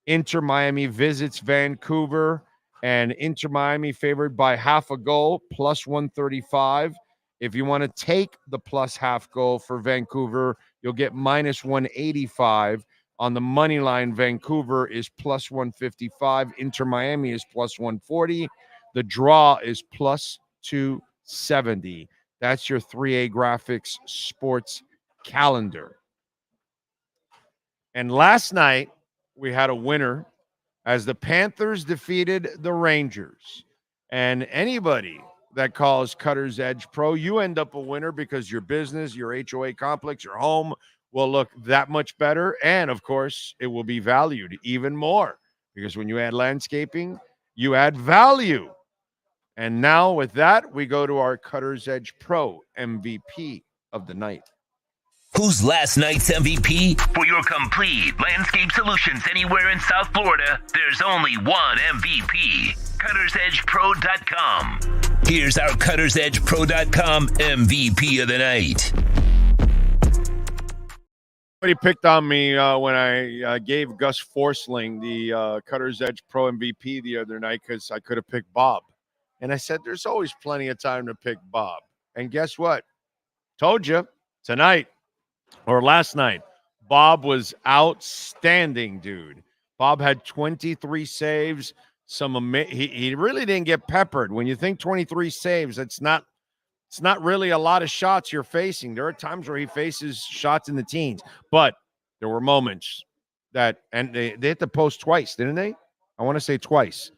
Inter Miami visits Vancouver, and Inter Miami favored by 0.5 goal, plus 135. If you want to take the plus 0.5 goal for Vancouver, you'll get minus 185. On the money line, Vancouver is plus 155. Inter Miami is plus 140. The draw is plus 270. That's your 3A Graphics sports calendar. And last night, we had a winner as the Panthers defeated the Rangers. And anybody that calls Cutter's Edge Pro, you end up a winner because your business, your HOA complex, your home will look that much better. And, of course, it will be valued even more because when you add landscaping, you add value. And now with that, we go to our Cutter's Edge Pro MVP of the night. Who's last night's MVP? For your complete landscape solutions anywhere in South Florida, there's only one MVP. CuttersEdgePro.com. Here's our CuttersEdgePro.com MVP of the night. Somebody picked on me when I gave Gus Forsling the Cutter's Edge Pro MVP the other night because I could have picked Bob. And I said, there's always plenty of time to pick Bob. And guess what? Told you, tonight or last night, Bob was outstanding, dude. Bob had 23 saves. He really didn't get peppered. When you think 23 saves, it's not really a lot of shots you're facing. There are times where he faces shots in the teens, but there were moments and they hit the post twice, didn't they? I want to say twice.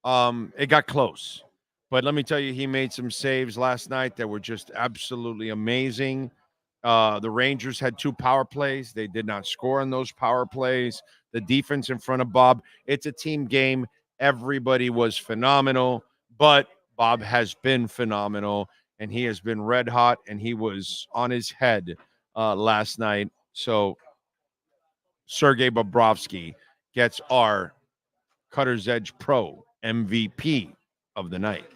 It got close, but let me tell you, he made some saves last night that were just absolutely amazing. The Rangers had 2 power plays. They did not score on those power plays. The defense in front of Bob, it's a team game. Everybody was phenomenal, but Bob has been phenomenal, and he has been red hot, and he was on his head last night. So Sergei Bobrovsky gets our Cutter's Edge Pro MVP of the night.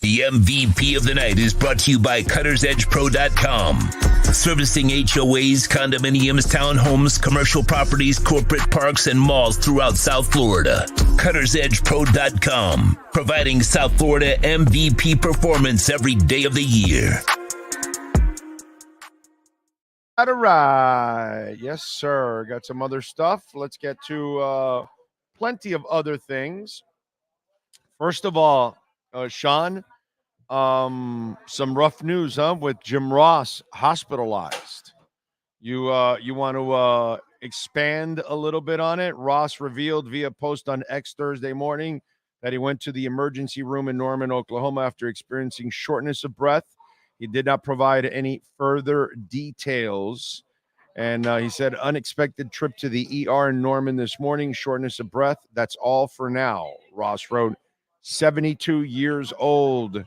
The MVP of the night is brought to you by CuttersEdgePro.com. Servicing HOAs, condominiums, townhomes, commercial properties, corporate parks, and malls throughout South Florida. CuttersEdgePro.com. Providing South Florida MVP performance every day of the year. All right. Yes, sir. Got some other stuff. Let's get to plenty of other things. First of all, Sean, some rough news, with Jim Ross hospitalized. You want to expand a little bit on it? Ross revealed via post on X Thursday morning that he went to the emergency room in Norman, Oklahoma after experiencing shortness of breath. He did not provide any further details. And he said, unexpected trip to the ER in Norman this morning, shortness of breath. That's all for now. Ross wrote, 72 years old.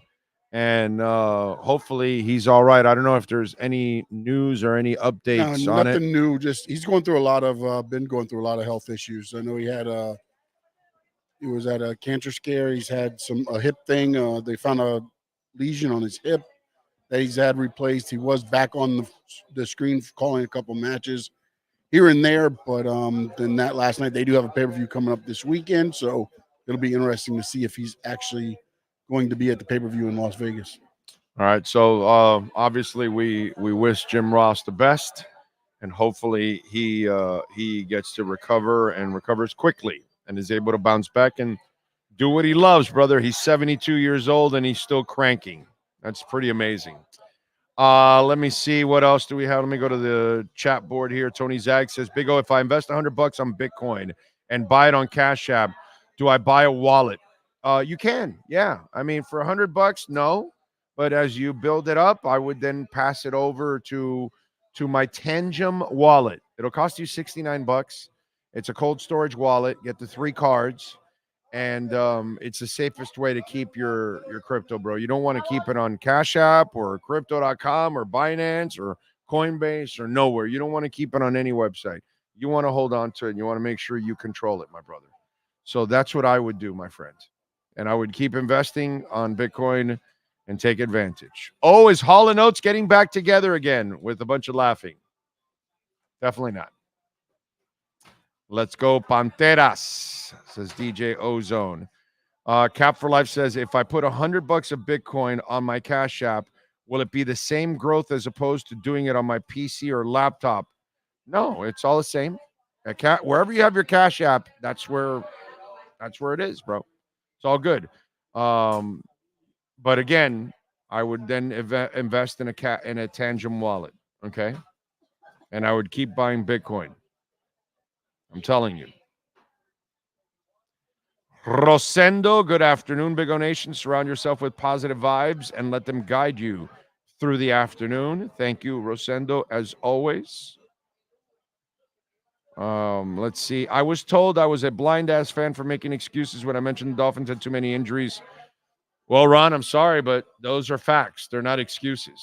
And hopefully he's all right. I don't know if there's any news or any updates on it. Nothing new. Just he's going through a lot of health issues. I know he was at a cancer scare. He's had a hip thing. They found a lesion on his hip that he's had replaced. He was back on the screen calling a couple matches here and there, but then that last night they do have a pay-per-view coming up this weekend, so it'll be interesting to see if he's actually going to be at the pay-per-view in Las Vegas. All right, so obviously we wish Jim Ross the best, and hopefully he gets to recover and recovers quickly and is able to bounce back and do what he loves, brother. He's 72 years old and he's still cranking. That's pretty amazing. Let me see. What else do we have? Let me go to the chat board here. Tony Zag says, Big O, if I invest $100 on Bitcoin and buy it on Cash App, do I buy a wallet? You can. Yeah. I mean, for $100, no. But as you build it up, I would then pass it over to my Tangem wallet. It'll cost you $69. It's a cold storage wallet. Get the 3 cards. And it's the safest way to keep your crypto, bro. You don't want to keep it on Cash App or Crypto.com or Binance or Coinbase or nowhere. You don't want to keep it on any website. You want to hold on to it. And you want to make sure you control it, my brother. So that's what I would do, my friend. And I would keep investing on Bitcoin and take advantage. Oh, is Hall & Oates getting back together again with a bunch of laughing? Definitely not. Let's go Panteras, says DJ Ozone. Cap for Life says, if I put $100 of Bitcoin on my Cash App, will it be the same growth as opposed to doing it on my PC or laptop? No, it's all the same. Wherever you have your Cash App, that's where it is, bro. It's all good. But again, I would then invest in a Tangem wallet, okay? And I would keep buying Bitcoin. I'm telling you. Rosendo, good afternoon, Big O Nation. Surround yourself with positive vibes and let them guide you through the afternoon. Thank you, Rosendo, as always. Let's see. I was told I was a blind-ass fan for making excuses when I mentioned the Dolphins had too many injuries. Well, Ron, I'm sorry, but those are facts. They're not excuses.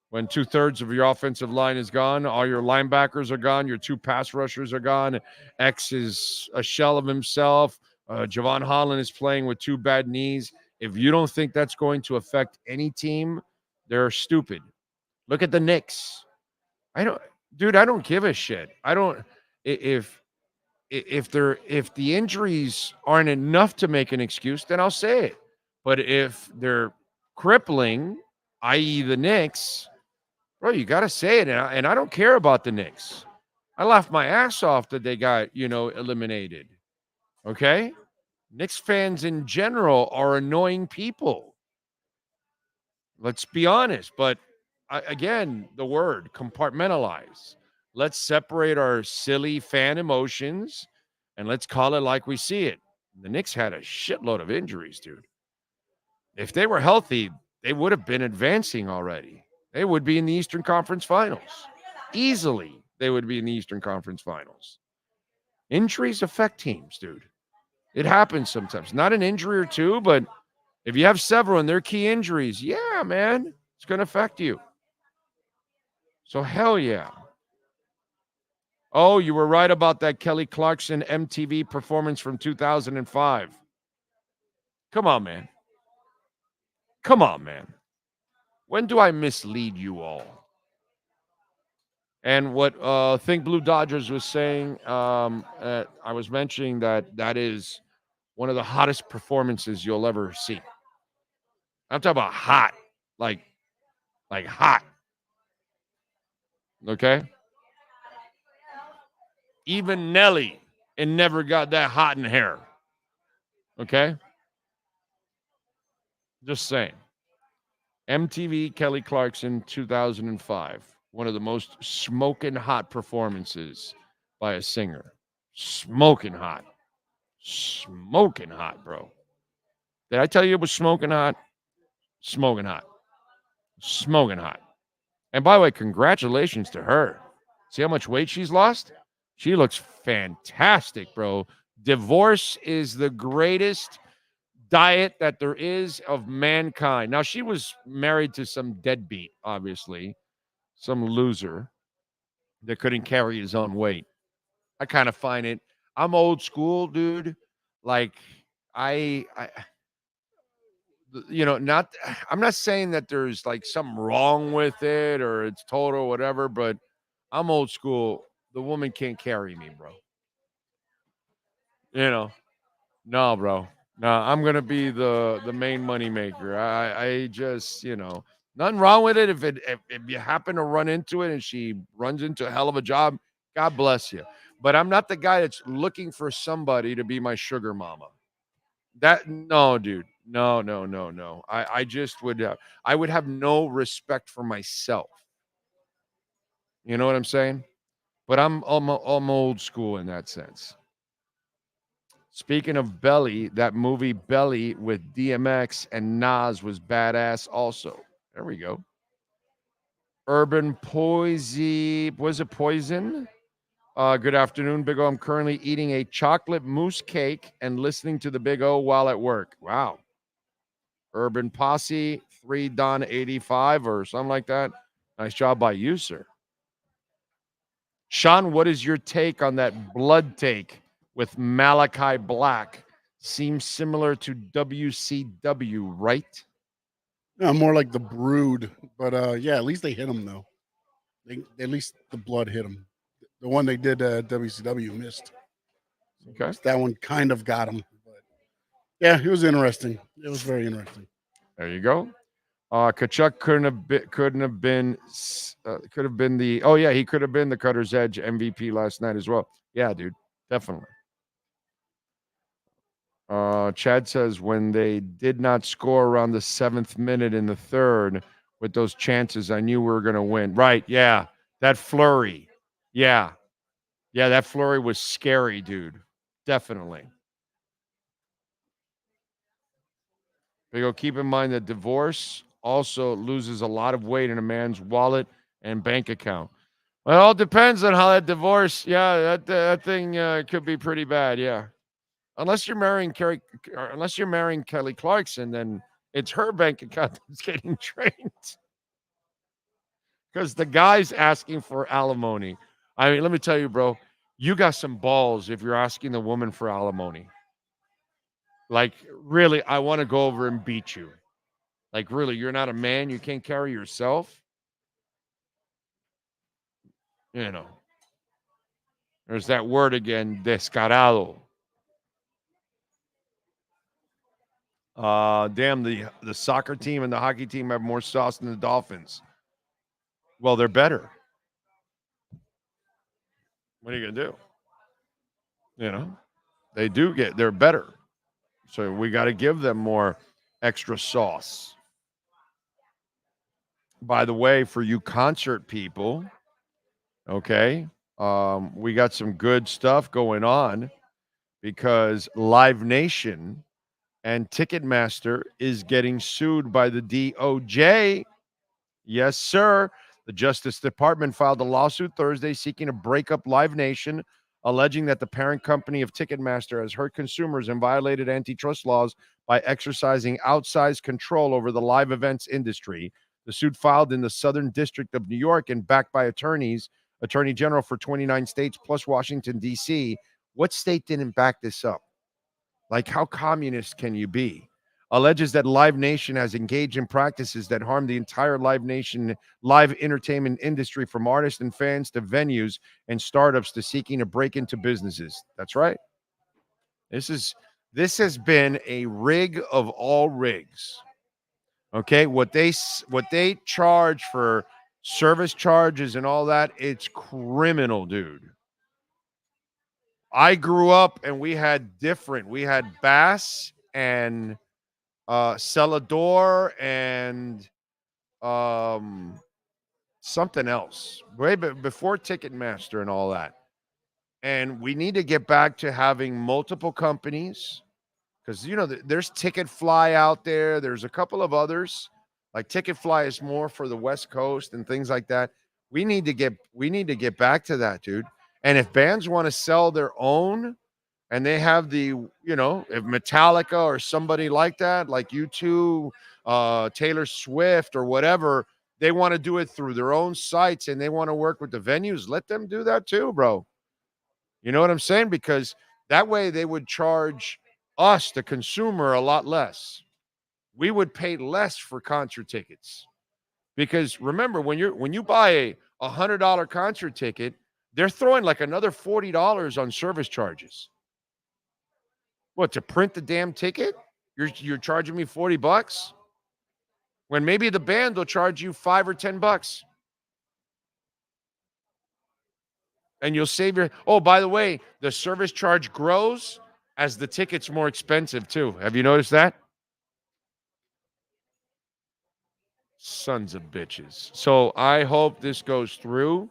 When 2/3 of your offensive line is gone, all your linebackers are gone, your 2 pass rushers are gone, X is a shell of himself, Javon Holland is playing with 2 bad knees. If you don't think that's going to affect any team, they're stupid. Look at the Knicks. I don't give a shit. If the injuries aren't enough to make an excuse, then I'll say it. But if they're crippling, i.e. the Knicks, bro, you got to say it. And I don't care about the Knicks. I laughed my ass off that they got, eliminated. Okay? Knicks fans in general are annoying people. Let's be honest. But again, the word compartmentalize. Let's separate our silly fan emotions and let's call it like we see it. The Knicks had a shitload of injuries, dude. If they were healthy, they would have been advancing already. They would be in the Eastern Conference Finals. Easily, they would be in the Eastern Conference Finals. Injuries affect teams, dude. It happens sometimes. Not an injury or two, but if you have several and they're key injuries, yeah, man, it's going to affect you. So hell yeah. Oh, you were right about that Kelly Clarkson MTV performance from 2005. Come on, man. Come on, man. When do I mislead you all? And what Think Blue Dodgers was saying, I was mentioning that is one of the hottest performances you'll ever see. I'm talking about hot, like hot. Okay? Even Nelly and never got that hot in hair. Okay? Just saying. MTV Kelly Clarkson 2005. One of the most smoking hot performances by a singer. Smoking hot. Smoking hot, bro. Did I tell you it was smoking hot? Smoking hot. Smoking hot. And by the way, congratulations to her. See how much weight she's lost? She looks fantastic, bro. Divorce is the greatest diet that there is of mankind. Now, she was married to some deadbeat, obviously. Some loser that couldn't carry his own weight. I kind of find it. I'm old school, dude. Like, I'm not saying that there's like something wrong with it or it's total whatever, but I'm old school. The woman can't carry me, bro. No, bro. No, I'm going to be the main money maker. I just, nothing wrong with it. If you happen to run into it and she runs into a hell of a job, God bless you. But I'm not the guy that's looking for somebody to be my sugar mama. No, dude. No. I just would I would have no respect for myself. You know what I'm saying? But I'm old school in that sense. Speaking of Belly, that movie Belly with DMX and Nas was badass also. There we go. Urban Poison. Was it Poison? Good afternoon, Big O. I'm currently eating a chocolate mousse cake and listening to the Big O while at work. Wow. Urban Posse, 3 Don 85 or something like that. Nice job by you, sir. Sean, what is your take on that blood take with Malachi Black? Seems similar to WCW, right? No, more like the Brood. But yeah, at least they hit him though. At least the blood hit him. The one they did WCW missed. Okay. That one kind of got him. But yeah, it was interesting. It was very interesting. There you go. Kachuk could have been the he could have been the Cutter's Edge MVP last night as well. Yeah, dude, definitely. Chad says when they did not score around the 7th minute in the third with those chances, I knew we were going to win. Right? Yeah, that flurry. Yeah, that flurry was scary, dude. Definitely. They go. Keep in mind that divorce also loses a lot of weight in a man's wallet and bank account. Well, it all depends on how that divorce. Yeah, that thing could be pretty bad. Yeah, unless you're marrying Kelly Clarkson, then It's her bank account that's getting drained because the guy's asking for alimony. I mean, let me tell you, bro, you got some balls if you're asking the woman for alimony. Like, really, I want to go over and beat you. Like, really, you're not a man. You can't carry yourself. You know, there's that word again, descarado. Damn, the soccer team and the hockey team have more sauce than the Dolphins. Well, they're better. What are you gonna do? You know, they're better. So we got to give them more extra sauce. By the way, for you concert people, okay, we got some good stuff going on because Live Nation and Ticketmaster is getting sued by the DOJ. Yes, sir. The Justice Department filed a lawsuit Thursday seeking to break up Live Nation, alleging that the parent company of Ticketmaster has hurt consumers and violated antitrust laws by exercising outsized control over the live events industry. The suit filed in the Southern District of New York and backed by attorneys, Attorney General for 29 states plus Washington, D.C. What state didn't back this up? Like, how communist can you be? Alleges that Live Nation has engaged in practices that harm the entire Live Nation live entertainment industry, from artists and fans to venues and startups to seeking to break into businesses. That's right. This has been a rig of all rigs. Okay, what they charge for service charges and all that, it's criminal, dude. I grew up and we had bass and Celador and something else way before Ticketmaster and all that. And we need to get back to having multiple companies because, you know, there's Ticketfly out there. There's a couple of others. Like Ticketfly is more for the West Coast and things like that. We need to get back to that, dude. And if bands want to sell their own and they have the, you know, if Metallica or somebody like that, like U2, Taylor Swift or whatever, they want to do it through their own sites and they want to work with the venues, let them do that too, bro. You know what I'm saying? Because that way they would charge us, the consumer, a lot less. We would pay less for concert tickets. Because remember, when you buy a $100 concert ticket, they're throwing like another $40 on service charges. What, to print the damn ticket? You're charging me $40 when maybe the band will charge you $5 or $10. And you'll save your, oh, by the way, the service charge grows as the ticket's more expensive too. Have you noticed that? Sons of bitches. So I hope this goes through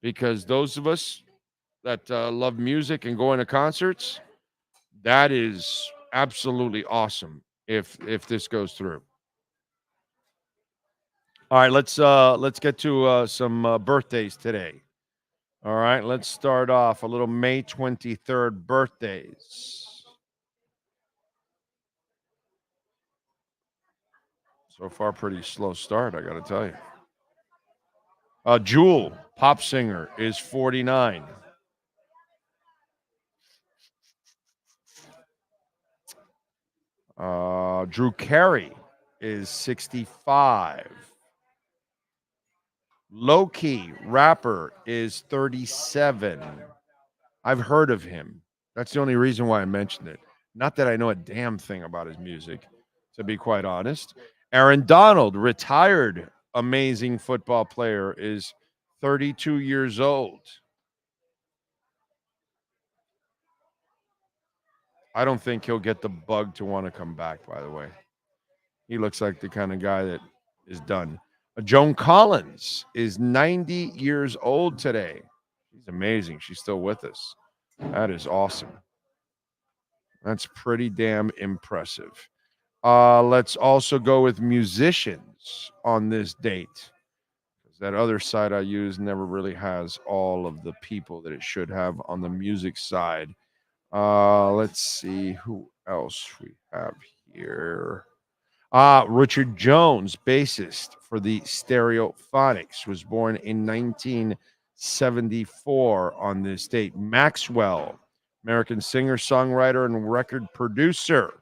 because those of us that love music and going to concerts, that is absolutely awesome if this goes through. All right, let's get to some birthdays today. All right, let's start off a little May 23rd birthdays. So far, pretty slow start, I got to tell you. Jewel, pop singer, is 49. Drew Carey is 65. Low-key rapper is 37. I've heard of him. That's the only reason why I mentioned it. Not that I know a damn thing about his music, to be quite honest. Aaron Donald, retired amazing football player, is 32 years old. I don't think he'll get the bug to want to come back, by the way. He looks like the kind of guy that is done. Joan Collins is 90 years old today. She's amazing. She's still with us. That is awesome. That's pretty damn impressive. Let's also go with musicians on this date. That other site I use never really has all of the people that it should have on the music side. Let's see who else we have here. Richard Jones, bassist for the Stereophonics, was born in 1974 on this date. Maxwell, American singer, songwriter, and record producer,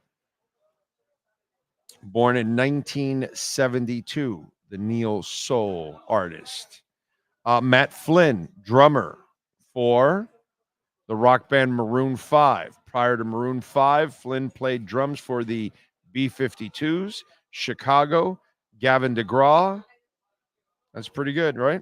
born in 1972, the neo soul artist. Matt Flynn, drummer for the rock band Maroon 5. Prior to Maroon 5, Flynn played drums for the B-52s, Chicago, Gavin DeGraw. That's pretty good, right?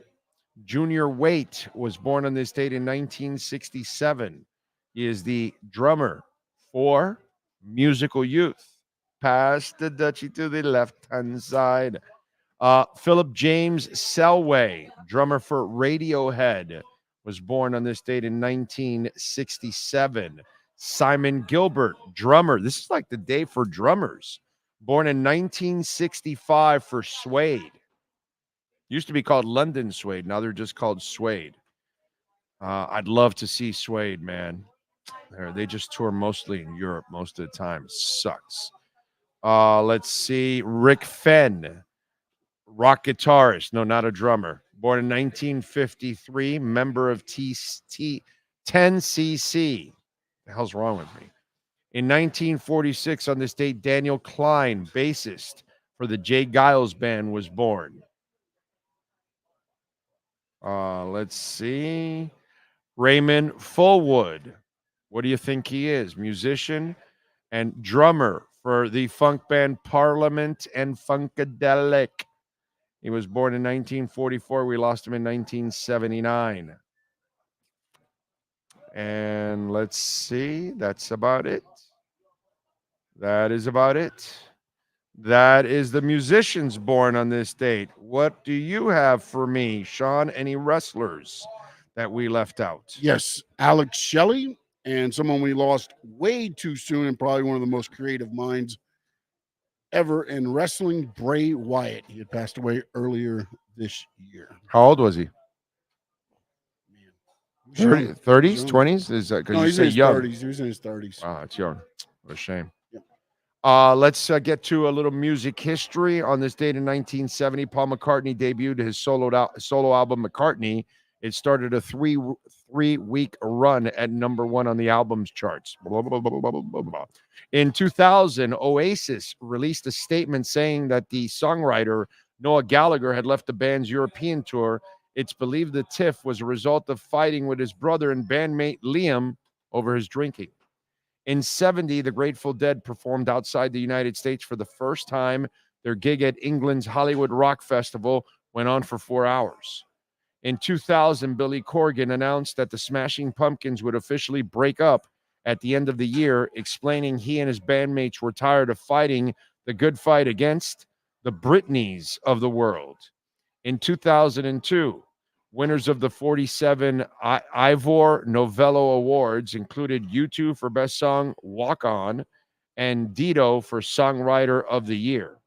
Junior Waite was born on this date in 1967. He is the drummer for Musical Youth. Pass the Dutchie to the left-hand side. Philip James Selway, drummer for Radiohead, was born on this date in 1967. Simon Gilbert, drummer. This is like the day for drummers. Born in 1965 for Suede. Used to be called London Suede. Now they're just called Suede. I'd love to see Suede, man. They just tour mostly in Europe most of the time. Sucks. Let's see. Rick Fenn, rock guitarist. No, not a drummer. Born in 1953, member of 10cc. The hell's wrong with me? In 1946, on this date, Daniel Klein, bassist for the Jay Giles Band, was born. Let's see. Raymond Fullwood. What do you think he is? Musician and drummer for the funk band Parliament and Funkadelic. He was born in 1944. We lost him in 1979. And let's see. That's about it. That is about it. That is the musicians born on this date. What do you have for me, Sean? Any wrestlers that we left out? Yes, Alex Shelley, and someone we lost way too soon, and probably one of the most creative minds ever in wrestling, Bray Wyatt. He had passed away earlier this year. How old was he? 30s, 20s? 20s? Is that because No, you he's say in his young? 30s. He was in his 30s. Wow, it's young. What a shame. Yep. Let's get to a little music history. On this date in 1970, Paul McCartney debuted his solo album, McCartney. It started a three-week run at #1 on the albums charts. Blah, blah, blah, blah, blah, blah, blah. In 2000, Oasis released a statement saying that the songwriter Noel Gallagher had left the band's European tour. It's believed the tiff was a result of fighting with his brother and bandmate Liam over his drinking. In 70, the Grateful Dead performed outside the United States for the first time. Their gig at England's Hollywood Rock Festival went on for 4 hours. In 2000, Billy Corgan announced that the Smashing Pumpkins would officially break up at the end of the year, explaining he and his bandmates were tired of fighting the good fight against the Britneys of the world. In 2002, winners of the 47 Ivor Novello Awards included U2 for Best Song, Walk On, and Dido for Songwriter of the Year.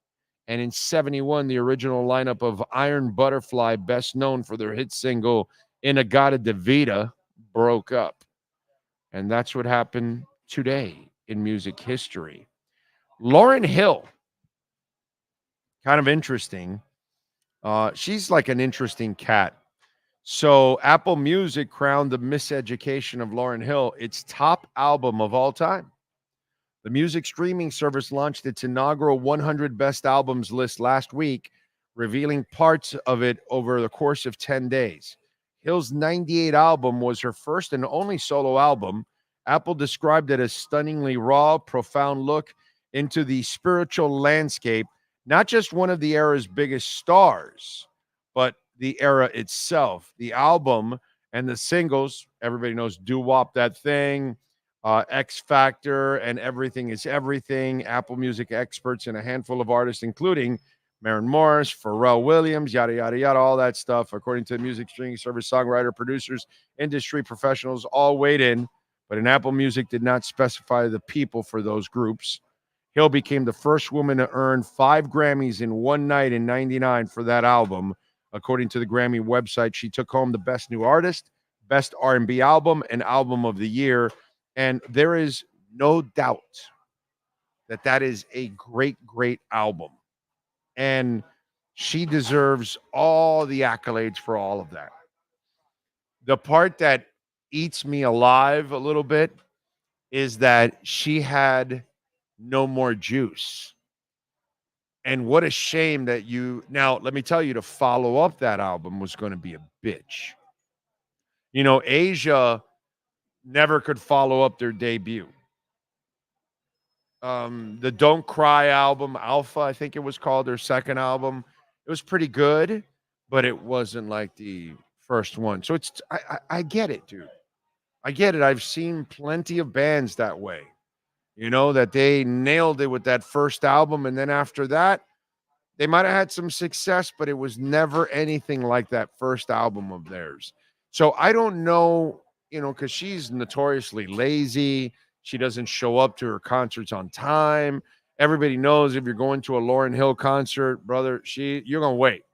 And in 71, the original lineup of Iron Butterfly, best known for their hit single, Inagata de Vida, broke up. And that's what happened today in music history. Lauryn Hill, kind of interesting. She's like an interesting cat. So Apple Music crowned The Miseducation of Lauryn Hill its top album of all time. The music streaming service launched its inaugural 100 Best Albums list last week, revealing parts of it over the course of 10 days. Hill's 98 album was her first and only solo album. Apple described it as stunningly raw, profound look into the spiritual landscape, not just one of the era's biggest stars, but the era itself. The album and the singles, everybody knows Doo Wop That Thing, X Factor, and Everything Is Everything. Apple Music experts and a handful of artists, including Maren Morris, Pharrell Williams, yada, yada, yada, all that stuff. According to the music streaming service, songwriter, producers, industry professionals all weighed in, but an Apple Music did not specify the people for those groups. Hill became the first woman to earn 5 Grammys in one night in 99 for that album. According to the Grammy website, she took home the Best New Artist, Best R&B Album, and Album of the Year. And there is no doubt that is a great, great album. And she deserves all the accolades for all of that. The part that eats me alive a little bit is that she had No More Juice. And what a shame that now, let me tell you, to follow up that album was going to be a bitch. You know, Asia never could follow up their debut. The Don't Cry album, Alpha, I think it was called, their second album. It was pretty good, but it wasn't like the first one. So I get it, dude. I get it. I've seen plenty of bands that way. You know, that they nailed it with that first album, and then after that, they might have had some success, but it was never anything like that first album of theirs. So I don't know, you know, because she's notoriously lazy. She doesn't show up to her concerts on time. Everybody knows if you're going to a Lauryn Hill concert, brother, you're going to wait.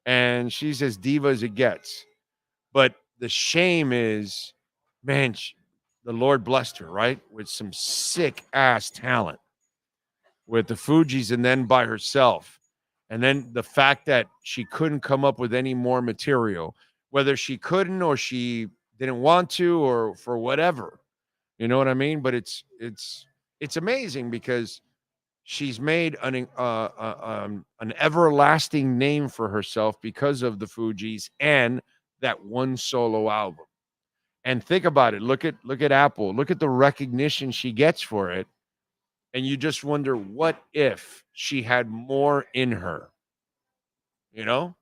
And she's as diva as it gets. But the shame is, man, the Lord blessed her, right? With some sick ass talent with the Fugees and then by herself. And then the fact that she couldn't come up with any more material, whether she couldn't or she didn't want to or for whatever, you know what I mean? But it's amazing because she's made an everlasting name for herself because of the Fugees and that one solo album. And think about it. Look at Apple. Look at the recognition she gets for it. And you just wonder, what if she had more in her? You know?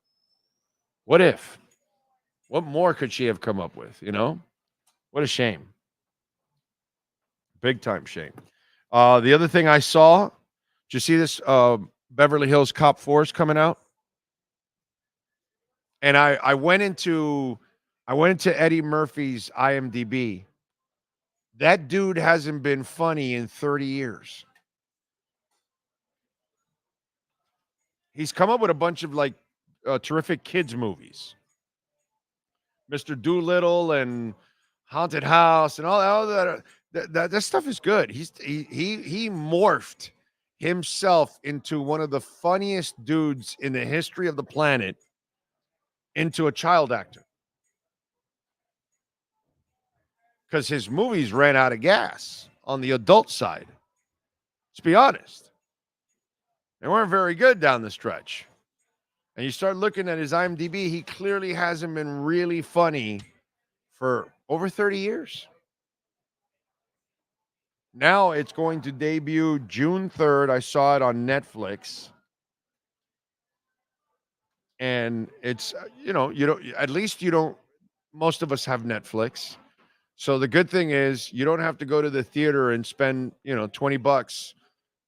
What if? What more could she have come up with? You know? What a shame. Big time shame. The other thing I saw, did you see this? Beverly Hills Cop 4 is coming out. And I went into Eddie Murphy's IMDb. That dude hasn't been funny in 30 years. He's come up with a bunch of like terrific kids movies. Mr. Doolittle and Haunted House and all that. That stuff is good. He morphed himself into one of the funniest dudes in the history of the planet into a child actor. Because his movies ran out of gas on the adult side. Let's be honest. They weren't very good down the stretch. And you start looking at his IMDb, he clearly hasn't been really funny for over 30 years. Now it's going to debut June 3rd. I saw it on Netflix. And it's, most of us have Netflix. So the good thing is you don't have to go to the theater and spend, $20,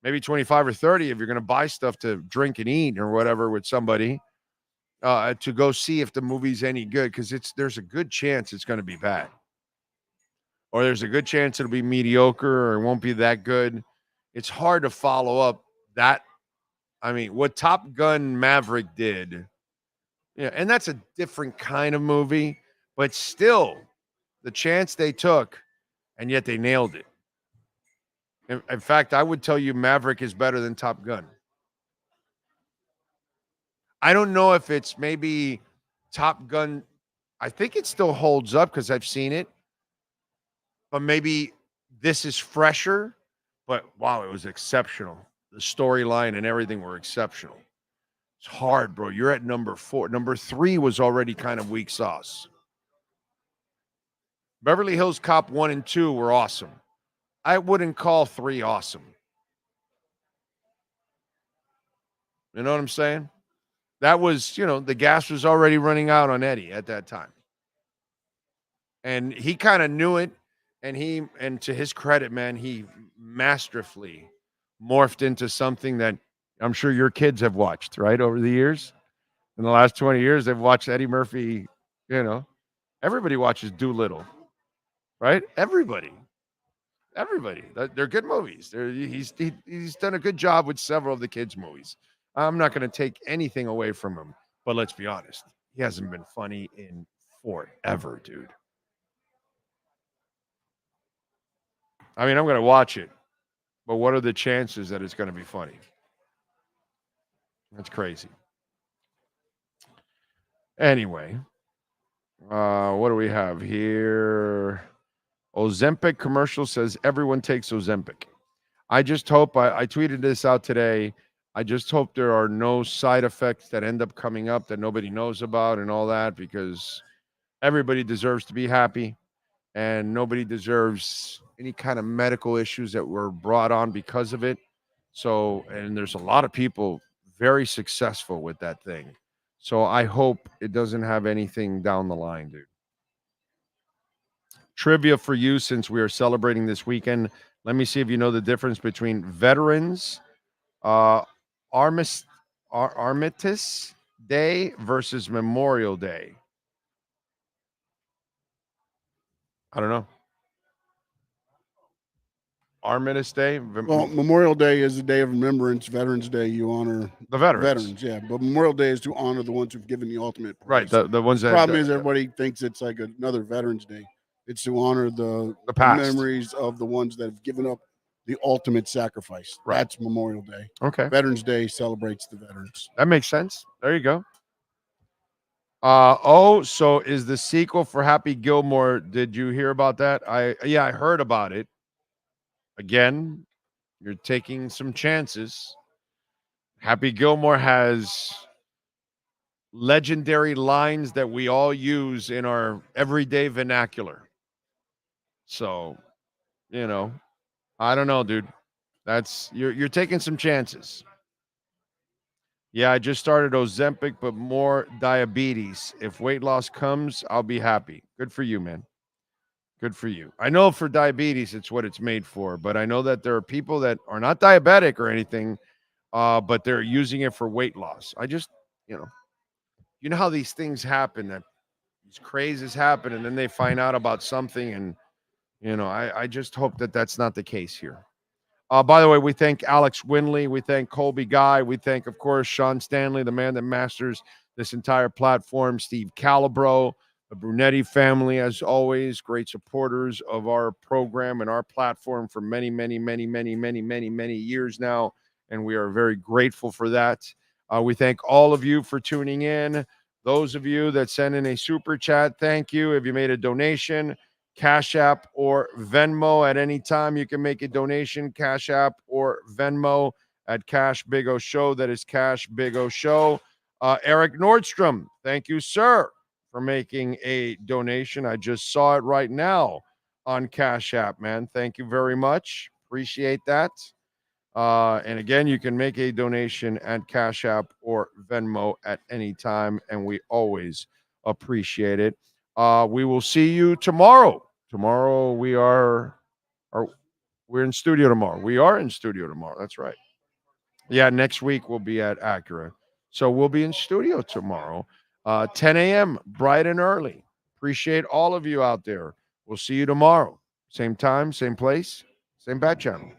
maybe 25 or 30 if you're going to buy stuff to drink and eat or whatever with somebody to go see if the movie's any good, because there's a good chance it's going to be bad. Or there's a good chance it'll be mediocre or it won't be that good. It's hard to follow up that. I mean, what Top Gun Maverick did, and that's a different kind of movie, but still the chance they took, and yet they nailed it. In fact, I would tell you Maverick is better than Top Gun. I don't know if it's maybe Top Gun. I think it still holds up because I've seen it. But maybe this is fresher. But wow, it was exceptional. The storyline and everything were exceptional. It's hard, bro. You're at number 4. Number 3 was already kind of weak sauce. Beverly Hills Cop 1 and 2 were awesome. I wouldn't call 3 awesome. You know what I'm saying? That was, the gas was already running out on Eddie at that time. And he kind of knew it. And to his credit, man, he masterfully morphed into something that I'm sure your kids have watched, right? Over the years. In the last 20 years, they've watched Eddie Murphy, Everybody watches Doolittle, right? Everybody. They're good movies. He's done a good job with several of the kids' movies. I'm not going to take anything away from him, but let's be honest. He hasn't been funny in forever, dude. I mean, I'm going to watch it. But what are the chances that it's going to be funny? That's crazy. Anyway, what do we have here? Ozempic commercial says everyone takes Ozempic. I just hope, I tweeted this out today. I just hope there are no side effects that end up coming up that nobody knows about and all that, because everybody deserves to be happy and nobody deserves any kind of medical issues that were brought on because of it. So, and there's a lot of people very successful with that thing. So I hope it doesn't have anything down the line, dude. Trivia for you, since we are celebrating this weekend. Let me see if you know the difference between Veterans Armistice Day versus Memorial Day. I don't know. Armistice Day? Well, Memorial Day is a day of remembrance. Veterans Day, you honor the veterans. Yeah, but Memorial Day is to honor the ones who've given the ultimate prize. Right, the ones that... The problem is everybody thinks it's like another Veterans Day. It's to honor the past. Memories of the ones that have given up the ultimate sacrifice. Right. That's Memorial Day. Okay. Veterans Day celebrates the veterans. That makes sense. There you go. So is the sequel for Happy Gilmore? Did you hear about that? I heard about it. Again, you're taking some chances. Happy Gilmore has legendary lines that we all use in our everyday vernacular. So, you know, I don't know, dude. That's you're taking some chances. Yeah, I just started Ozempic, but more diabetes. If weight loss comes, I'll be happy. Good for you, man. Good for you. I know for diabetes, it's what it's made for, but I know that there are people that are not diabetic or anything, but they're using it for weight loss. I just, you know how these things happen, that these crazes happen, and then they find out about something, and, you know, I just hope that that's not the case here. By the way, we thank Alex Winley. We thank Colby Guy. We thank, of course, Sean Stanley, the man that masters this entire platform, Steve Calabro, the Brunetti family, as always, great supporters of our program and our platform for many, many, many, many, many, many, many years now, and we are very grateful for that. We thank all of you for tuning in. Those of you that send in a super chat, thank you. If you made a donation, Cash App or Venmo at any time, you can make a donation, Cash App or Venmo at Cash Big O Show. That is Cash Big O Show. Eric Nordstrom, thank you, sir, for making a donation. I just saw it right now on Cash App, man. Thank you very much. Appreciate that. And again, you can make a donation at Cash App or Venmo at any time, and we always appreciate it. We will see you tomorrow. Tomorrow we're in studio tomorrow. We are in studio tomorrow. That's right. Yeah, next week we'll be at Acura. So we'll be in studio tomorrow, 10 a.m., bright and early. Appreciate all of you out there. We'll see you tomorrow. Same time, same place, same bat channel.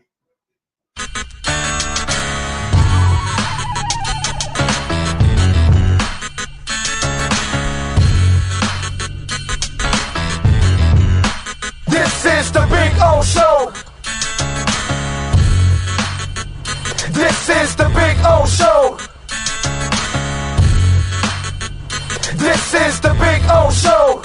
This is the Big O Show. This is the Big O Show. This is the Big O Show.